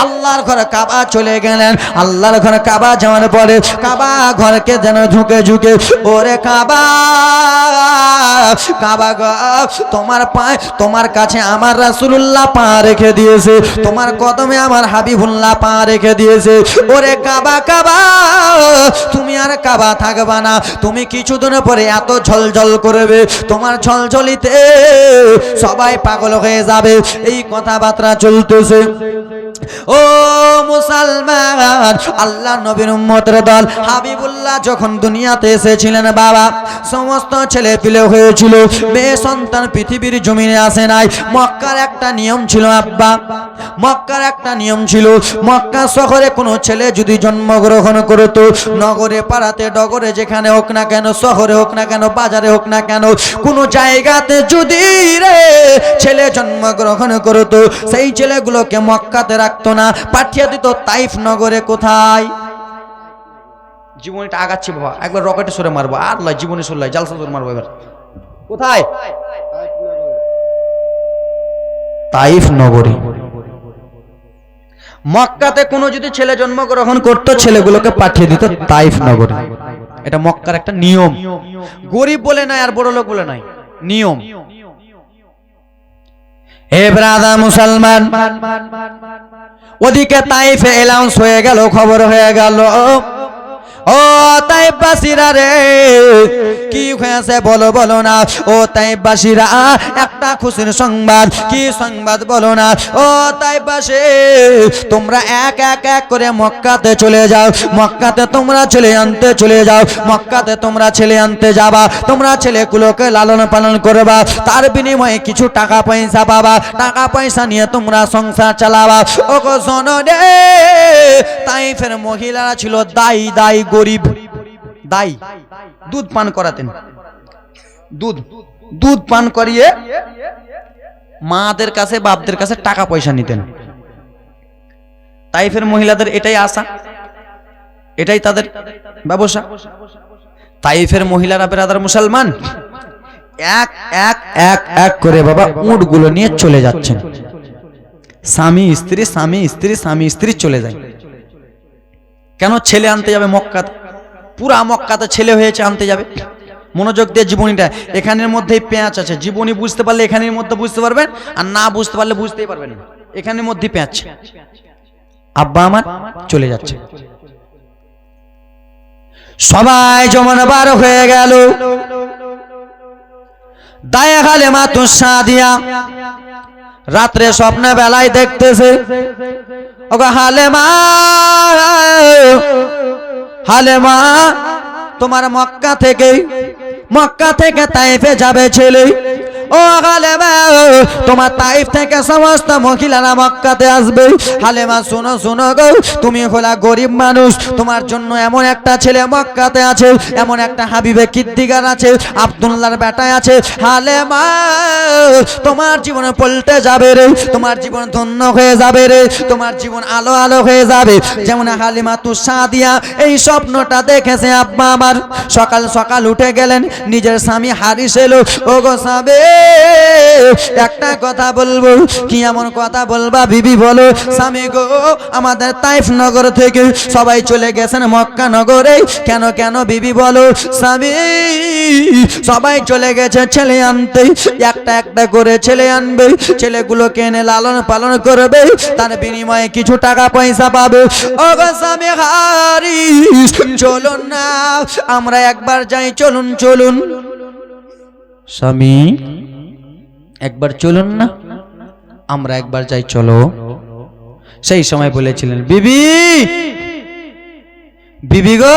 আল্লাহর ঘরে কাবা চলে গেলেন আল্লাহর ঘরে কাবা যাওয়ার পরে কাবা ঘরকে যেন ঝুঁকে ওরে কাবা গো তোমার পায়ে তোমার কাছে আমার রাসূলুল্লাহ পা রেখে দিয়েছে তোমার কদমে আমার হাবিবুল্লাহ পা রেখে দিয়েছে ওরে কাবা তুমি আর কাবা থাকবা না তুমি কিছুদিন পরে এত ঝলঝল করবে তোমার ঝলঝলিতে সবাই পাগল হয়ে যাবে এই কথাবার্তা চলতেছে ও মুসলমান আল্লাহ নবীর উম্মতের দল হাবিবুল্লাহ যখন দুনিয়াতে এসেছিলেন বাবা সমস্ত ছেলে পিলে হয়েছিল মেয়ে সন্তান পৃথিবীর জমিনে আসে নাই মক্কার একটা নিয়ম ছিল আব্বা মক্কার একটা নিয়ম ছিল মক্কা শহরে কোনো ছেলে যদি জন্মগ্রহণ করতো নগরে পাড়াতে ডগরে যেখানে হোক না কেন শহরে হোক না কেন বাজারে হোক না কেন কোনো জায়গাতে যদি রে ছেলে জন্মগ্রহণ করতো সেই ছেলেগুলোকে মক্কাতে রাখতো না পাঠিয়ে দিত তাইফ নগরে কোথায় জীবনটা আগাচ্ছে বাবা একবার রকেটে সরে মারবো আর লয় জীবনে সরলাই জালসা সরে মারবো এবার কোথায় তাইফ নগরে মক্কাতে কোনো যদি ছেলে জন্মগ্রহণ করতো ছেলেগুলোকে পাঠিয়ে দিত তাইফ নগরে এটা মক্কার একটা নিয়ম গরিব বলে নাই আর বড় লোক বলে নাই নিয়ম হে ব্রাদার মুসলমান ওদিকে তাইফে অ্যানাউন্স হয়ে গেল খবর হয়ে গেল ও তাইফবাসীরা রে কি হয়েছে বলো না ও তাইফবাসীরা একটা খুশির সংবাদ কি সংবাদ বলো না ও তাইফবাসী তোমরা এক করে মক্কাতে চলে যাও মক্কাতে তোমরা ছেলে আনতে চলে যাও মক্কাতে তোমরা ছেলে আনতে যাবা তোমরা ছেলেগুলোকে লালন পালন করবা তার বিনিময়ে কিছু টাকা পয়সা পাবা টাকা পয়সা নিয়ে তোমরা সংসার চালাবা ও গো শোনো রে তাইফের মহিলারা ছিল দাই গরিব দাই দুধ পান করাতেন দুধ পান করিয়ে মাদের কাছে বাপদের কাছে টাকা পয়সা নিতেন তাইফের মহিলাদের এটাই আশা এটাই তাদের ব্যবসা তাইফের মহিলারা ব্রাদার মুসলমান এক করে বাবা উটগুলো নিয়ে চলে যাচ্ছেন স্বামী স্ত্রী স্বামী স্ত্রী স্বামী স্ত্রী চলে যায়। কেন ছেলে আনতে যাবে মক্কাতে? পুরা মক্কাতে ছেলে হয়েছে, আনতে যাবে। মনোযোগ দিয়ে জীবনীটা, এখানের মধ্যেই পেঁয়াজ আছে। জীবনী বুঝতে পারলে এখানের মধ্যে বুঝতে পারবেন, আর না বুঝতে পারলে বুঝতেই পারবেন না। এখানের মধ্যেই পেঁয়াজ। আব্বা আমার চলে যাচ্ছে, সবাই যেমন বার হয়ে গেল। দায়া হালেমা তুসাদিয়া রাত্রে স্বপ্নে বেলায় দেখতেছে, ওগো হালেমা, হালেমা তোমার মক্কা থেকে তাইফে যাবে ছেলে। ও হালেমা, তোমার তাইফ থেকে সমস্ত মহিলারা মক্কাতে আসবে। হালেমা শোনো শোনো গো, তুমি হলা গরিব মানুষ, তোমার জন্য এমন একটা ছেলে মক্কাতে আছে, এমন একটা হাবিবে কিদ্দিগার আছে, আব্দুল্লাহর বেটা আছে। হালেমা, তোমার জীবন পল্টে যাবে রে, তোমার জীবন ধন্য হয়ে যাবে রে, তোমার জীবন আলো আলো হয়ে যাবে। যেমন হালিমা তুসাদিয়া এই স্বপ্নটা দেখেছে আব্বা আমার। সকাল সকাল উঠে গেলেন, নিজের স্বামী হারিস এলো। ও গো স্বামী, একটা কথা বলবো। কি এমন কথা বলবা বিবি বলো? স্বামী গো, আমাদের তাইফ নগর থেকে সবাই চলে গেছেন মক্কা নগরে। কেন কেন বিবি বলো? স্বামী, সবাই চলে গেছে ছেলে আনতে, একটা একটা করে ছেলে আনবে, ছেলেগুলোকে এনে লালন পালন করবে, তার বিনিময়ে কিছু টাকা পয়সা পাবে। ও গো স্বামী হারিস, চলুন না আমরা একবার যাই, চলুন চলুন। স্বামী একবার চলুন না, আমরা একবার যাই, চলো। সেই সময় বলেছিলেন, বিবি, বিবি গো,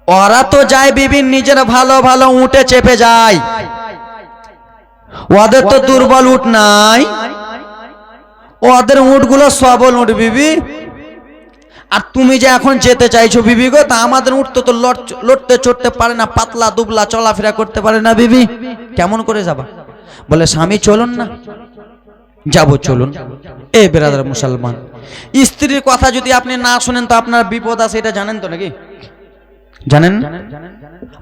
ওরা তো যায় বিবি নিজের ভালো ভালো উঠে চেপে যায়, ওদের তো দুর্বল উঠ নাই, ওদের উঠগুলো সবল উঠ বিবি। আর তুমি যে এখন যেতে চাইছো বিবি গো, তা আমাদের উঠ তো লড়তে চড়তে পারে না, পাতলা দুবলা চলাফেরা করতে পারে না বিবি, কেমন করে যাবা? বলে স্বামী চলুন না। যাবো, চলুন। এ বেরাদার মুসলমান, স্ত্রীর কথা যদি আপনি না শুনেন তো আপনার বিপদ আছে, এটা জানেন তো নাকি? জানেন?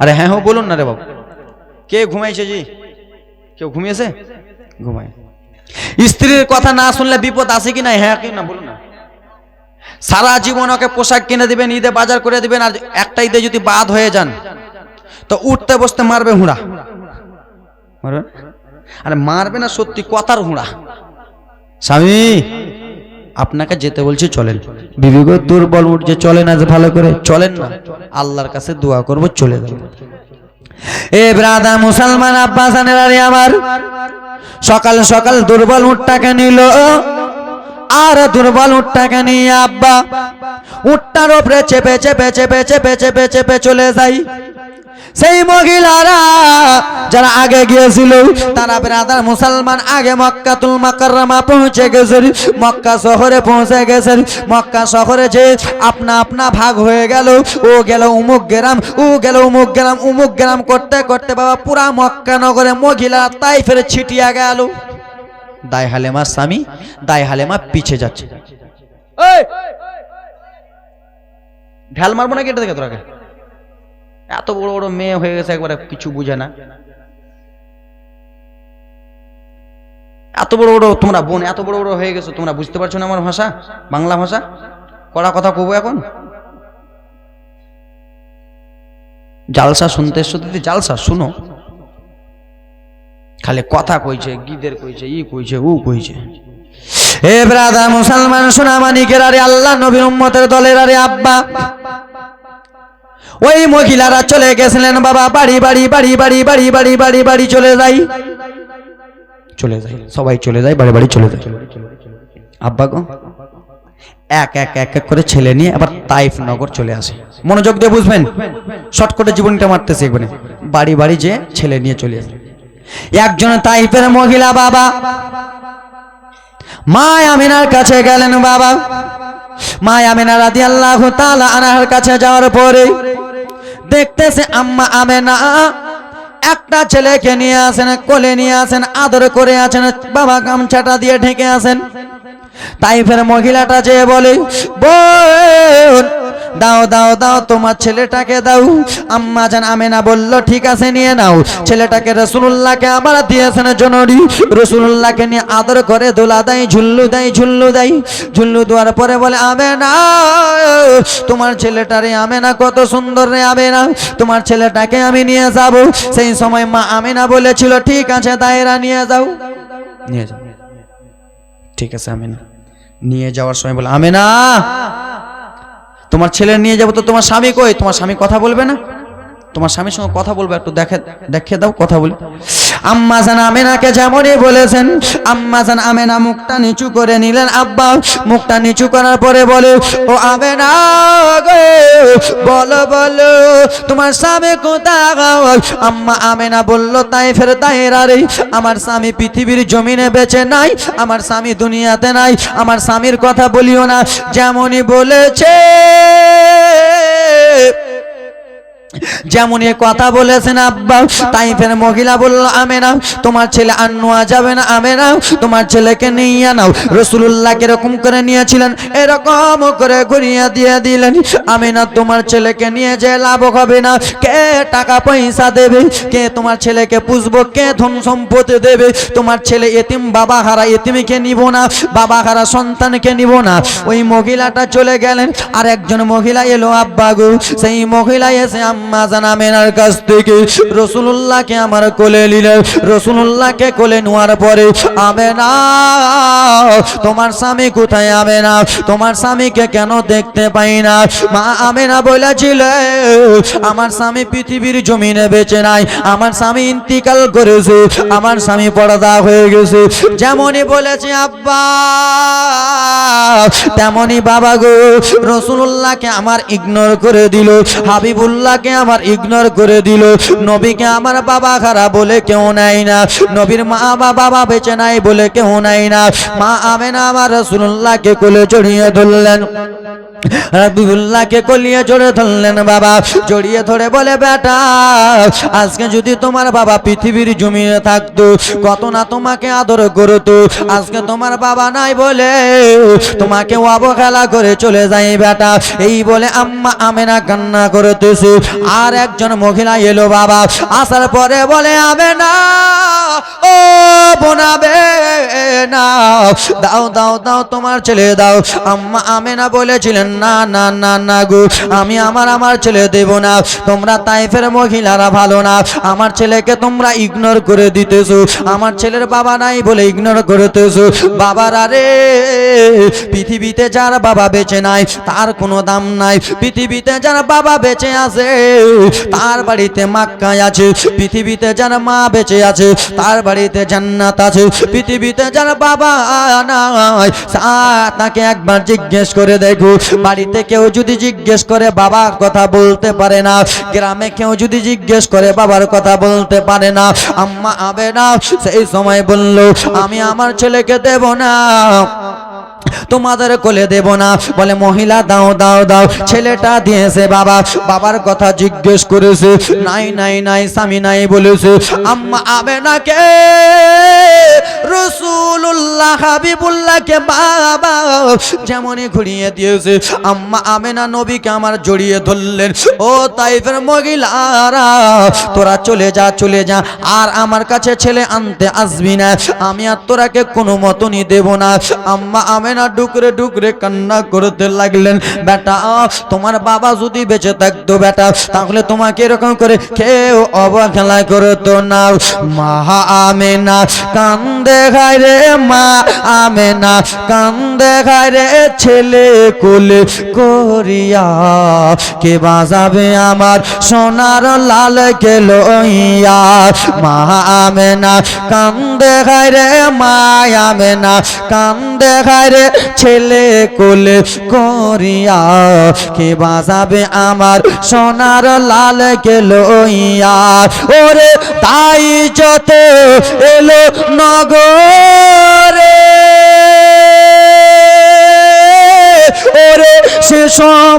আরে হ্যাঁ হ্যাঁ বলুন না রে বাবু। কে ঘুমাইছে জি? কেউ ঘুমিয়েছে? ঘুমায়। স্ত্রীর কথা না শুনলে বিপদ আছে কি না? হ্যাঁ কি না বলুন না। সারা জীবন ওকে পোশাক কিনে দিবেন, ঈদে বাজার করে দিবেন, আর একটা ঈদে যদি বাদ হয়ে যান তো উঠতে বসতে মারবে হুঁড়া। আরে মারবে না, সত্যি কথার হুঁড়া। স্বামী আপনাকে যেতে বলছি, চলেন। বিবি গো, দুর্বল উঠ যে চলে না, যে ভালো করে চলেন না, আল্লাহর কাছে দোয়া করব, চলে যাবেন। এ ব্রাদা মুসলমান আব্বাসানের আরে আমার, সকাল সকাল দুর্বল উঠটাকে নিল, আর দুর্বল উঠটাকে নিয়ে আব্বা উঠটার উপরে চেপে চেপে চেপে চেপে চেপে চেপে চলে যাই। সেই মহিলারা যারা আগে গিয়েছিল তারা ব্রাদার মুসলমান আগে মক্কাতুল মুকাররমা পৌঁছে গেছে, মক্কা শহরে পৌঁছে গেছে। মক্কা শহরে যে আপনা আপনা ভাগ হয়ে গেল, ও গেল উমুক গ্রাম, ও গেল উমুক গ্রাম, উমুক গ্রাম করতে করতে বাবা পুরা মক্কা নগরে মহিলা তাইফের ছিটিয়া গেল। দায় হালেমার স্বামী, দায় হালেমা পিছে যাচ্ছে। ঢাল মারবো নাকি এটা দেখে তোরা? এত বড় বড় মেয়ে হয়ে গেছে, একবারে কিছু বুঝে না। এত বড় বড় তোমরা বোন, এত বড় বড় হয়ে গেছো, তোমরা বুঝতে পারছো না আমার ভাষা, বাংলা ভাষা? কড়া কথা কব এখন? জালসা শুনতে এসছো দিদি, জালসা শুনো। খালি কথা কইছে, গিদের কইছে, ই কইছে, ও কইছে। হে ব্রাদার মুসলমান সোনা মানিকের আরে আল্লাহ নবীর উম্মতের দলের আরে আব্বা, ওই মহিলারা চলে গেছিলেন বাবা বাড়ি বাড়ি বাড়ি বাড়ি বাড়ি বাড়ি বাড়ি বাড়ি চলে যাই, চলে যাই, সবাই চলে যায়, বাড়ি বাড়ি চলে যায়। আব্বা গো এক এক এক এক করে ছেলে নিয়ে আবার তাইফ নগর চলে আসে। মনোযোগ দিয়ে বুঝবেন, শর্টকাটে জীবনটা মারতেছে একবারে। বাড়ি বাড়ি যে ছেলে নিয়ে চলে আসে। একজন তাইফের মহিলা বাবা মা আমিনার কাছে গেলেন বাবা। মা আমিনা রাদিয়াল্লাহু তাআলা আনহার কাছে যাওয়ার পরে দেখতেছে আম্মা আমিনা একটা ছেলেকে নিয়ে আসেন, কোলে নিয়ে আসেন, আদর করে আছেন, বাবা গামছাটা দিয়ে ঢেকে আছেন। তাইফের মহিলাটা যে বলে, বোন দাও দাও দাও তোমার ছেলেটাকে দাও। আম্মা জান আমেনা বলল ঠিক আছে নিয়ে নাও। ছেলেটাকে রাসূলুল্লাহকে আবার দিয়েছেন জননী। রাসূলুল্লাহকে নিয়ে আদর করে দোলা দেয়, ঝুল্লু দেয়, ঝুল্লু দেয়। ঝুল্লু দেওয়ার পরে বলে আমেনা তোমার ছেলেটারে আমেনা কত সুন্দর রে আমেনা, তোমার ছেলেটাকে আমি নিয়ে যাব। সেই সময় মা আমেনা বলেছিল ঠিক আছে দায়েরা নিয়ে যাও, নিয়ে যাও। ঠিক আছে আমেনা নিয়ে যাওয়ার সময় বলে আমেনা তোমার ছেলে নিয়ে যাবো তো তোমার স্বামী কই? তোমার স্বামী কথা বলবে না? তোমার স্বামীর সঙ্গে কথা বলবে, একটু দেখে দাও কথা বলে। আম্মা জান আমেনাকে যেমনই বলেছেন আম্মা জান আমেনা মুখটা নিচু করে নিলেন। আব্বা মুখটা নিচু করার পরে বলে ও আমেনা গো বলো বলো তোমার স্বামী কোথায়? আম্মা আমেনা বলল তাইফের দায়েরা রে, আমার স্বামী পৃথিবীর জমিনে বেঁচে নাই, আমার স্বামী দুনিয়াতে নাই, আমার স্বামীর কথা বলিও না। যেমনই বলেছে যেমন কথা বলেছেন আব্বা, তাইফের মহিলা বলল আমেনা তোমার ছেলে আর নোয়া যাবে না, আমেনা তোমার ছেলেকে নিয়ে নাও। রাসূলুল্লাহ এরকম করে নিয়েছিলেন, এরকম করে ঘুরিয়ে দিয়ে দিলেন। আমেনা তোমার ছেলেকে নিয়ে যে লাভ হবে না, কে টাকা পয়সা দেবে, কে তোমার ছেলেকে পুষবো, কে ধন সম্পত্তি দেবে? তোমার ছেলে এতিম, বাবা হারা এতিমকে নিব না, বাবা হারা সন্তানকে নিব না। ওই মহিলাটা চলে গেলেন। আর একজন মহিলা এলো আব্বা গো, সেই মহিলা এসে আম্মা জান আমেনার কাছ থেকে রাসূলুল্লাহকে আমার কোলে নিলেন। রাসূলুল্লাহকে কোলে নেওয়ার পরে আমেনা তোমার স্বামী কোথায়? আমেনা তোমার স্বামীকে কেন দেখতে পাই না? মা আমেনা বলেছিল আমার স্বামী পৃথিবীর জমিনে বেঁচে নাই, আমার স্বামী ইন্তিকাল করেছে, আমার স্বামী পর্দা হয়ে গেছে। যেমনই বলেছে আব্বা তেমনই বাবা গো রাসূলুল্লাহকে আমার ইগনোর করে দিল, হাবিবুল্লাহকে আমার ইগনোর করে দিল। নবীকে আমার বাবা খারাপ বলে কেউ নাই না, নবীর মা বাবা বেঁচে নাই বলে কেউ নাই না। মা আমেনা আমার রাসূলুল্লাহকে কোলে জড়িয়ে ধরলেন, হাবিবুল্লাহকে কলিয়ে জড়িয়ে ধরলেন। বাবা জড়িয়ে ধরে বলে বেটা আজকে যদি তোমার বাবা পৃথিবীর জমিনে থাকতো কত না তোমাকে আদর করতো, আজকে তোমার বাবা নাই বলে তোমাকে অবহেলা করে চলে যায় বেটা। এই বলে আম্মা আমেনা কান্না করতেছে। আর একজন মহিলা এলো বাবা, আসার পরে বলে আমেনা ও বোনাবে না দাও দাও দাও তোমার ছেলে দাও। আম্মা আমেনা বলেছিলেন না না না না গো আমি আমার ছেলে দেব না, তোমরা তাইফের মহিলারা ভালো না, আমার ছেলেকে তোমরা ইগনোর করে দিতেছো, আমার ছেলের বাবা নাই বলে ইগনোর করতেছো। বাবারা রে পৃথিবীতে যার বাবা বেঁচে নাই তার কোনো দাম নাই, পৃথিবীতে যার বাবা বেঁচে আছে তার বাড়িতে মক্কায় আছে, পৃথিবীতে যার মা বেঁচে আছে তার বাড়িতে জান্নাত আছে, পৃথিবীতে যার বাবা নাই তাকে একবার জিজ্ঞেস করে দেখো। বাড়িতে কেউ যদি জিজ্ঞেস করে বাবার কথা বলতে পারে না, গ্রামে কেউ যদি জিজ্ঞেস করে বাবার কথা বলতে পারে না। আম্মা আমেনা সেই সময় বলল আমি আমার ছেলেকে দেব না, তোমাদের কোলে দেব না। বলে মহিলা দাও দাও দাও। ছেলেটা দিয়েছে বাবা, বাবার কথা জিজ্ঞেস করেছে, নাই নাই নাই স্বামী নাই বলেছে। আম্মা আমেনাকে রাসূলুল্লাহ হাবিবুল্লাহকে বাবা যেমনই ঘুরিয়ে দিয়েছে আম্মা আমেনা নবীকে আমার জড়িয়ে ধরলেন। ও তাইফের মহিলারা তোরা চলে যা চলে যা, আর আমার কাছে ছেলে আনতে আসবি না, আমি আর তোরাকে কোনো মতনই দেব না। আম্মা আমেনা ডুকরে ডুকরে কান্না করতে লাগলেন। বেটা তোমার বাবা যদি বেঁচে থাকতো বেটা তাহলে তোমাকে এরকম করে কেউ অবহেলা করতো না। মা আমেনা কান্দে খায় রে, মা আমেনা কান্দে খায় রে, ছেলে কোলে করিয়া কে বাজাবে আমার সোনার লাল কে লইয়া। মা আমেনা কান্দে খায় রে, মা আমেনা কান্দে খায় রে, ছেলে কোলে করিয়া কে বাজাবে আমার সোনার লাল কে লইয়া। ওরে তাই যত এলো নগরে ওরে সে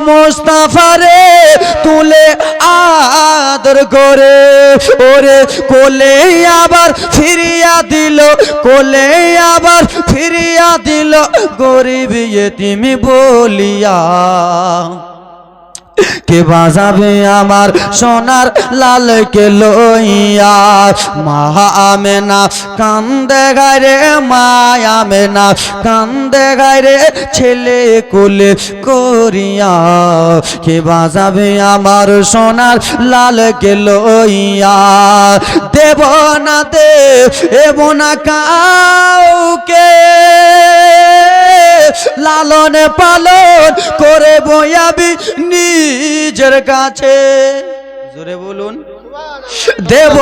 মুস্তাফারে তুলে আদর করে, ওরে কোলে আবার ফিরিয়া দিল, কোলে আবার ফিরিয়া দিল গরিব ইতিম বলিয়া। কে বাজাবে আমার সোনার লালকে লইয়া মা আমেনা কান্দে গায় রে মা আমেনা কান্দে গায় রে ছেলে কোলে করিয়া কে বাজাবে আমার সোনার লালকে লইয়া দেব না দেব না কাউকে লালন পালন করে বয়াবি নিজের কাছে জোরে বলুন দেব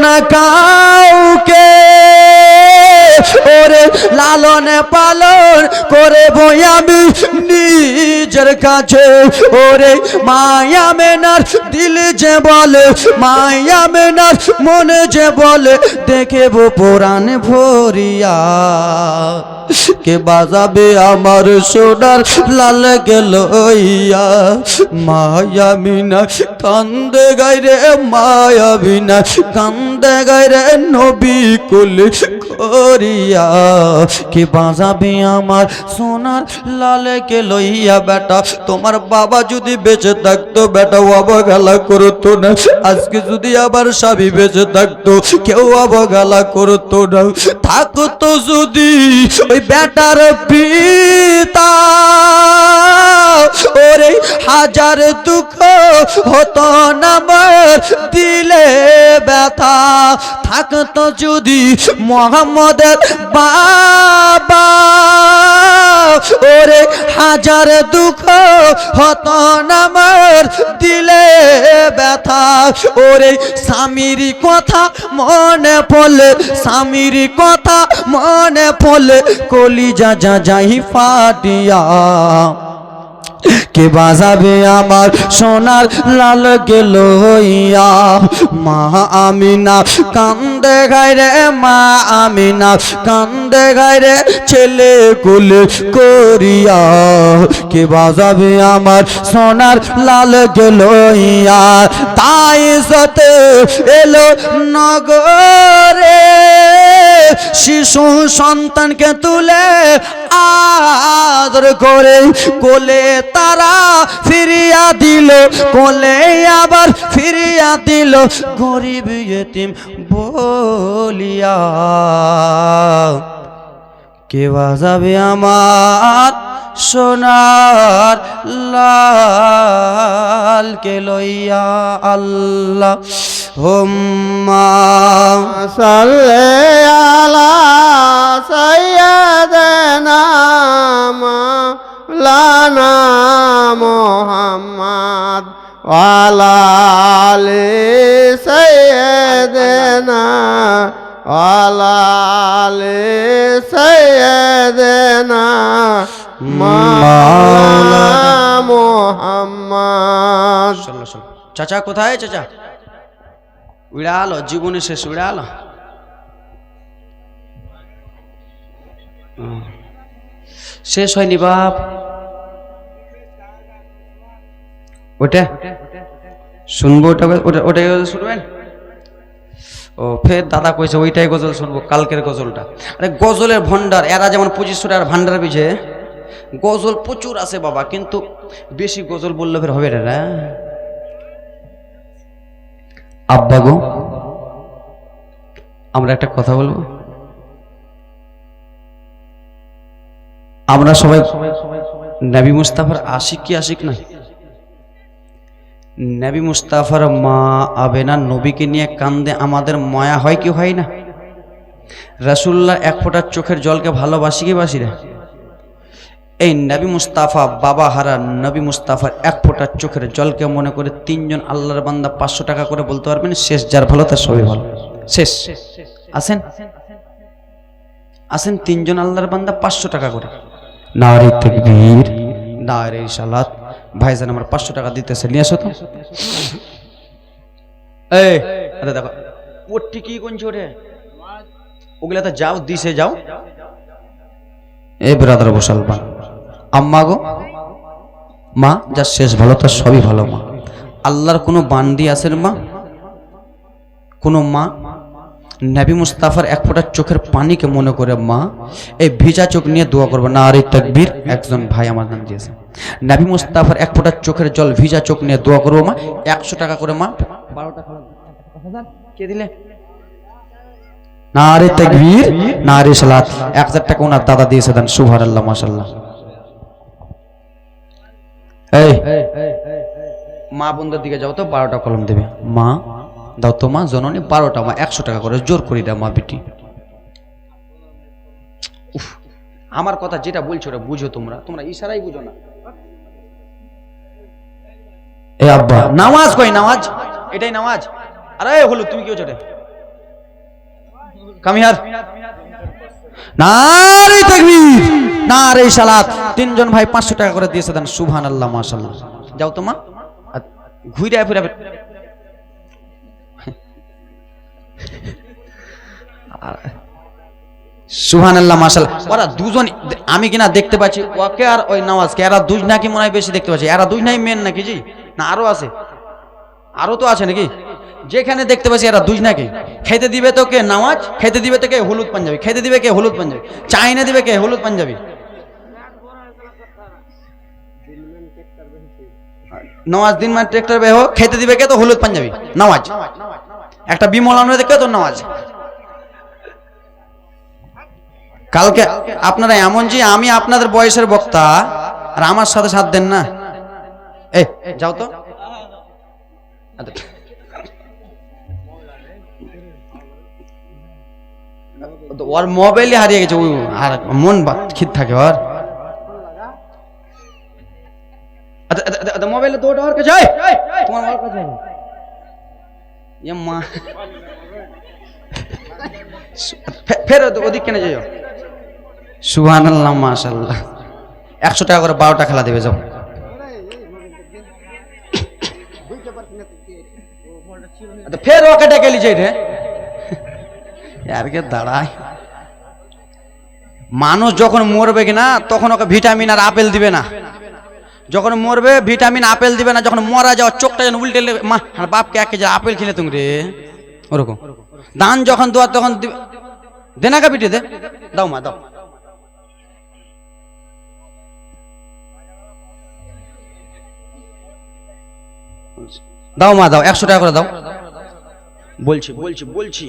না কাউকে ওরে লালন পালন করে বয়াবি নিজের কাছে ওরে মায়া মেনার দিল যে বলে মায়া মেনার মনে যে বলে দেখেব পুরাণ ভরিয়া কে বাজাবে আমার সোনার লাল গেল ইয়া মায়া মিনা কান্দে গায় রে মায়া বিনা কান্দে গায় রে নবী কুল করিয়া কে বাজাবে আমার সোনার লাল গেল ইয়া বেটা তোমার বাবা যদি বেঁচে থাকতো বেটা অবহেলা করতো না আজকে যদি আবার স্বামী বেঁচে থাকতো কেউ অবহেলা করতো না থাকতো যদি ওই বেটার পিতা ওরে হাজার দুঃখ হতো না দিলে ব্যথা থাকতো যদি মোহাম্মদের বাবা ওরে হাজার দুঃখ হতো না দিলে ব্যথা ওরে স্বামীর কথা মনে পড়লে স্বামীর কথা মনে পড়লে কলিজা যা যাই ফাটিয়া কে বাজাবে আমার সোনার লাল গেল হইয়া মা আমিনা কান্দে গায় রে মা আমিনা কান্দে গায় রে ছেলে কুলে করিয়া কে বাজাবে আমার সোনার লাল গেল হইয়া তাই সতে এলো নগরে শিশু সন্তানকে তুলে আদর করে কোলে তারা ফিরিয়া দিল কোলে আবার ফিরিয়া দিল গরিব ইতিম বলিয়া কে বাজাবে আমার সোনার লাল কে লইয়া আল্লাহ হুম্মা সাল্লি আলা সাইয়্যিদিনা মাওলানা মুহাম্মদ ওয়া আলা আলি সাইয়্যিদিনা ওয়া আলা আলি সাইয়্যিদিনা মাওলানা মুহাম্মদ। চাচা কোথায় চাচা উড়ালো জীবনে শেষ উড়ালো শেষ হয়নি বাপ ওটা শুনবো ওটা ওটাই শুনবেন ও ফের দাদা কইছে ওইটাই গজল শুনবো কালকের গজলটা আরে গজলের ভান্ডার এরা যেমন 2500 টাকার ভান্ডার পিছে গজল প্রচুর আছে বাবা কিন্তু বেশি গজল বললে ফের হবে না আব্বা গো আমরা একটা কথা বলবো আমরা সবাই নবী মুস্তাফার আশিক কি আশিক না নবী মুস্তাফার মা আবেনা নবীকে নিয়ে কান্দে আমাদের মায়া হয় কি হয় না রাসূলুল্লাহ এক ফোঁটা চোখের জলকে ভালোবাসি কি বাসি না এই নবী মুস্তাফা বাবা হারা নবী মুস্তাফার এক ফোঁটা চোখের জলকে মনে করে তিনজন আল্লাহর বান্দা 500 টাকা করে বলতে পারবেন শেষ যার ভালো তার সবই ভালো শেষ আসেন আসেন তিনজন আল্লাহর বান্দা 500 টাকা করে নারে তাকবীর নারে সালাত ভাইজান আমার 500 টাকা দিতেছে নিয়ে আসো তো এই আরে দেখো ও ঠিকই কোন ছোটে ওগুলা তো যাও দিছে যাও এ ব্রাদার মুসলমান আম্মা গো মা যা শেষ ভালো তার সবই ভালো মা আল্লাহর কোনো বান্দি আছেন মা কোনো মা নবী মুস্তাফার এক ফোঁটা চোখের পানিকে মনে করে মা এই ভিজা চোখ নিয়ে দোয়া করবো না। আর এই তাকবীর, একজন ভাই আমার নাম দিয়েছে। নবী মুস্তাফার এক ফোঁটা চোখের জল ভিজা চোখ নিয়ে দোয়া করবো মা। 100 টাকা করে মা। 12 টাকা কে দিলে? নারে তাকবীর, নারে সালাত। 1000 টাকা ওনার দাদা দিয়েছে, দেন। সুবহানাল্লাহ, মাশাআল্লাহ। এই মা বোনদের দিকে যাও তো, 12টা কলম দেবে। মা দাও তো মা, জননী 12টা মা, 100 টাকা করে জোর করে দাও মা বেটি। উফ, আমার কথা যেটা বলছো ওটা বুঝো, তোমরা ইশারাই বুঝো না। এ আব্বা, নামাজ কই? নামাজ এটাই নামাজ? আরে হলো তুমি কি হচ্ছে রে? কামিয়ার নারে তাকবীর, নারে সালাত। 3 জন ভাই 500 টাকা করে দিয়েছে, দেন। সুবহানাল্লাহ, মাশাআল্লাহ। যাও তো মা, ঘুরে ফিরে। সুবহানাল্লাহ, মাশাআল্লাহ। ওরা দুজন, আমি কিনা দেখতে পাচ্ছি ওকে আর ওই নওয়াজকে, এরা দুই নাকি মনে হয় বেশি দেখতে পাচ্ছি। এরা দুই নাই মেন নাকি জি? না আরো আছে? আরো তো আছে নাকি? যেখানে দেখতে পাচ্ছি এরা দুই নাকি। খেতে দিবে তো কে নওয়াজ, খেতে দিবে তো কে হলুদ পাঞ্জাবি, খেতে দিবে কে হলুদ পাঞ্জাবি, চাইনা দিবে কে হলুদ পাঞ্জাবি। নওয়াজ দিন মানে ট্রেক্টর বেহ, খেতে দিবে কে তো হলুদ পাঞ্জাবি নওয়াজ। একটা বিমলানো দেখে তো নওয়াজ। কালকে আপনারা এমন যে আমি আপনাদের বয়সের বক্তা আর আমার সাথে সাথ দেন না। এই যাও তো, ওর মোবাইলে হারিয়ে গেছে, ওই আর মন খিদ থাকে ওর। মোবাইলে দৌড় ওর কাছে, তোমার ওর কাছে মা। ফের ওদিক কেন যাও? সুবহানাল্লাহ, মাশাআল্লাহ। 100 টাকা করে 12টা খেলা দেবে, যাও। ফের ওকে ডেকে লিছে রে, আর কে দাঁড়ায়। মানুষ যখন মরবে কিনা তখন ওকে ভিটামিন আর আপেল দিবে না। যখন মরবে ভিটামিন আপেল দিবে না, যখন মরা যাওয়ার চোখটা যেন উল্টে মা বাপকে 1 কেজি আপেল খেলে তুমি রে, ওরকম। দান যখন দোয়া তখন দে না, বিটে দে, দাও মা দাও। দাও মা দাও, 100 টাকা করে দাও। বলছি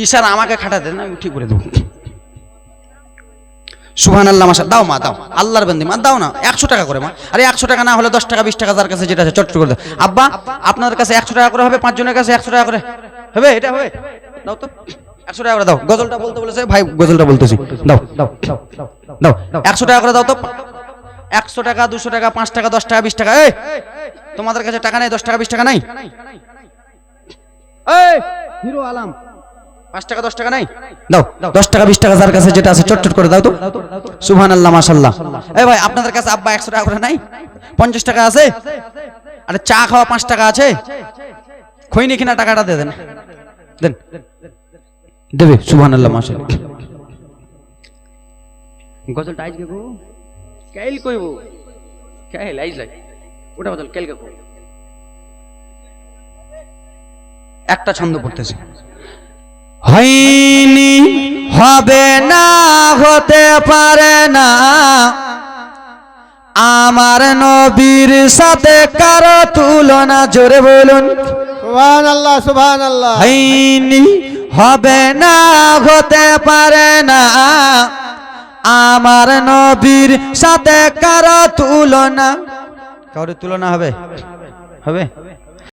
ঈশান আমাকে খাটাতে না, আমি ঠিক করে দেবো। সুবহানাল্লাহ, মাশাআল্লাহ। দাও মা দাও, আল্লাহর বান্দি মা, দাও না 100 টাকা করে মা। আরে 100 টাকা না হলে 10 টাকা 20 টাকা যার কাছে যেটা আছে চট করে দাও। আব্বা আপনাদের কাছে 100 টাকা করে হবে, 5 জনের কাছে 100 টাকা করে হবে, এটা হবে? দাও তো 100 টাকা করে দাও। গজলটা বলতে বলেছে ভাই, গজলটা বলতেছি। দাও দাও দাও, 100 টাকা করে দাও তো। 100 টাকা 200 টাকা 5 টাকা 10 টাকা 20 টাকা। এই তোমাদের কাছে টাকা নাই? 10 টাকা 20 টাকা নাই? এই হিরো আলম 5 টাকা 10 টাকা নাই? দাও 10 টাকা 20 টাকা যার কাছে যেটা আছে চট করে দাও তো। সুবহানাল্লাহ, মাশাআল্লাহ। এই ভাই আপনাদের কাছে আব্বা 100 টাকা করে নাই? 50 টাকা আছে? আরে চা খাওয়া 5 টাকা আছে? খৈনি কিনা টাকাটা দিয়ে দেন, দেন, দেবে। সুবহানাল্লাহ, মাশাআল্লাহ। গজলটা আজকে গো কাইল কইবো, কাইল আইজ লাগ ওটা বদল কাইলকে কই। একটা ছন্দ পড়তেছি। হয়নি, হবে না, হতে পারে না আমার নবীর সাথে কারো তুলনা। জোরে বলুন সুবহানাল্লাহ, সুবহানাল্লাহ। হয়নি, হবে না, হতে পারে না আমার নবীর সাথে কারো তুলনা। কারো তুলনা হবে? হবে?